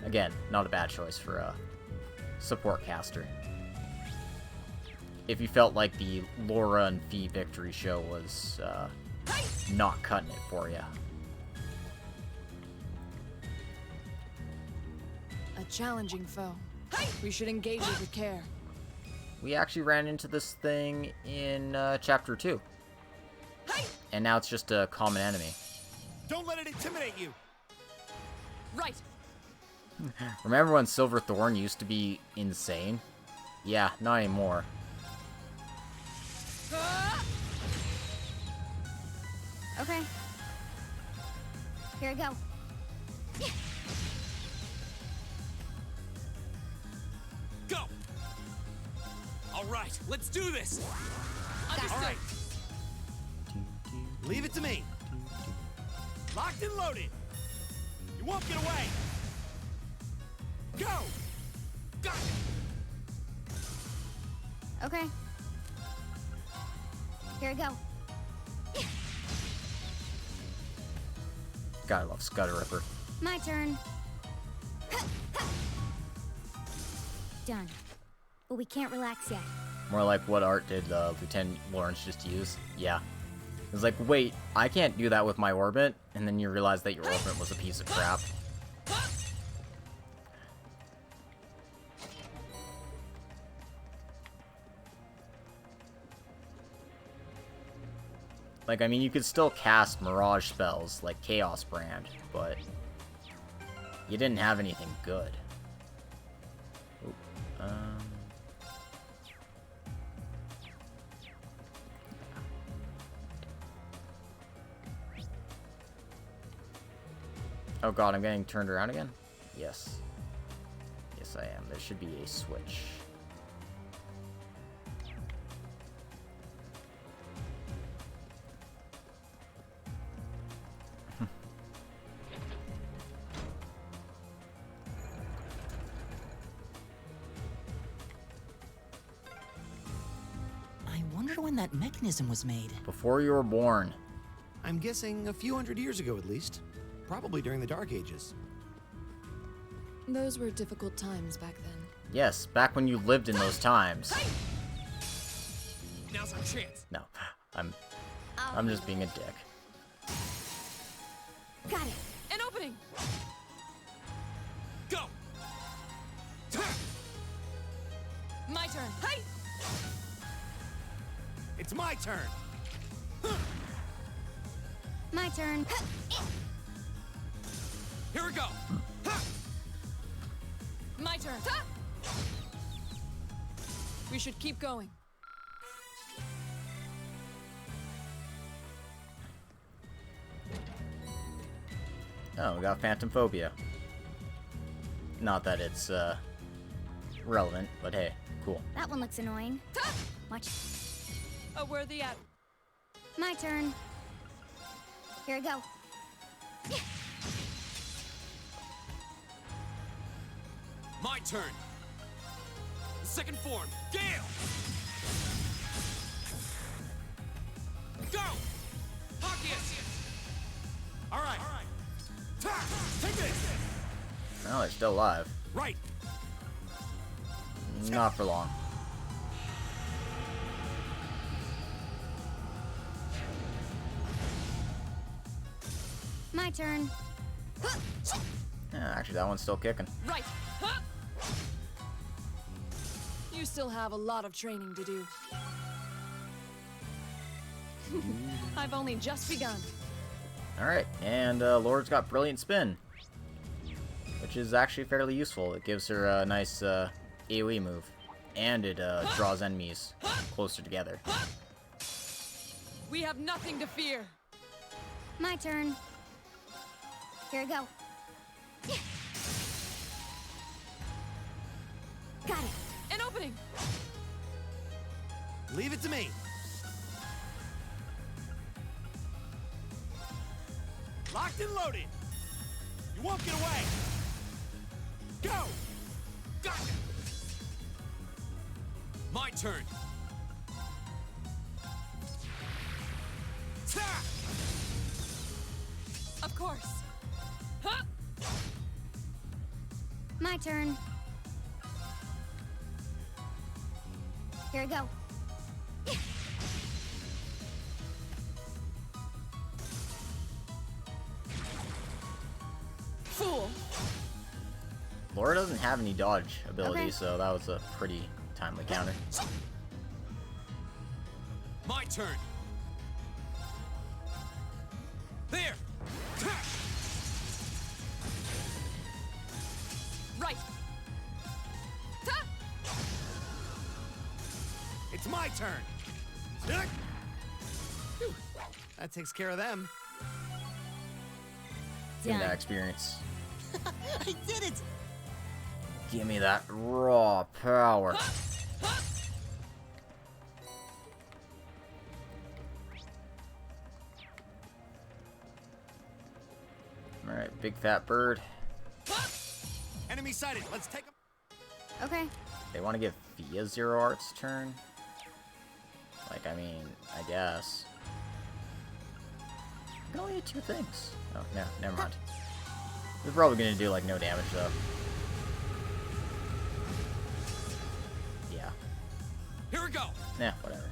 again, not a bad choice for a support caster. If you felt like the Laura and Fee victory show was not cutting it for you. A challenging foe. We should engage it with care. We actually ran into this thing in Chapter 2. And now it's just a common enemy. Don't let it intimidate you. Right. Remember when Silverthorn used to be insane? Yeah, not anymore. Okay. Here we go. Go! All right, let's do this! All right. Leave it to me. Locked and loaded. You won't get away. Go! Got it. Okay. Here we go. Gotta love Scudder Ripper. My turn. Done. But we can't relax yet. More like what art did Lieutenant Lawrence just use? Yeah. It was like, wait, I can't do that with my orbit, and then you realize that your orbit was a piece of crap. Like, I mean, you could still cast Mirage spells, like Chaos Brand, but you didn't have anything good. Oop, Oh god, I'm getting turned around again? Yes. Yes, I am. There should be a switch. I wonder when that mechanism was made. Before you were born. I'm guessing a few hundred years ago at least. Probably during the Dark Ages. Those were difficult times back then. Yes, back when you lived in those times. Now's our chance. No, I'm just being a dick. Got it. An opening! Go! My turn. Hey! It's my turn. My turn. Here we go! My turn. We should keep going. Oh, we got Phantom Phobia. Not that it's, relevant, but hey, cool. That one looks annoying. Watch. A worthy ad. My turn. Here we go. My turn! Second form, Gale! Go! Machias! All right. Take this. No, they're still alive. Right. Not for long. My turn. Yeah, actually, that one's still kicking. Right. You still have a lot of training to do. I've only just begun. Alright, and Laura's got Brilliant Spin, which is actually fairly useful. It gives her a nice AoE move, and it draws enemies closer together. We have nothing to fear. My turn. Here we go. Got it. An opening. Leave it to me. Locked and loaded. You won't get away. Go. Gotcha! My turn. Ta! Of course. Huh? My turn. Here we go. Fool. Laura doesn't have any dodge ability, Okay. so that was a pretty timely counter. My turn. There. Ta! Right. Ta! It's my turn. Phew. That takes care of them. Give me that Done. experience. I did it! Give me that raw power. Alright, big fat bird. Enemy sighted. Let's take them. Okay. They want to give Fia Zero Arts turn? Like, I mean, I guess. You can only do 2 things. Oh, no, never mind. They're probably gonna do, like, no damage, though. Yeah. Here we go. Nah, whatever.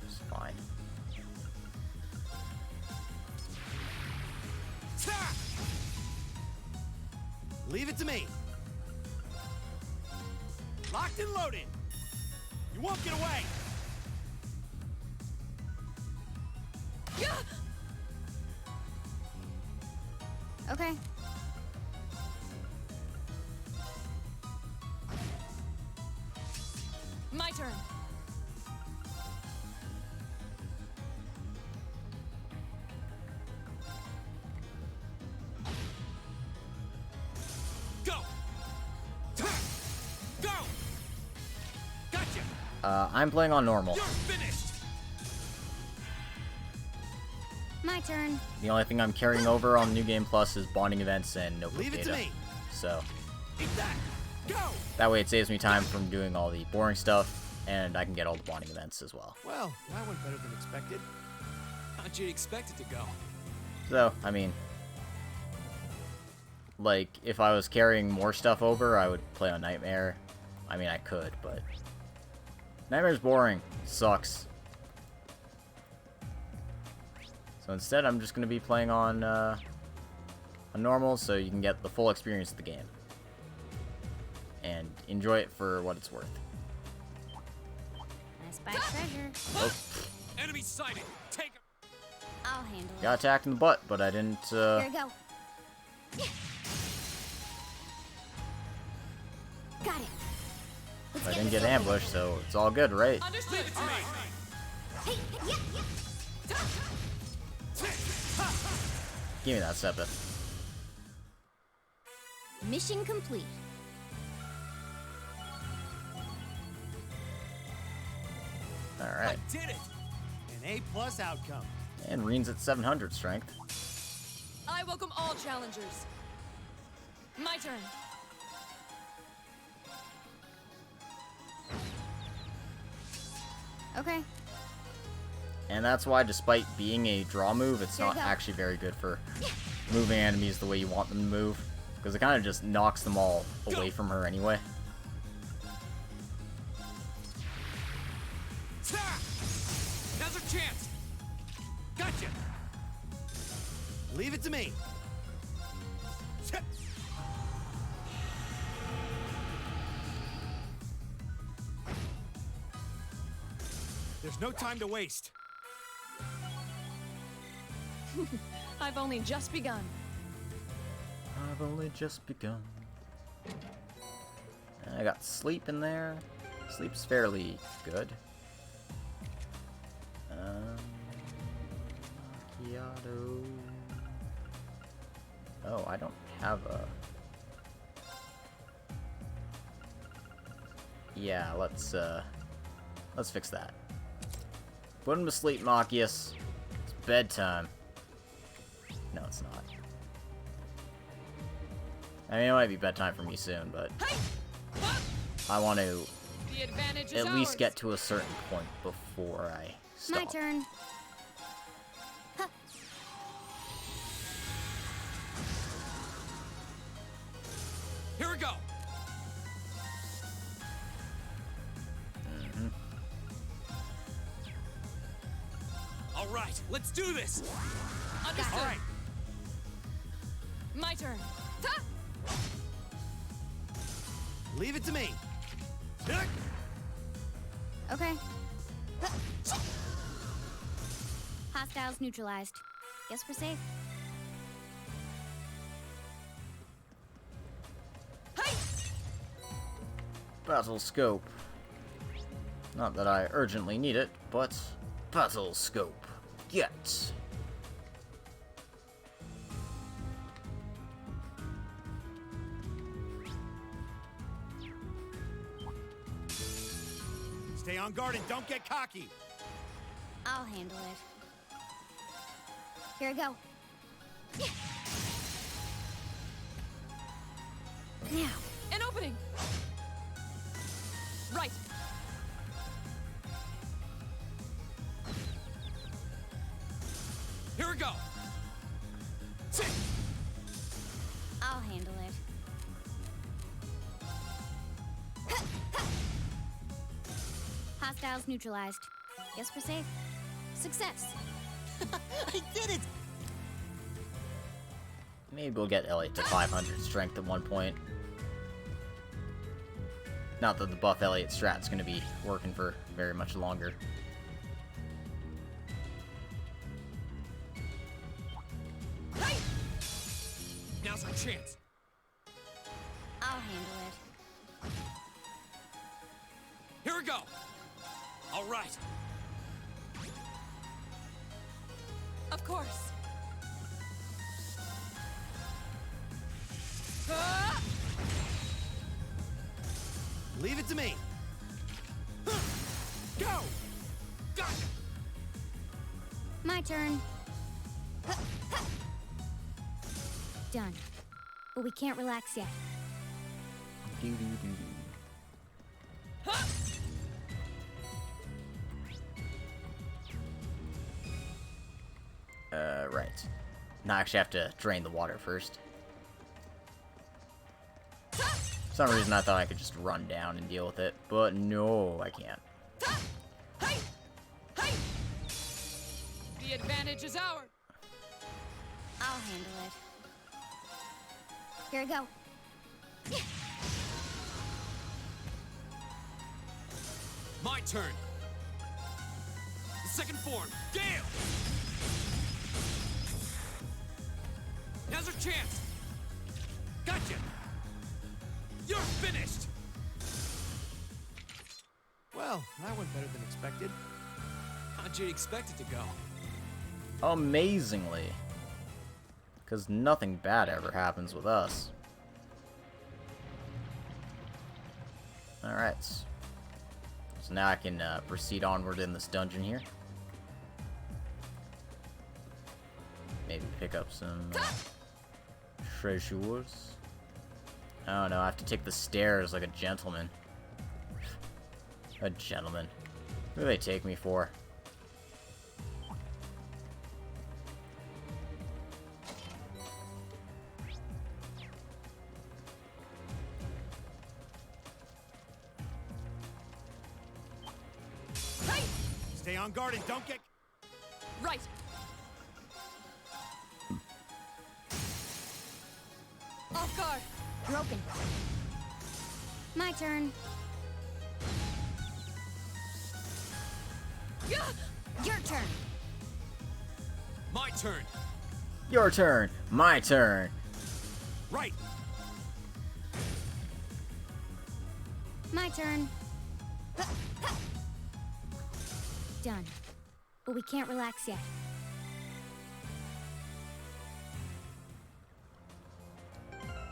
It's fine. Ta! Leave it to me. Locked and loaded. You won't get away. Yeah. Okay. My turn. Go. Ta! Go. Gotcha. I'm playing on normal. You're finished. My turn. The only thing I'm carrying over on New Game Plus is bonding events and notebook Leave it to data. me. So, Eat that. Go. that way it saves me time from doing all the boring stuff, and I can get all the bonding events as well. Well, that went better than expected. How'd you expect it to go? So, I mean, like, if I was carrying more stuff over, I would play on Nightmare. I mean, I could, but Nightmare's boring. Sucks. So instead, I'm just going to be playing on normal, so you can get the full experience of the game. And enjoy it for what it's worth. I spy treasure. Oh, Enemy sighted. Take him. I'll handle it. got attacked in the butt, but I didn't, Here we go. Got it. Let's I get didn't this get over ambushed, so it's all good, right? Understood. Leave it to me. with. Hey, yeah, yeah. Give me that Sepith. Mission complete. Alright. I did it. An A+ outcome. And Reen's at 700 strength. I welcome all challengers. My turn. Okay. And that's why, despite being a draw move, it's Here we not go. actually very good for moving enemies the way you want them to move. Because it kind of just knocks them all away from her anyway. Ta! Now's our chance. Gotcha. Leave it to me. Ta! There's no time to waste. I've only just begun. I've only just begun. I got sleep in there. Sleep's fairly good. Macchiato. Oh, I don't have a... Yeah, let's fix that. Put him to sleep, Machias. It's bedtime. No, it's not. I mean, it might be bedtime for me soon, but I want to at least get to a certain point before I stop. My turn. Huh. Here we go. All right, let's do this. Understood. All right. My turn. Leave it to me. Okay. Hostiles neutralized. Guess we're safe. Battle scope. Not that I urgently need it, but battle scope. Get. Stay on guard and don't get cocky. I'll handle it. Here I go. Now. An opening. Right. Here we go. I'll handle it. Hostiles neutralized. Guess we're safe. Success. I did it! Maybe we'll get Elliot to 500 strength at one point. Not that the buff Elliot strat's gonna be working for very much longer. Now's our chance. I'll handle it. Here we go. All right. Of course. Leave it to me. Go! Gotcha. My turn. Done. But we can't relax yet. Right. Now I actually have to drain the water first. For some reason I thought I could just run down and deal with it, but no, I can't. The advantage is ours. I'll handle it. Here I go. My turn. The second form, Gale! Now's our chance! Gotcha! You're finished! Well, that went better than expected. How'd you expect it to go? Amazingly. Because nothing bad ever happens with us. Alright. So now I can proceed onward in this dungeon here. Maybe pick up some treasures. Oh no, I have to take the stairs like a gentleman. A gentleman. Who do they take me for? Stay on guard and don't get... Right. Off guard. Broken. My turn. Yeah. Your turn. My turn. Your turn. My turn. Right. My turn. Done. But we can't relax yet.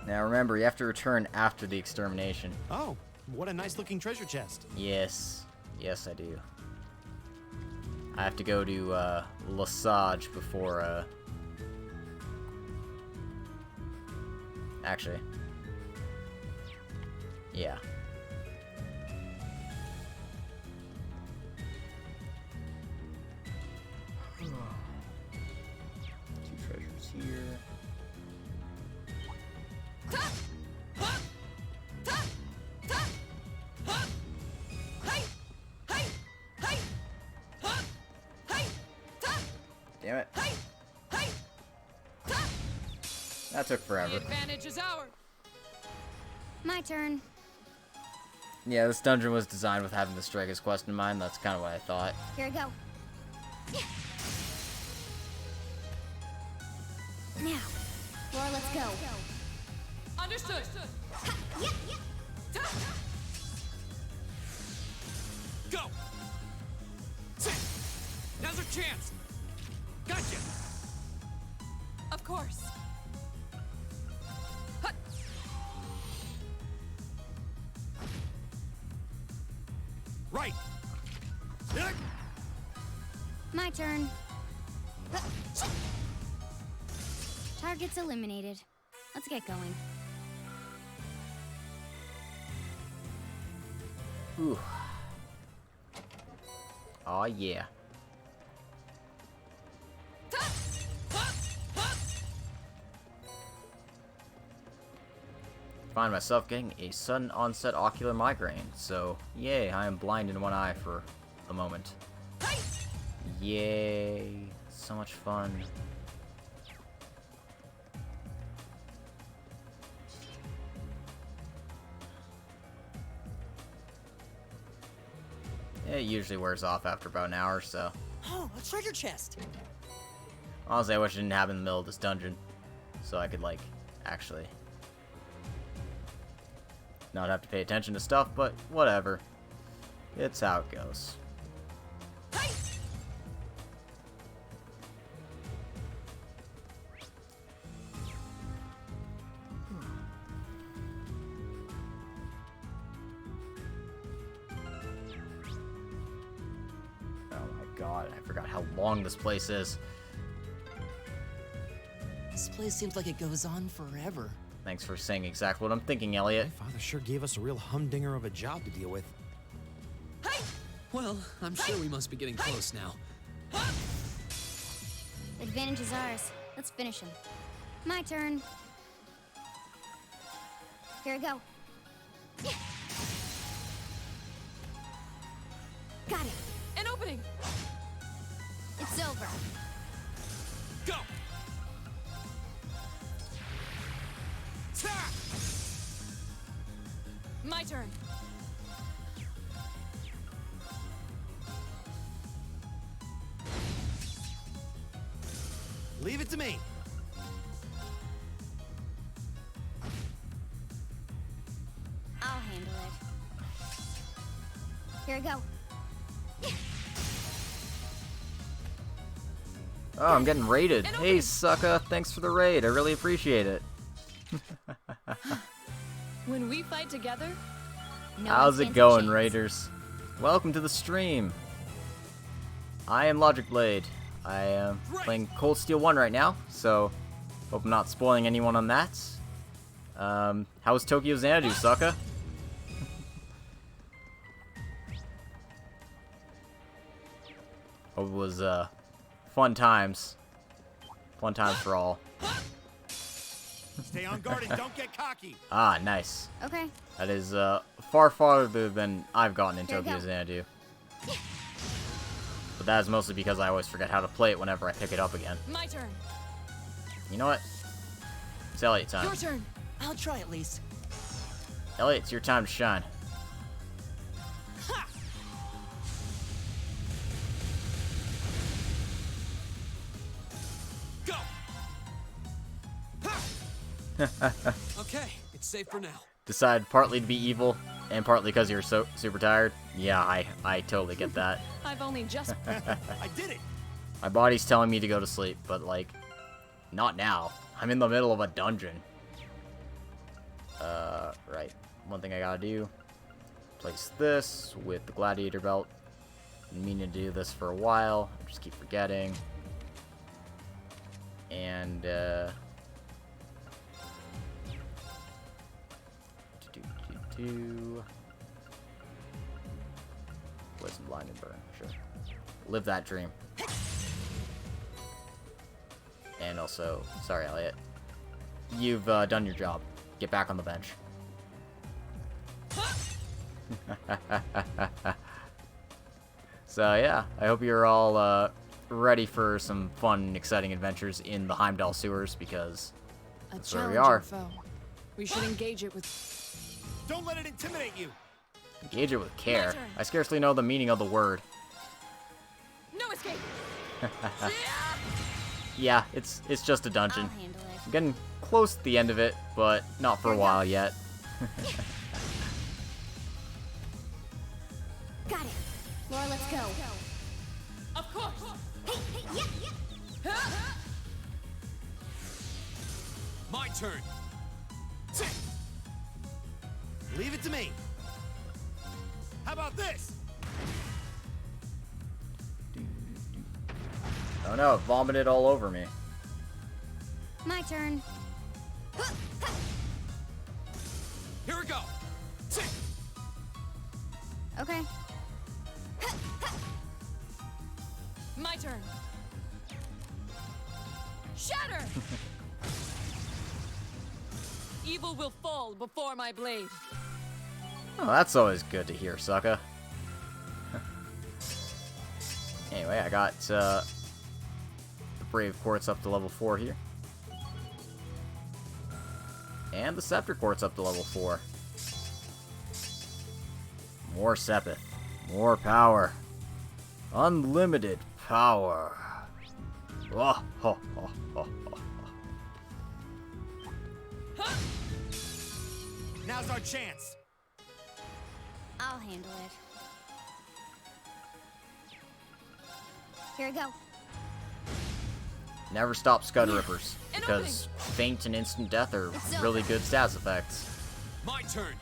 Now remember, you have to return after the extermination. Oh, what a nice looking treasure chest. Yes. Yes, I do. I have to go to, Lesage before, Actually. Yeah. Two treasures here. Damn it. That took forever. The advantage is ours. My turn. Yeah, this dungeon was designed with having the Striker's quest in mind. That's kind of what I thought. Here we go. Now, Laura, let's go. Understood. Go. Sit. Now's our chance. Gotcha. Of course. Right. My turn. Target's eliminated. Let's get going. Ooh. Aw, yeah. Find myself getting a sudden onset ocular migraine, so yay, I am blind in one eye for the moment. Yay, so much fun. It usually wears off after about an hour or so. Oh, a treasure chest. Honestly, I wish it didn't happen in the middle of this dungeon, so I could, like, actually not have to pay attention to stuff, but whatever. It's how it goes. Oh my god, I forgot how long this place is. This place seems like it goes on forever. Thanks for saying exactly what I'm thinking, Elliot. My father sure gave us a real humdinger of a job to deal with. Well, I'm sure we must be getting close now. Advantage is ours. Let's finish him. My turn. Here we go. Got it. An opening. It's over. Go. My turn. Leave it to me. I'll handle it. Here we go. Oh, I'm getting raided. Hey, sucker, thanks for the raid. I really appreciate it. When we fight together, No How's one it stands a going, chance. Raiders? Welcome to the stream. I am Logic Blade. I am playing Cold Steel 1 right now, so hope I'm not spoiling anyone on that. How was Tokyo Xanadu, sucker? Hope it was, fun times. Fun times for all. Stay on guard and don't get cocky. Ah, nice. Okay. That is, far farther than I've gotten in Here we Tokyo go. Xanadu. But that is mostly because I always forget how to play it whenever I pick it up again. my turn. You know what? It's Elliot time. Your turn. I'll try at least. Elliot, it's your time to shine. Okay, it's safe for now. Decide partly to be evil and partly because you're so super tired. Yeah, I totally get that. I've only just. I did it! My body's telling me to go to sleep, but like, not now. I'm in the middle of a dungeon. Right. One thing I gotta do. Place this with the gladiator belt. Been meaning to do this for a while. I just keep forgetting. And, Poison, blind, and burn. Sure. Live that dream. And also, sorry, Elliot. You've done your job. Get back on the bench. So yeah, I hope you're all ready for some fun, exciting adventures in the Heimdall sewers, because that's where we are. Foe. We should engage it with. Don't let it intimidate you! Engage it with care. I scarcely know the meaning of the word. No escape. Yeah, it's just a dungeon. I'll handle it. I'm getting close to the end of it, but not for a while yet. Got it. Laura, let's go. Of course. Hey, yeah. My turn. Leave it to me! How about this? Oh no, it vomited all over me. My turn. Here we go. Okay. My turn. Shatter. Evil will fall before my blade. Oh, that's always good to hear, sucker. Anyway, I got the Brave Quartz up to level 4 here. And the Scepter Quartz up to level 4. More Sepith. More power. Unlimited power. Oh, ho, ho, ho, ho. Now's our chance! I'll handle it. Here we go. Never stop Scud Rippers, because faint and instant death are really good stats effects. My turn.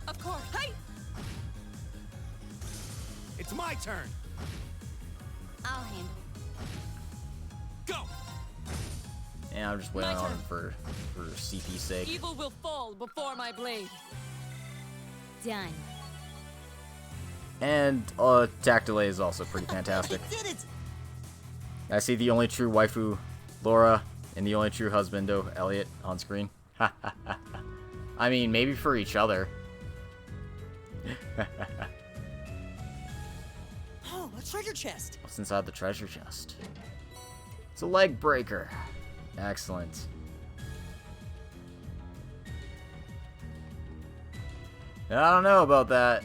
Of course. Hey. It's my turn! I'll handle it. Go. And I'm just waiting on him for CP's sake. Evil will fall before my blade. Done. And attack delay is also pretty fantastic. I did it! I see the only true waifu, Laura, and the only true husbando, Elliot, on screen. I mean, maybe for each other. Oh, a treasure chest! What's inside the treasure chest? It's a leg breaker. Excellent. I don't know about that.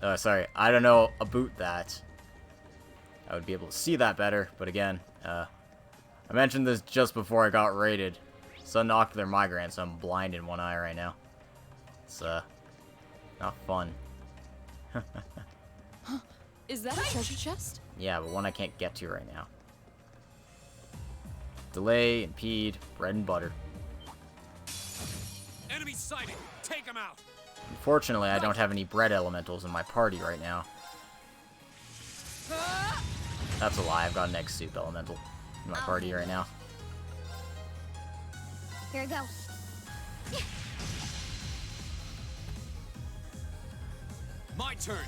Oh, sorry. I don't know about that. I would be able to see that better, but again, I mentioned this just before I got raided. Sudden ocular migraine, so I'm blind in one eye right now. It's, not fun. Is that a treasure chest? Yeah, but one I can't get to right now. Delay, impede, bread and butter. Enemy sighted. Take him out. Unfortunately, I don't have any bread elementals in my party right now. That's a lie, I've got an egg soup elemental in my party right now. Here we go. My turn.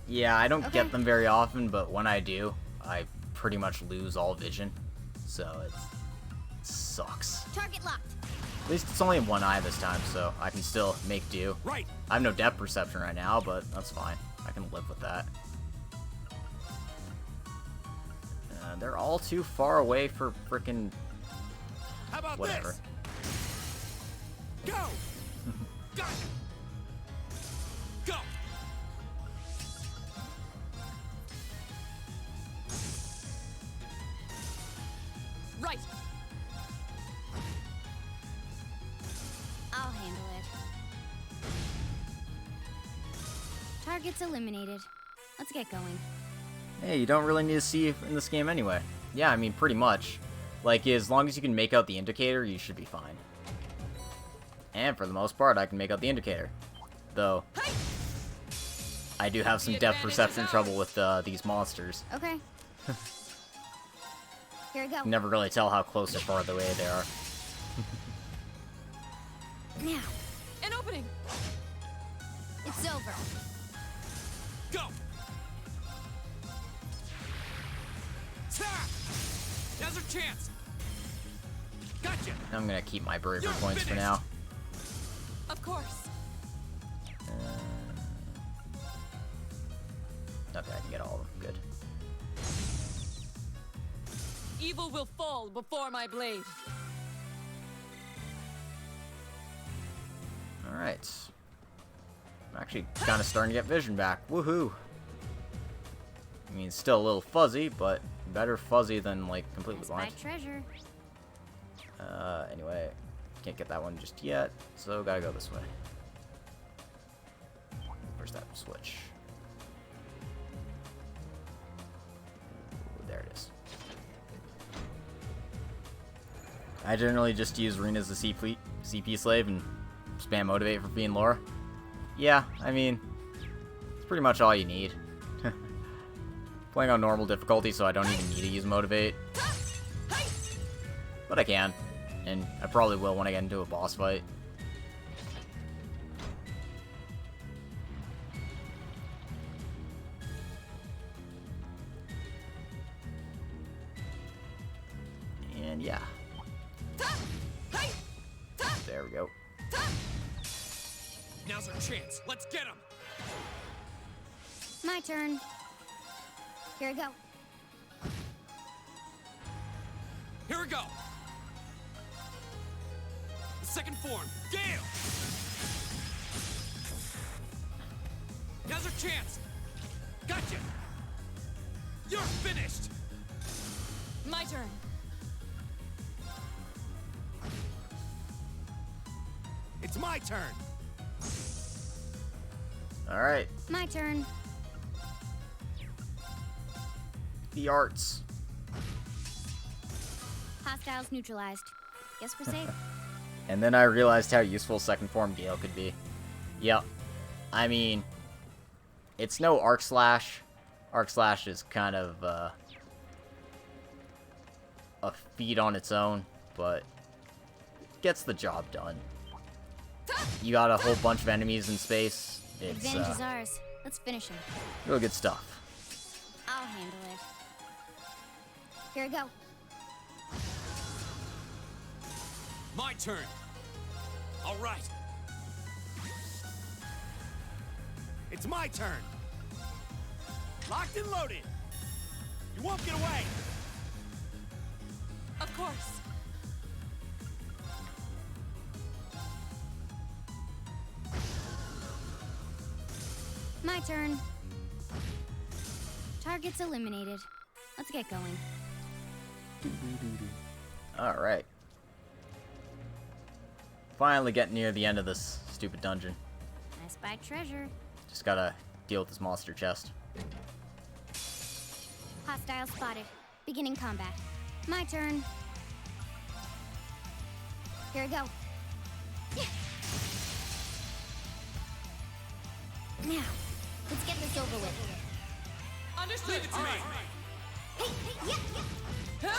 Yeah, I don't get them very often, but when I do, I pretty much lose all vision. So it sucks. Target locked. At least it's only in one eye this time, so I can still make do. Right. I have no depth perception right now, but that's fine. I can live with that. They're all too far away for frickin' whatever. this? Go! Got it! Go! Right. I'll handle it. Target's eliminated. Let's get going. Hey, you don't really need to see in this game anyway. Yeah, I mean, pretty much. Like, as long as you can make out the indicator, you should be fine. And for the most part, I can make out the indicator. Though, I do have some depth perception trouble with these monsters. Okay. Here we go. You can never really tell how close or far away they are. Now, An opening. it's over. Go! Ta! Now's our chance! Gotcha! I'm gonna keep my bravery You're points for finished. now. Of course. Okay, I can get all of them. Good. Evil will fall before my blade. Alright. I'm actually kind of starting to get vision back. Woohoo! I mean, it's still a little fuzzy, but better fuzzy than, like, completely That's my blind. treasure. Anyway, can't get that one just yet, so gotta go this way. Where's that switch? Ooh, there it is. I generally just use Rena as a CP slave and spam motivate for Fee and Laura. Yeah, I mean, it's pretty much all you need. Playing on normal difficulty, so I don't even need to use motivate. But I can. And I probably will when I get into a boss fight. And yeah. There we go. Now's our chance. Let's get him! My turn. Here we go. Here we go! The second form, Gale! Now's our chance! Gotcha! You're finished! My turn. It's my turn! Alright. My turn. The arts. Hostiles neutralized. Guess we're safe. And then I realized how useful second form Gale could be. Yep. I mean, it's no Arc Slash. Arc Slash is kind of a feat on its own, but gets the job done. You got a whole bunch of enemies in space. It's Advantage is ours. Let's finish him. real good stuff. I'll handle it. Here we go. My turn! All right! It's my turn! Locked and loaded! You won't get away! Of course. My turn. Target's eliminated. Let's get going. Alright. Finally getting near the end of this stupid dungeon. I spy treasure. Just gotta deal with this monster chest. Hostile spotted. Beginning combat. My turn. Here we go. Now, let's get this over with. Understood. Leave it to me! Hey, yeah, yeah.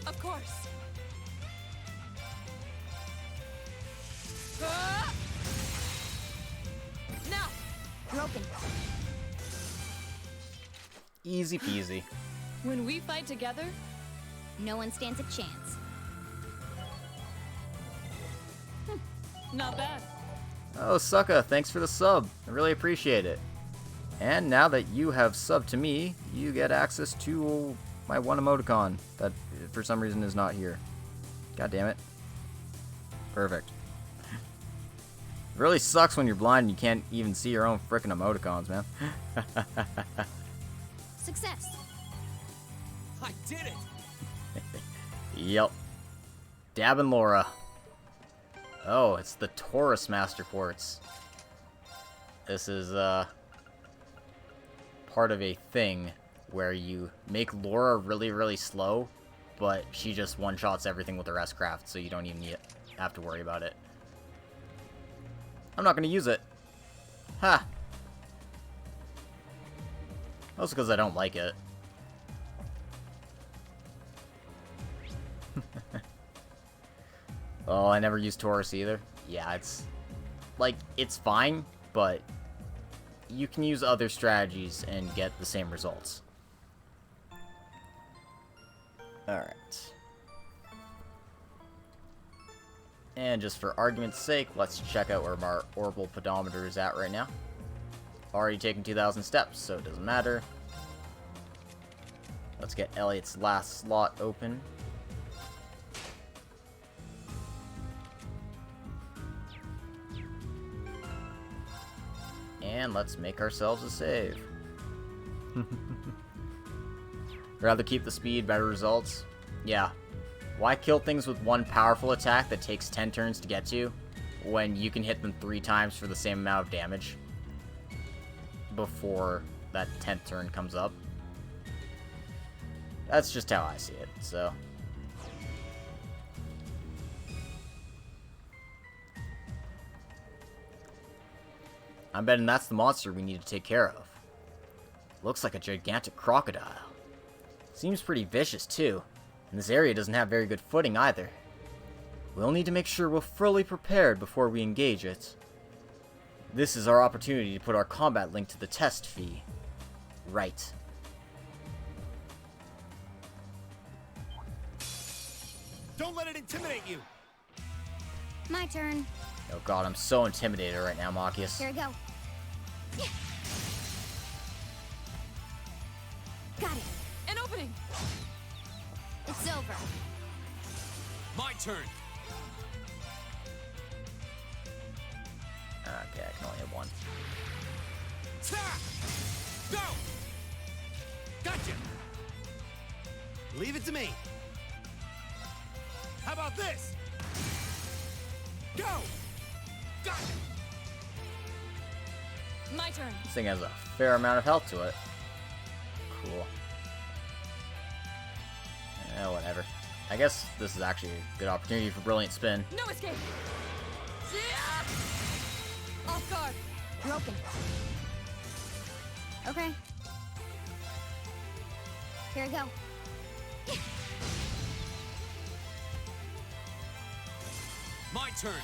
Of course. Now. Broken. Easy peasy. When we fight together, No one stands a chance. not bad. Oh, Sucka, thanks for the sub. I really appreciate it. And now that you have subbed to me, you get access to my one emoticon that for some reason is not here. God damn it. Perfect. It really sucks when you're blind and you can't even see your own frickin' emoticons, man. Success. I did it! Yep. Dab and Laura. Oh, it's the Taurus Master Quartz. This is, part of a thing where you make Laura really, really slow, but she just one-shots everything with her S-Craft, so you don't even have to worry about it. I'm not gonna use it. Ha! Mostly because I don't like it. Oh, I never used Taurus either. Yeah, it's... like, it's fine, but you can use other strategies and get the same results. Alright. And just for argument's sake, let's check out where our orbal pedometer is at right now. Already taken 2,000 steps, so it doesn't matter. Let's get Elliot's last slot open. And let's make ourselves a save. Rather keep the speed, better results. Yeah. Why kill things with one powerful attack that takes 10 turns to get to, when you can hit them 3 times for the same amount of damage before that 10th turn comes up? That's just how I see it, so... I'm betting that's the monster we need to take care of. Looks like a gigantic crocodile. Seems pretty vicious, too. And this area doesn't have very good footing either. We'll need to make sure we're fully prepared before we engage it. This is our opportunity to put our combat link to the test fee. Right. Don't let it intimidate you! My turn. Oh god, I'm so intimidated right now, Machias. Here we go. Got it. An opening! It's over. My turn! Okay, I can only have one. Ta! Go! Gotcha! Leave it to me. How about this? Go! Got it! My turn. This thing has a fair amount of health to it. Cool. Whatever. I guess this is actually a good opportunity for Brilliant Spin. No escape! Off guard! Broken. Okay. Here we go. My turn!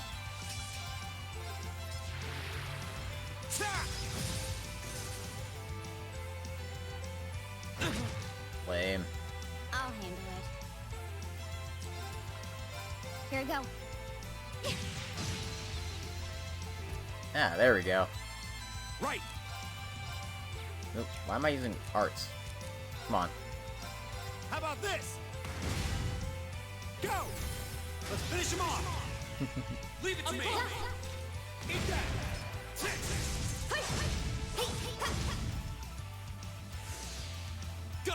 Ta! Lame. I'll handle it. Here we go. Ah, there we go. Right! Oop, why am I using arts? Come on. How about this? Go! Let's finish him off! Leave it to me! Eat that! Go!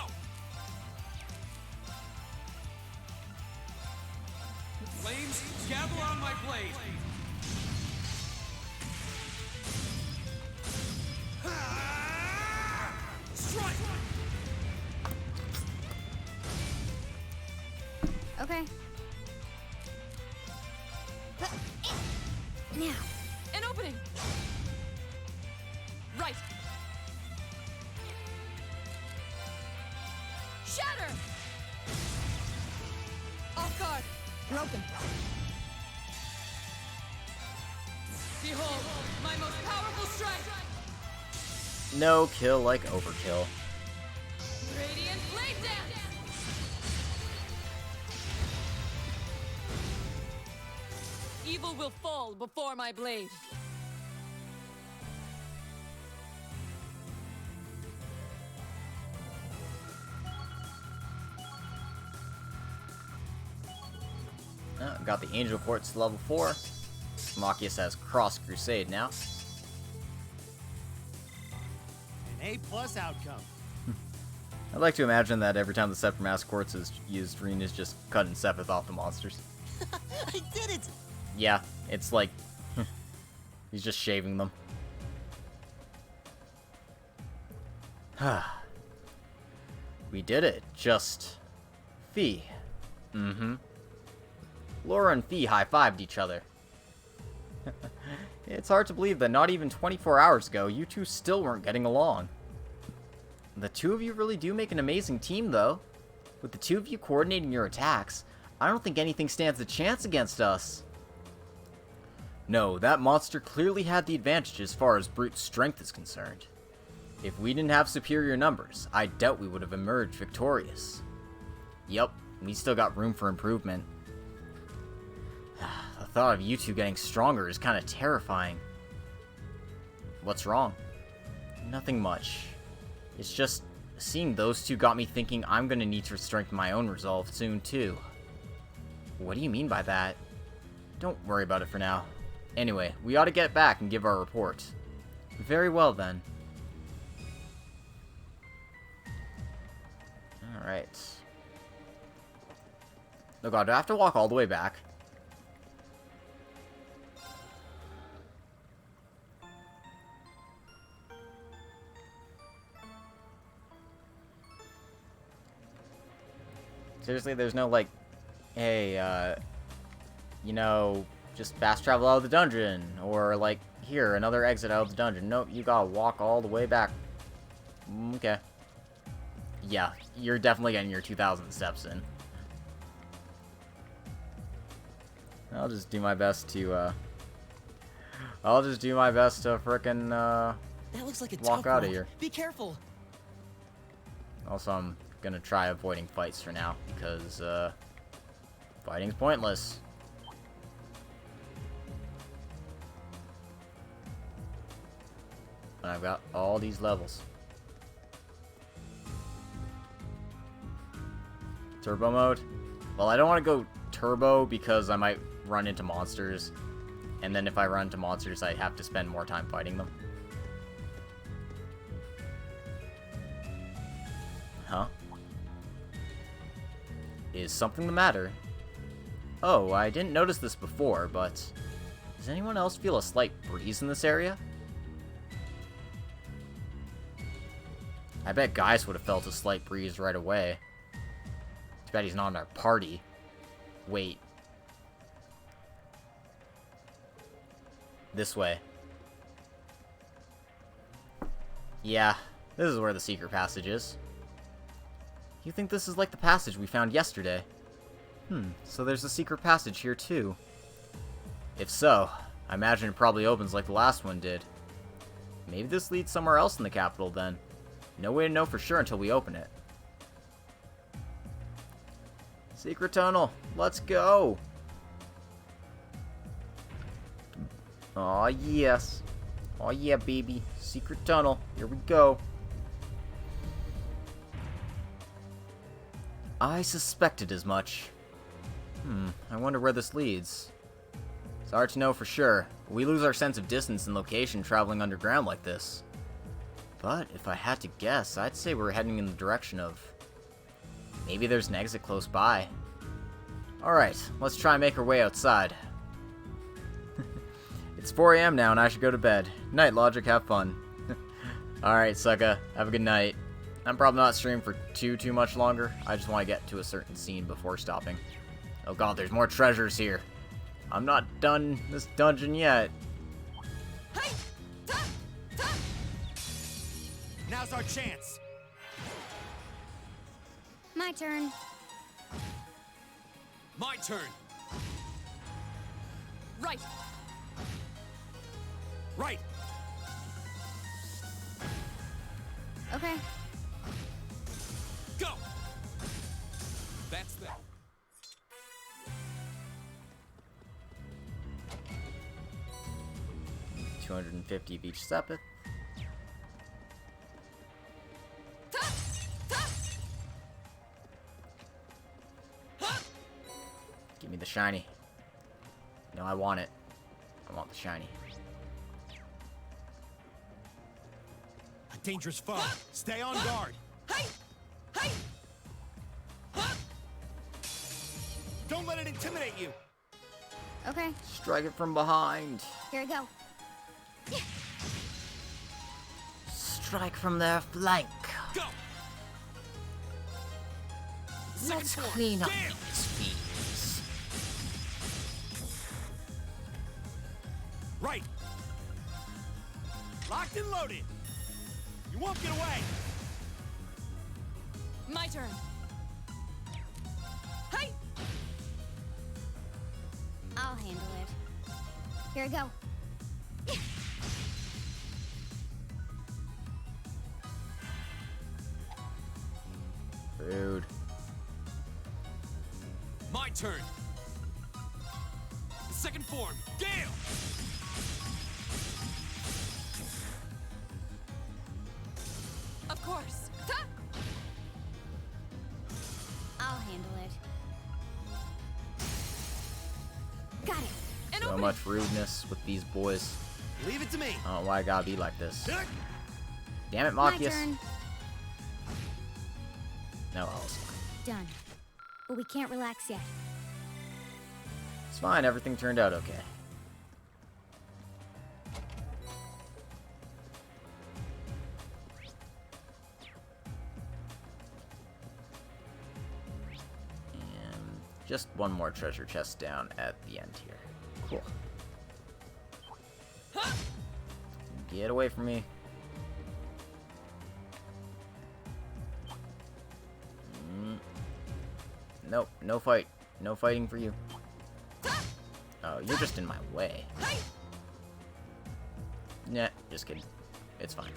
Flames, gather on my blade! Strike! Okay. Now. An opening! Right! Shatter! Off guard! Broken. Behold, my most powerful strike! No kill like overkill. Radiant Blade Dance! Evil will fall before my blade. got the Angel Quartz to level 4. Machias has Cross Crusade now. An A+ outcome. I'd like to imagine that every time the Septimass Quartz is used, Reen is just cutting Sepith off the monsters. I did it! Yeah, it's like he's just shaving them. We did it. Just Fee. Laura and Fee high-fived each other. It's hard to believe that not even 24 hours ago, you two still weren't getting along. The two of you really do make an amazing team, though. With the two of you coordinating your attacks, I don't think anything stands a chance against us. No, that monster clearly had the advantage as far as brute strength is concerned. If we didn't have superior numbers, I doubt we would have emerged victorious. Yup, we still got room for improvement. The thought of you two getting stronger is kind of terrifying. What's wrong? Nothing much. It's just, seeing those two got me thinking I'm gonna need to strengthen my own resolve soon too. What do you mean by that? Don't worry about it for now. Anyway, we ought to get back and give our report. Very well then. Alright. Oh god, do I have to walk all the way back? Seriously, there's no, like, hey, you know, just fast travel out of the dungeon, or, like, here, another exit out of the dungeon. Nope, you gotta walk all the way back. Okay. Yeah, you're definitely getting your 2,000 steps in. I'll just do my best to, frickin', That looks like a walk tough out of one. here. Be careful. Also, I'm gonna try avoiding fights for now, because, fighting's pointless. And I've got all these levels. Turbo mode? Well, I don't want to go turbo because I might run into monsters. And then if I run into monsters, I have to spend more time fighting them. Huh? Is something the matter? Oh, I didn't notice this before, but does anyone else feel a slight breeze in this area? I bet Gaius would have felt a slight breeze right away. Too bad he's not in our party. Wait. This way. Yeah, this is where the secret passage is. You think this is like the passage we found yesterday? So there's a secret passage here too. If so, I imagine it probably opens like the last one did. Maybe this leads somewhere else in the capital then. No way to know for sure until we open it. Secret tunnel, let's go! Aw, yes. Aw, yeah, baby. Secret tunnel, here we go. I suspected as much. I wonder where this leads. It's hard to know for sure. We lose our sense of distance and location traveling underground like this. But if I had to guess, I'd say we're heading in the direction of... maybe there's an exit close by. Alright, let's try and make our way outside. It's 4 AM now and I should go to bed. Night, Logic, have fun. Alright, Sucka, have a good night. I'm probably not streaming for too much longer. I just want to get to a certain scene before stopping. Oh god, there's more treasures here. I'm not done this dungeon yet. Now's our chance. My turn. My turn. Right. Right. Okay. Go. That's that. $250 of each Sepith. Give me the shiny. You know, I want it. I want the shiny. A dangerous foe. Stay on guard. Don't let it intimidate you. Okay, Strike it from behind. here we go. Strike from their flank. Go! Let's clean up these fees. Right. Locked and loaded. You won't get away. My turn. I'll handle it. Here we go. Rude. My turn. Second form. Gale! Of course. I'll handle it. Got it. And So much rudeness with these boys. Leave it to me. I don't know why I gotta be like this. Duck. Damn it, My Machias. turn. No, Alice. Done. But we can't relax yet. It's fine, everything turned out okay. And just one more treasure chest down at the end here. Cool. Get away from me. Nope, no fight. No fighting for you. Oh, you're just in my way. Nah, just kidding. It's fine.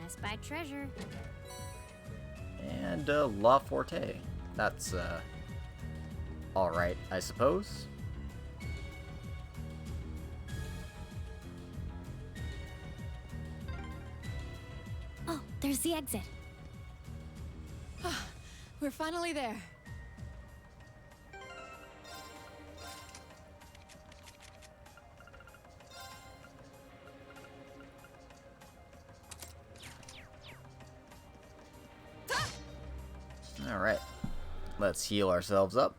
I spy treasure. And, La Forte. That's, alright, I suppose. Oh, there's the exit. We're finally there. Alright. Let's heal ourselves up.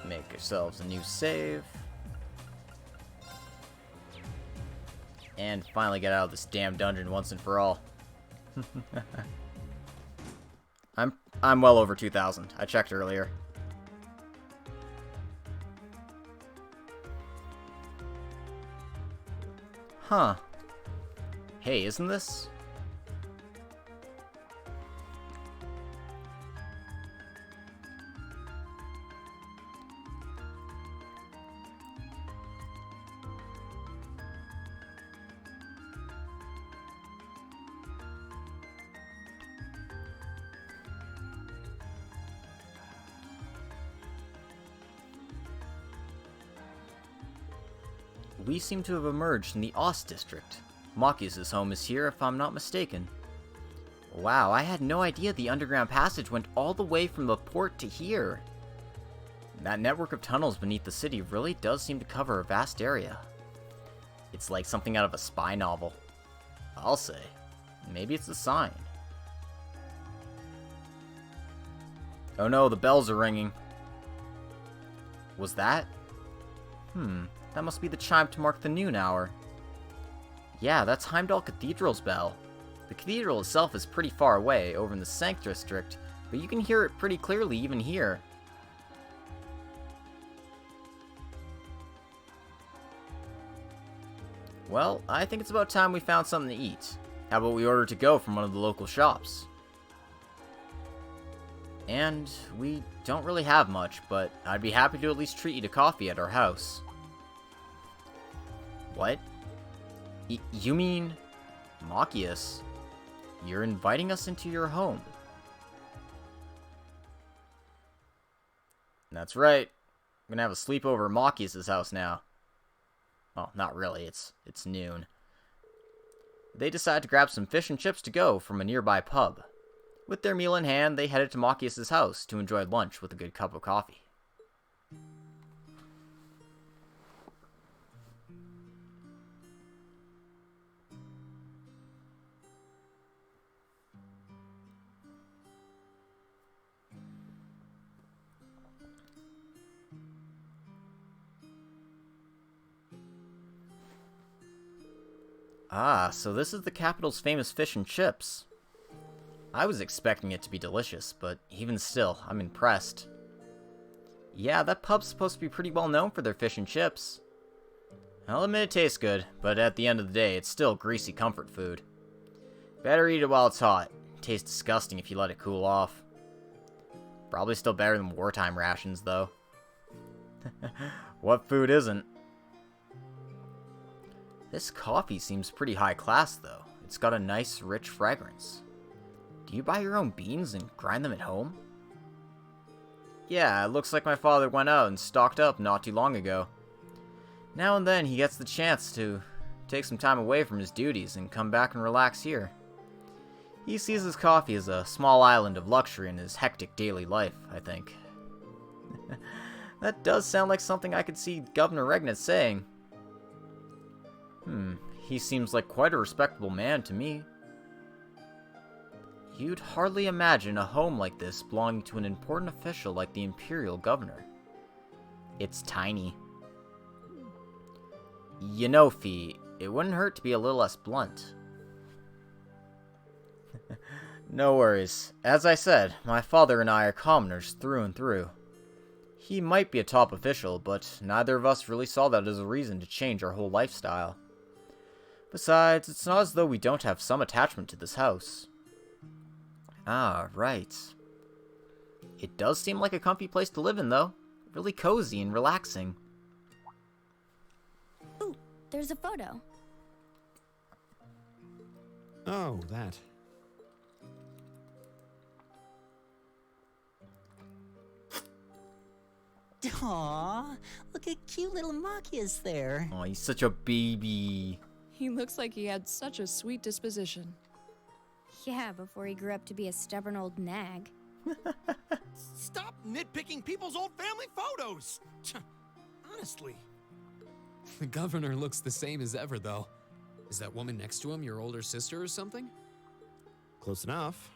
Make ourselves a new save. And finally get out of this damn dungeon once and for all. I'm well over 2,000. I checked earlier. Huh. Hey, isn't this? We seem to have emerged in the Ost district. Machias' home is here, if I'm not mistaken. Wow, I had no idea the underground passage went all the way from the port to here. That network of tunnels beneath the city really does seem to cover a vast area. It's like something out of a spy novel. I'll say. Maybe it's a sign. Oh no, the bells are ringing. Was that? That must be the chime to mark the noon hour. Yeah, that's Heimdall Cathedral's bell. The cathedral itself is pretty far away, over in the Sanct district, but you can hear it pretty clearly even here. Well, I think it's about time we found something to eat. How about we order to go from one of the local shops? And we don't really have much, but I'd be happy to at least treat you to coffee at our house. What? You mean... Machias? You're inviting us into your home? That's right. I'm gonna have a sleepover at Machias' house now. Well, not really. It's noon. They decide to grab some fish and chips to go from a nearby pub. With their meal in hand, they headed to Machias' house to enjoy lunch with a good cup of coffee. Ah, so this is the capital's famous fish and chips. I was expecting it to be delicious, but even still, I'm impressed. Yeah, that pub's supposed to be pretty well known for their fish and chips. I'll admit it tastes good, but at the end of the day, it's still greasy comfort food. Better eat it while it's hot. It tastes disgusting if you let it cool off. Probably still better than wartime rations, though. What food isn't? This coffee seems pretty high class, though. It's got a nice, rich fragrance. Do you buy your own beans and grind them at home? Yeah, it looks like my father went out and stocked up not too long ago. Now and then he gets the chance to take some time away from his duties and come back and relax here. He sees his coffee as a small island of luxury in his hectic daily life, I think. That does sound like something I could see Governor Regnitz saying. He seems like quite a respectable man to me. You'd hardly imagine a home like this belonging to an important official like the Imperial Governor. It's tiny. You know, Fee, it wouldn't hurt to be a little less blunt. No worries. As I said, my father and I are commoners through and through. He might be a top official, but neither of us really saw that as a reason to change our whole lifestyle. Besides, it's not as though we don't have some attachment to this house. Ah, right. It does seem like a comfy place to live in, though. Really cozy and relaxing. Ooh, there's a photo. Oh, that. Aww, look at cute little Machias there. Oh, he's such a baby. He looks like he had such a sweet disposition. Yeah, before he grew up to be a stubborn old nag. Stop nitpicking people's old family photos! Honestly. The governor looks the same as ever, though. Is that woman next to him your older sister or something? Close enough.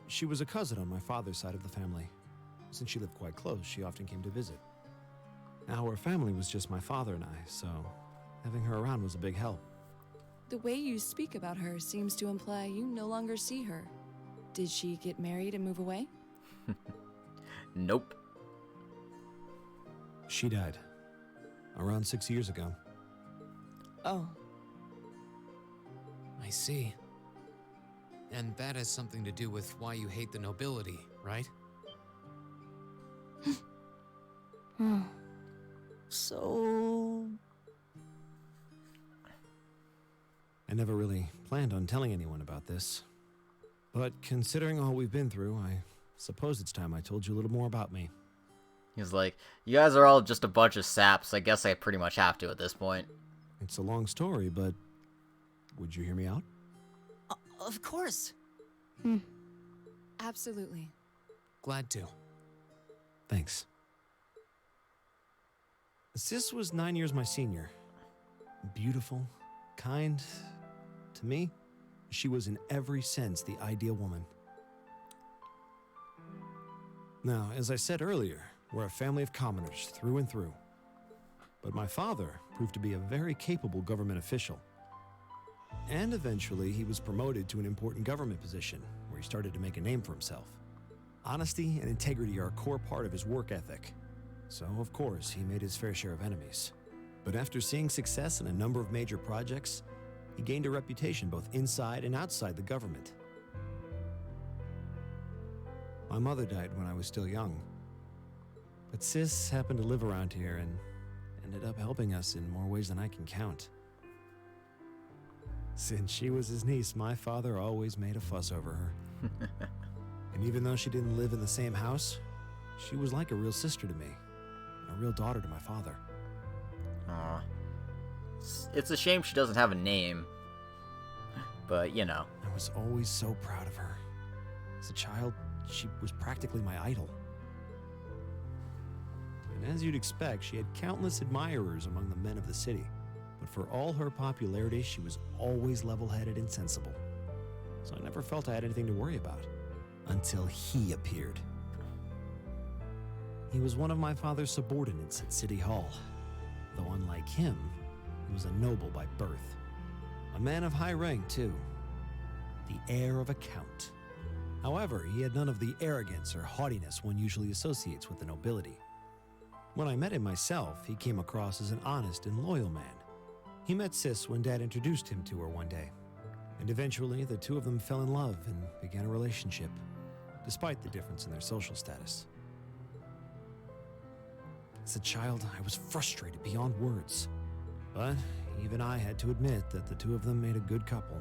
She was a cousin on my father's side of the family. Since she lived quite close, she often came to visit. Our family was just my father and I, so having her around was a big help. The way you speak about her seems to imply you no longer see her. Did she get married and move away? Nope. She died. Around 6 years ago. Oh. I see. And that has something to do with why you hate the nobility, right? So... I never really planned on telling anyone about this. But considering all we've been through, I suppose it's time I told you a little more about me. He's like, you guys are all just a bunch of saps. I guess I pretty much have to at this point. It's a long story, but would you hear me out? Of course. Absolutely. Glad to. Thanks. Sis was 9 years my senior. Beautiful, kind. To me, she was in every sense the ideal woman. Now, as I said earlier, we're a family of commoners through and through. But my father proved to be a very capable government official. And eventually, he was promoted to an important government position, where he started to make a name for himself. Honesty and integrity are a core part of his work ethic. So, of course, he made his fair share of enemies. But after seeing success in a number of major projects, he gained a reputation both inside and outside the government. My mother died when I was still young. But Sis happened to live around here and ended up helping us in more ways than I can count. Since she was his niece, my father always made a fuss over her. And even though she didn't live in the same house, She was like a real sister to me, a real daughter to my father. Aw. It's a shame she doesn't have a name. But, you know. I was always so proud of her. As a child, she was practically my idol. And as you'd expect, she had countless admirers among the men of the city. But for all her popularity, she was always level-headed and sensible. So I never felt I had anything to worry about. Until he appeared. He was one of my father's subordinates at City Hall. Though unlike him, he was a noble by birth. A man of high rank, too. The heir of a count. However, he had none of the arrogance or haughtiness one usually associates with the nobility. When I met him myself, he came across as an honest and loyal man. He met Sis when Dad introduced him to her one day. And eventually, the two of them fell in love and began a relationship, despite the difference in their social status. As a child, I was frustrated beyond words. But even I had to admit that the two of them made a good couple.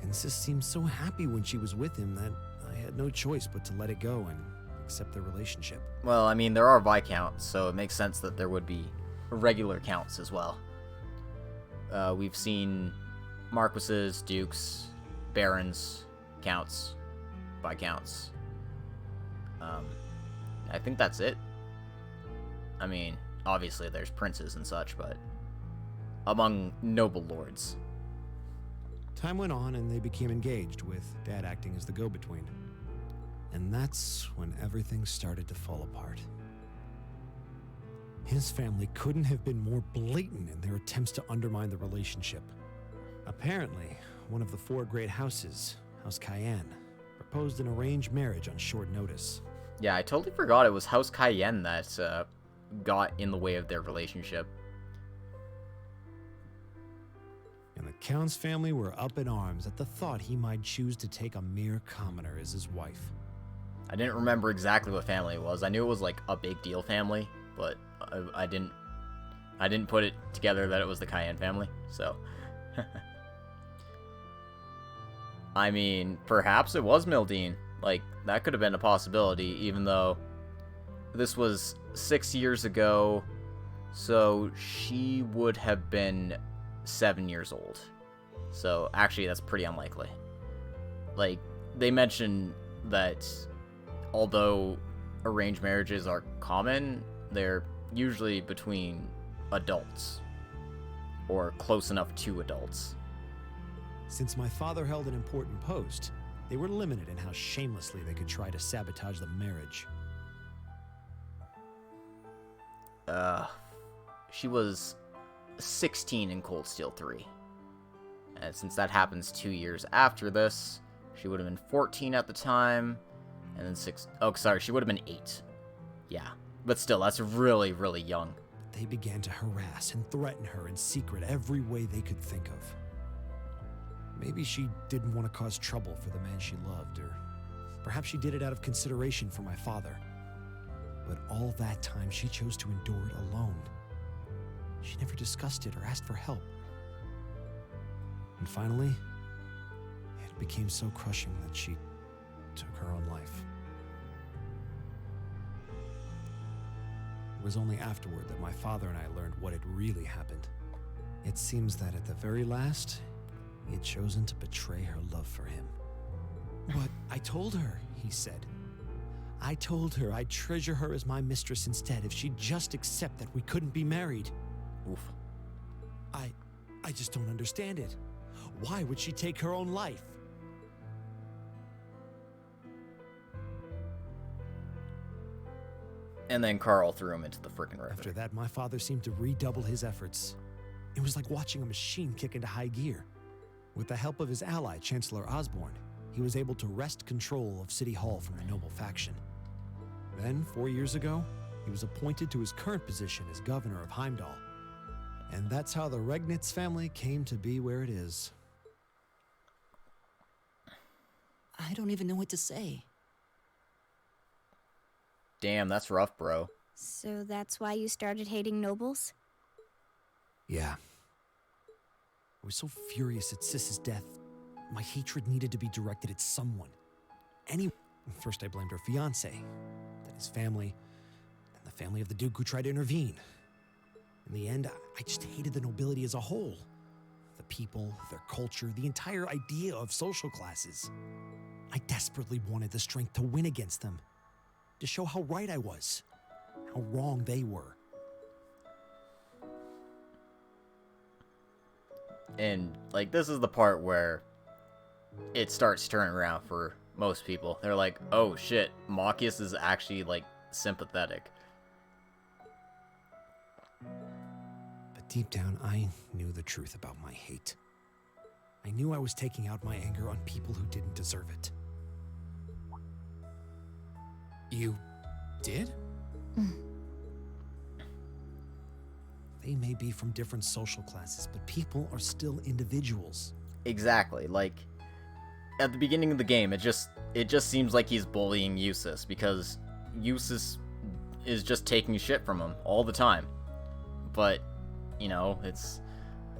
And Sis seemed so happy when she was with him that I had no choice but to let it go and accept their relationship. Well, I mean, there are Viscounts, so it makes sense that there would be regular counts as well. We've seen Marquises, Dukes, Barons, Counts, Viscounts. I think that's it. I mean, obviously there's princes and such, but among noble lords. Time went on and they became engaged, with Dad acting as the go-between. And that's when everything started to fall apart. His family couldn't have been more blatant in their attempts to undermine the relationship. Apparently, one of the four great houses, House Cayenne, proposed an arranged marriage on short notice. Yeah, I totally forgot it was House Cayenne that got in the way of their relationship. And the Count's family were up in arms at the thought he might choose to take a mere commoner as his wife. I didn't remember exactly what family it was. I knew it was like a big deal family, but I didn't put it together that it was the Cayenne family, so. I mean, perhaps it was Mildine. Like, that could have been a possibility, even though this was 6 years ago, so she would have been 7 years old. So, actually, that's pretty unlikely. Like, they mention that although arranged marriages are common, they're usually between adults, or close enough to adults. Since my father held an important post, they were limited in how shamelessly they could try to sabotage the marriage. She was 16 in Cold Steel 3. And since that happens 2 years after this, she would have been 14 at the time, and then she would have been 8. Yeah, but still, that's really, really young. They began to harass and threaten her in secret every way they could think of. Maybe she didn't want to cause trouble for the man she loved, or perhaps she did it out of consideration for my father. But all that time, she chose to endure it alone. She never discussed it or asked for help. And finally, it became so crushing that she took her own life. It was only afterward that my father and I learned what had really happened. It seems that at the very last, he had chosen to betray her love for him. But I told her, he said. I told her I'd treasure her as my mistress instead if she'd just accept that we couldn't be married. Oof. I just don't understand it. Why would she take her own life? And then Carl threw him into the frickin' river. After that, my father seemed to redouble his efforts. It was like watching a machine kick into high gear. With the help of his ally, Chancellor Osborne, he was able to wrest control of City Hall from the noble faction. Then, 4 years ago, he was appointed to his current position as governor of Heimdall. And that's how the Regnitz family came to be where it is. I don't even know what to say. Damn, that's rough, bro. So that's why you started hating nobles? Yeah. I was so furious at Sis's death, my hatred needed to be directed at someone. First, I blamed her fiancé, then his family, then the family of the Duke who tried to intervene. In the end, I just hated the nobility as a whole. The people, their culture, the entire idea of social classes. I desperately wanted the strength to win against them, to show how right I was, how wrong they were. And, like, this is the part where it starts turning around for most people. They're like, oh shit, Machias is actually, like, sympathetic. But deep down, I knew the truth about my hate. I knew I was taking out my anger on people who didn't deserve it. You did? They may be from different social classes, but people are still individuals. Exactly. Like, at the beginning of the game, it just seems like he's bullying Eustace, because Eustace is just taking shit from him all the time. But, you know, it's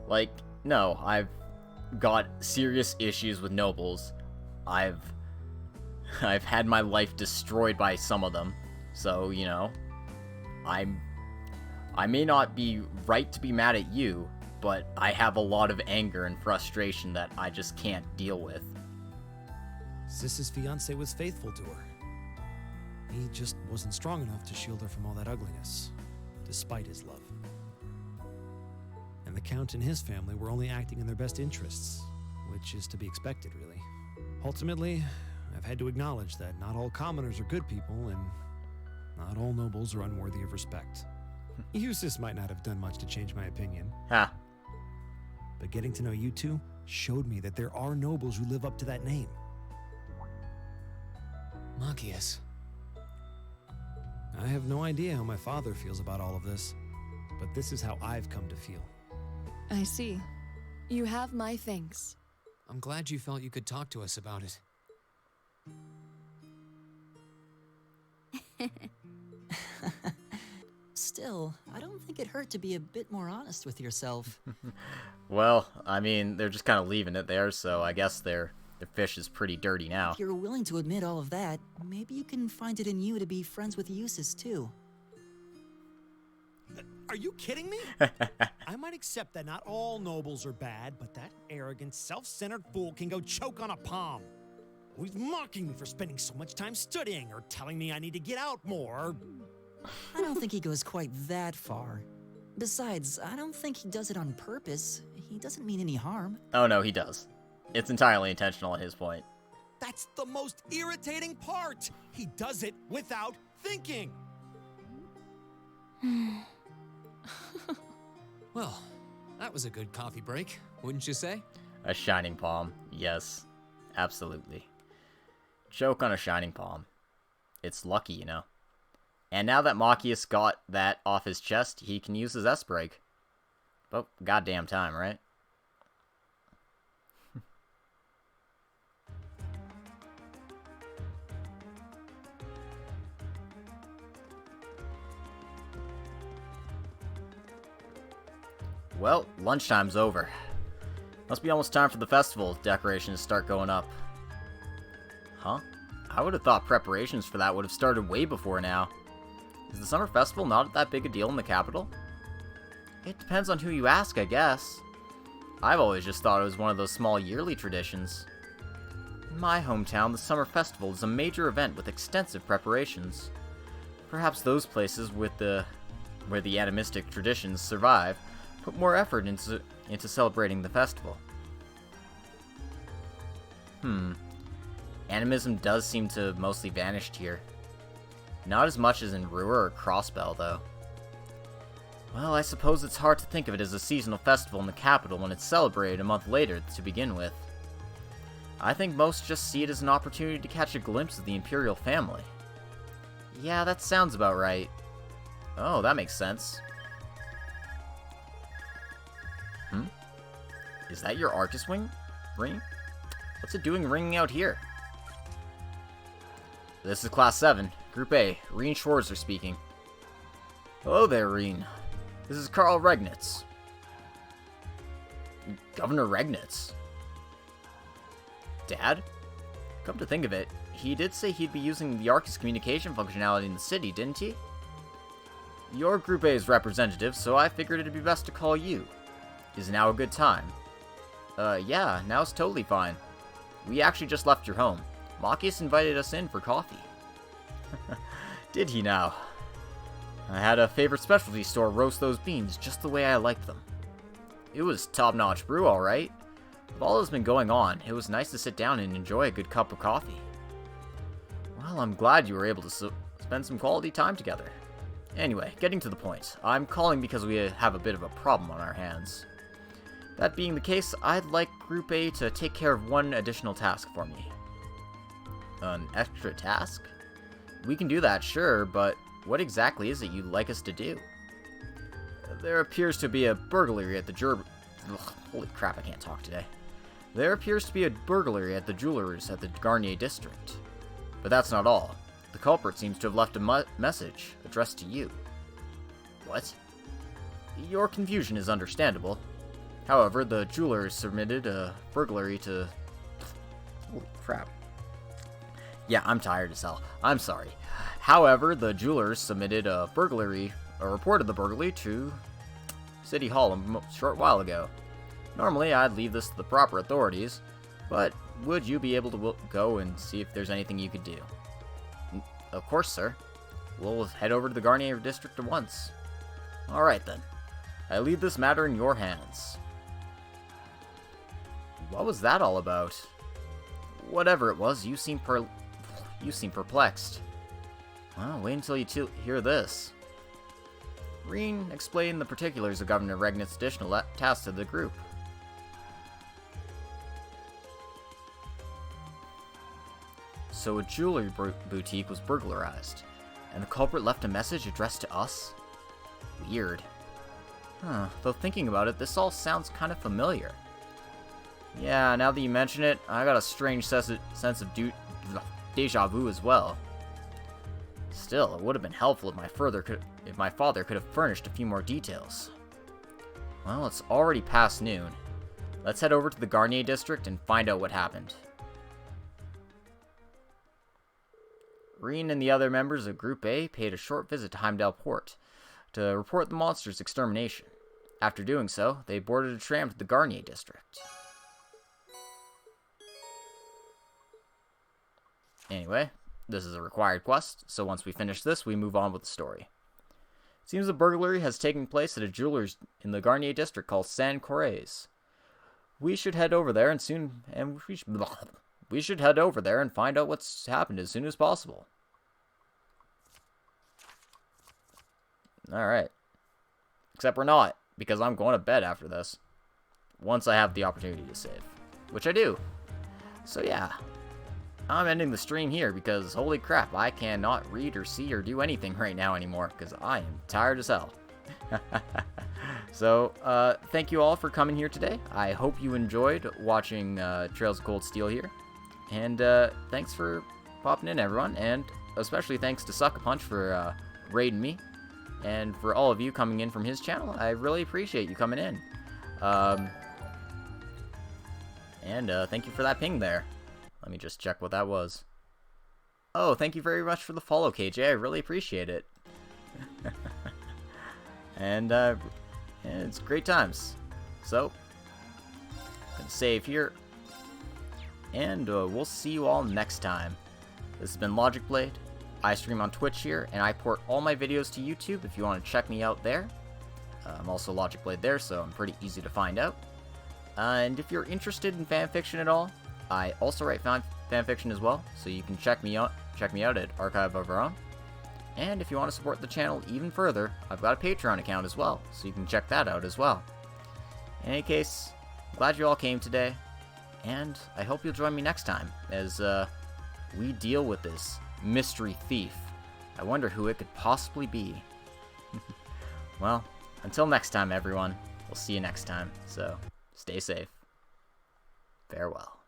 like, no, I've got serious issues with nobles. I've had my life destroyed by some of them. So, you know, I may not be right to be mad at you, but I have a lot of anger and frustration that I just can't deal with. Sis's fiancé was faithful to her. He just wasn't strong enough to shield her from all that ugliness, despite his love. And the Count and his family were only acting in their best interests, which is to be expected, really. Ultimately, I've had to acknowledge that not all commoners are good people, and not all nobles are unworthy of respect. Eustace might not have done much to change my opinion. Ha. But getting to know you two showed me that there are nobles who live up to that name. Machias. I have no idea how my father feels about all of this, but this is how I've come to feel. I see. You have my thanks. I'm glad you felt you could talk to us about it. Still, I don't think it hurt to be a bit more honest with yourself. Well, I mean, they're just kind of leaving it there, so I guess their fish is pretty dirty now. If you're willing to admit all of that, maybe you can find it in you to be friends with Eustace, too. Are you kidding me? I might accept that not all nobles are bad, but that arrogant, self-centered fool can go choke on a palm. He's mocking me for spending so much time studying, or telling me I need to get out more. I don't think he goes quite that far. Besides, I don't think he does it on purpose. He doesn't mean any harm. Oh no, he does. It's entirely intentional at his point. That's the most irritating part. He does it without thinking. Well, that was a good coffee break, wouldn't you say? A shining palm. Yes, absolutely. Choke on a shining palm. It's lucky, you know. And now that Machias got that off his chest, he can use his S-break. But goddamn time, right? Well, lunchtime's over. Must be almost time for the festival decorations to start going up. Huh? I would have thought preparations for that would have started way before now. Is the summer festival not that big a deal in the capital? It depends on who you ask, I guess. I've always just thought it was one of those small yearly traditions. In my hometown, the summer festival is a major event with extensive preparations. Perhaps those places where the animistic traditions survive put more effort into celebrating the festival. Animism does seem to have mostly vanished here. Not as much as in Ruhr or Crossbell, though. Well, I suppose it's hard to think of it as a seasonal festival in the capital when it's celebrated a month later to begin with. I think most just see it as an opportunity to catch a glimpse of the Imperial family. Yeah, that sounds about right. Oh, that makes sense. Is that your Arcus ring? What's it doing ringing out here? This is Class 7, Group A. Reen Schwarzer speaking. Hello there, Reen. This is Karl Regnitz. Governor Regnitz? Dad? Come to think of it, he did say he'd be using the Arcus communication functionality in the city, didn't he? You're Group A's representative, so I figured it'd be best to call you. Is now a good time? Yeah, now's totally fine. We actually just left your home. Machias invited us in for coffee. Did he now? I had a favorite specialty store roast those beans just the way I liked them. It was top-notch brew, alright. With all that's been going on, it was nice to sit down and enjoy a good cup of coffee. Well, I'm glad you were able to spend some quality time together. Anyway, getting to the point, I'm calling because we have a bit of a problem on our hands. That being the case, I'd like Group A to take care of one additional task for me. An extra task? We can do that, sure, but what exactly is it you'd like us to do? There appears to be a burglary at the holy crap, I can't talk today. There appears to be a burglary at the jewelers at the Garnier district. But that's not all. The culprit seems to have left a message addressed to you. What? Your confusion is understandable. However, the jewelers submitted a burglary to... Holy crap. Yeah, I'm tired as hell. I'm sorry. However, the jewelers submitted a reported the burglary to City Hall a short while ago. Normally, I'd leave this to the proper authorities, but would you be able to go and see if there's anything you could do? Of course, sir. We'll head over to the Garnier district at once. Alright then. I leave this matter in your hands. What was that all about? Whatever it was, you seem perplexed. Well, wait until you hear this. Reen explained the particulars of Governor Regnit's additional task to the group. So a jewelry boutique was burglarized, and the culprit left a message addressed to us? Weird. Huh, though thinking about it, this all sounds kind of familiar. Yeah, now that you mention it, I got a strange sense of deja vu as well. Still, it would have been helpful if my father could have furnished a few more details. Well, it's already past noon. Let's head over to the Garnier district and find out what happened. Reen and the other members of Group A paid a short visit to Heimdall Port to report the monster's extermination. After doing so, they boarded a tram to the Garnier district. Anyway, this is a required quest, so once we finish this, we move on with the story. It seems a burglary has taken place at a jeweler's in the Garnier district called San Corrèze. We should head over there we should head over there and find out what's happened as soon as possible. Alright. Except we're not, because I'm going to bed after this. Once I have the opportunity to save. Which I do. So yeah. I'm ending the stream here because, holy crap, I cannot read or see or do anything right now anymore, because I am tired as hell. So, thank you all for coming here today. I hope you enjoyed watching Trails of Cold Steel here. And thanks for popping in, everyone. And especially thanks to Suck-a-Punch for raiding me. And for all of you coming in from his channel, I really appreciate you coming in. And thank you for that ping there. Let me just check what that was. Oh, thank you very much for the follow, KJ. I really appreciate it. And it's great times. So, gonna save here. And we'll see you all next time. This has been Logic Blade. I stream on Twitch here, and I port all my videos to YouTube if you want to check me out there. I'm also Logic Blade there, so I'm pretty easy to find out. And if you're interested in fanfiction at all, I also write fanfiction as well, so you can check me out at Archive of Our Own. And if you want to support the channel even further, I've got a Patreon account as well, so you can check that out as well. In any case, I'm glad you all came today, and I hope you'll join me next time as we deal with this mystery thief. I wonder who it could possibly be. Well, until next time, everyone, we'll see you next time, so stay safe. Farewell.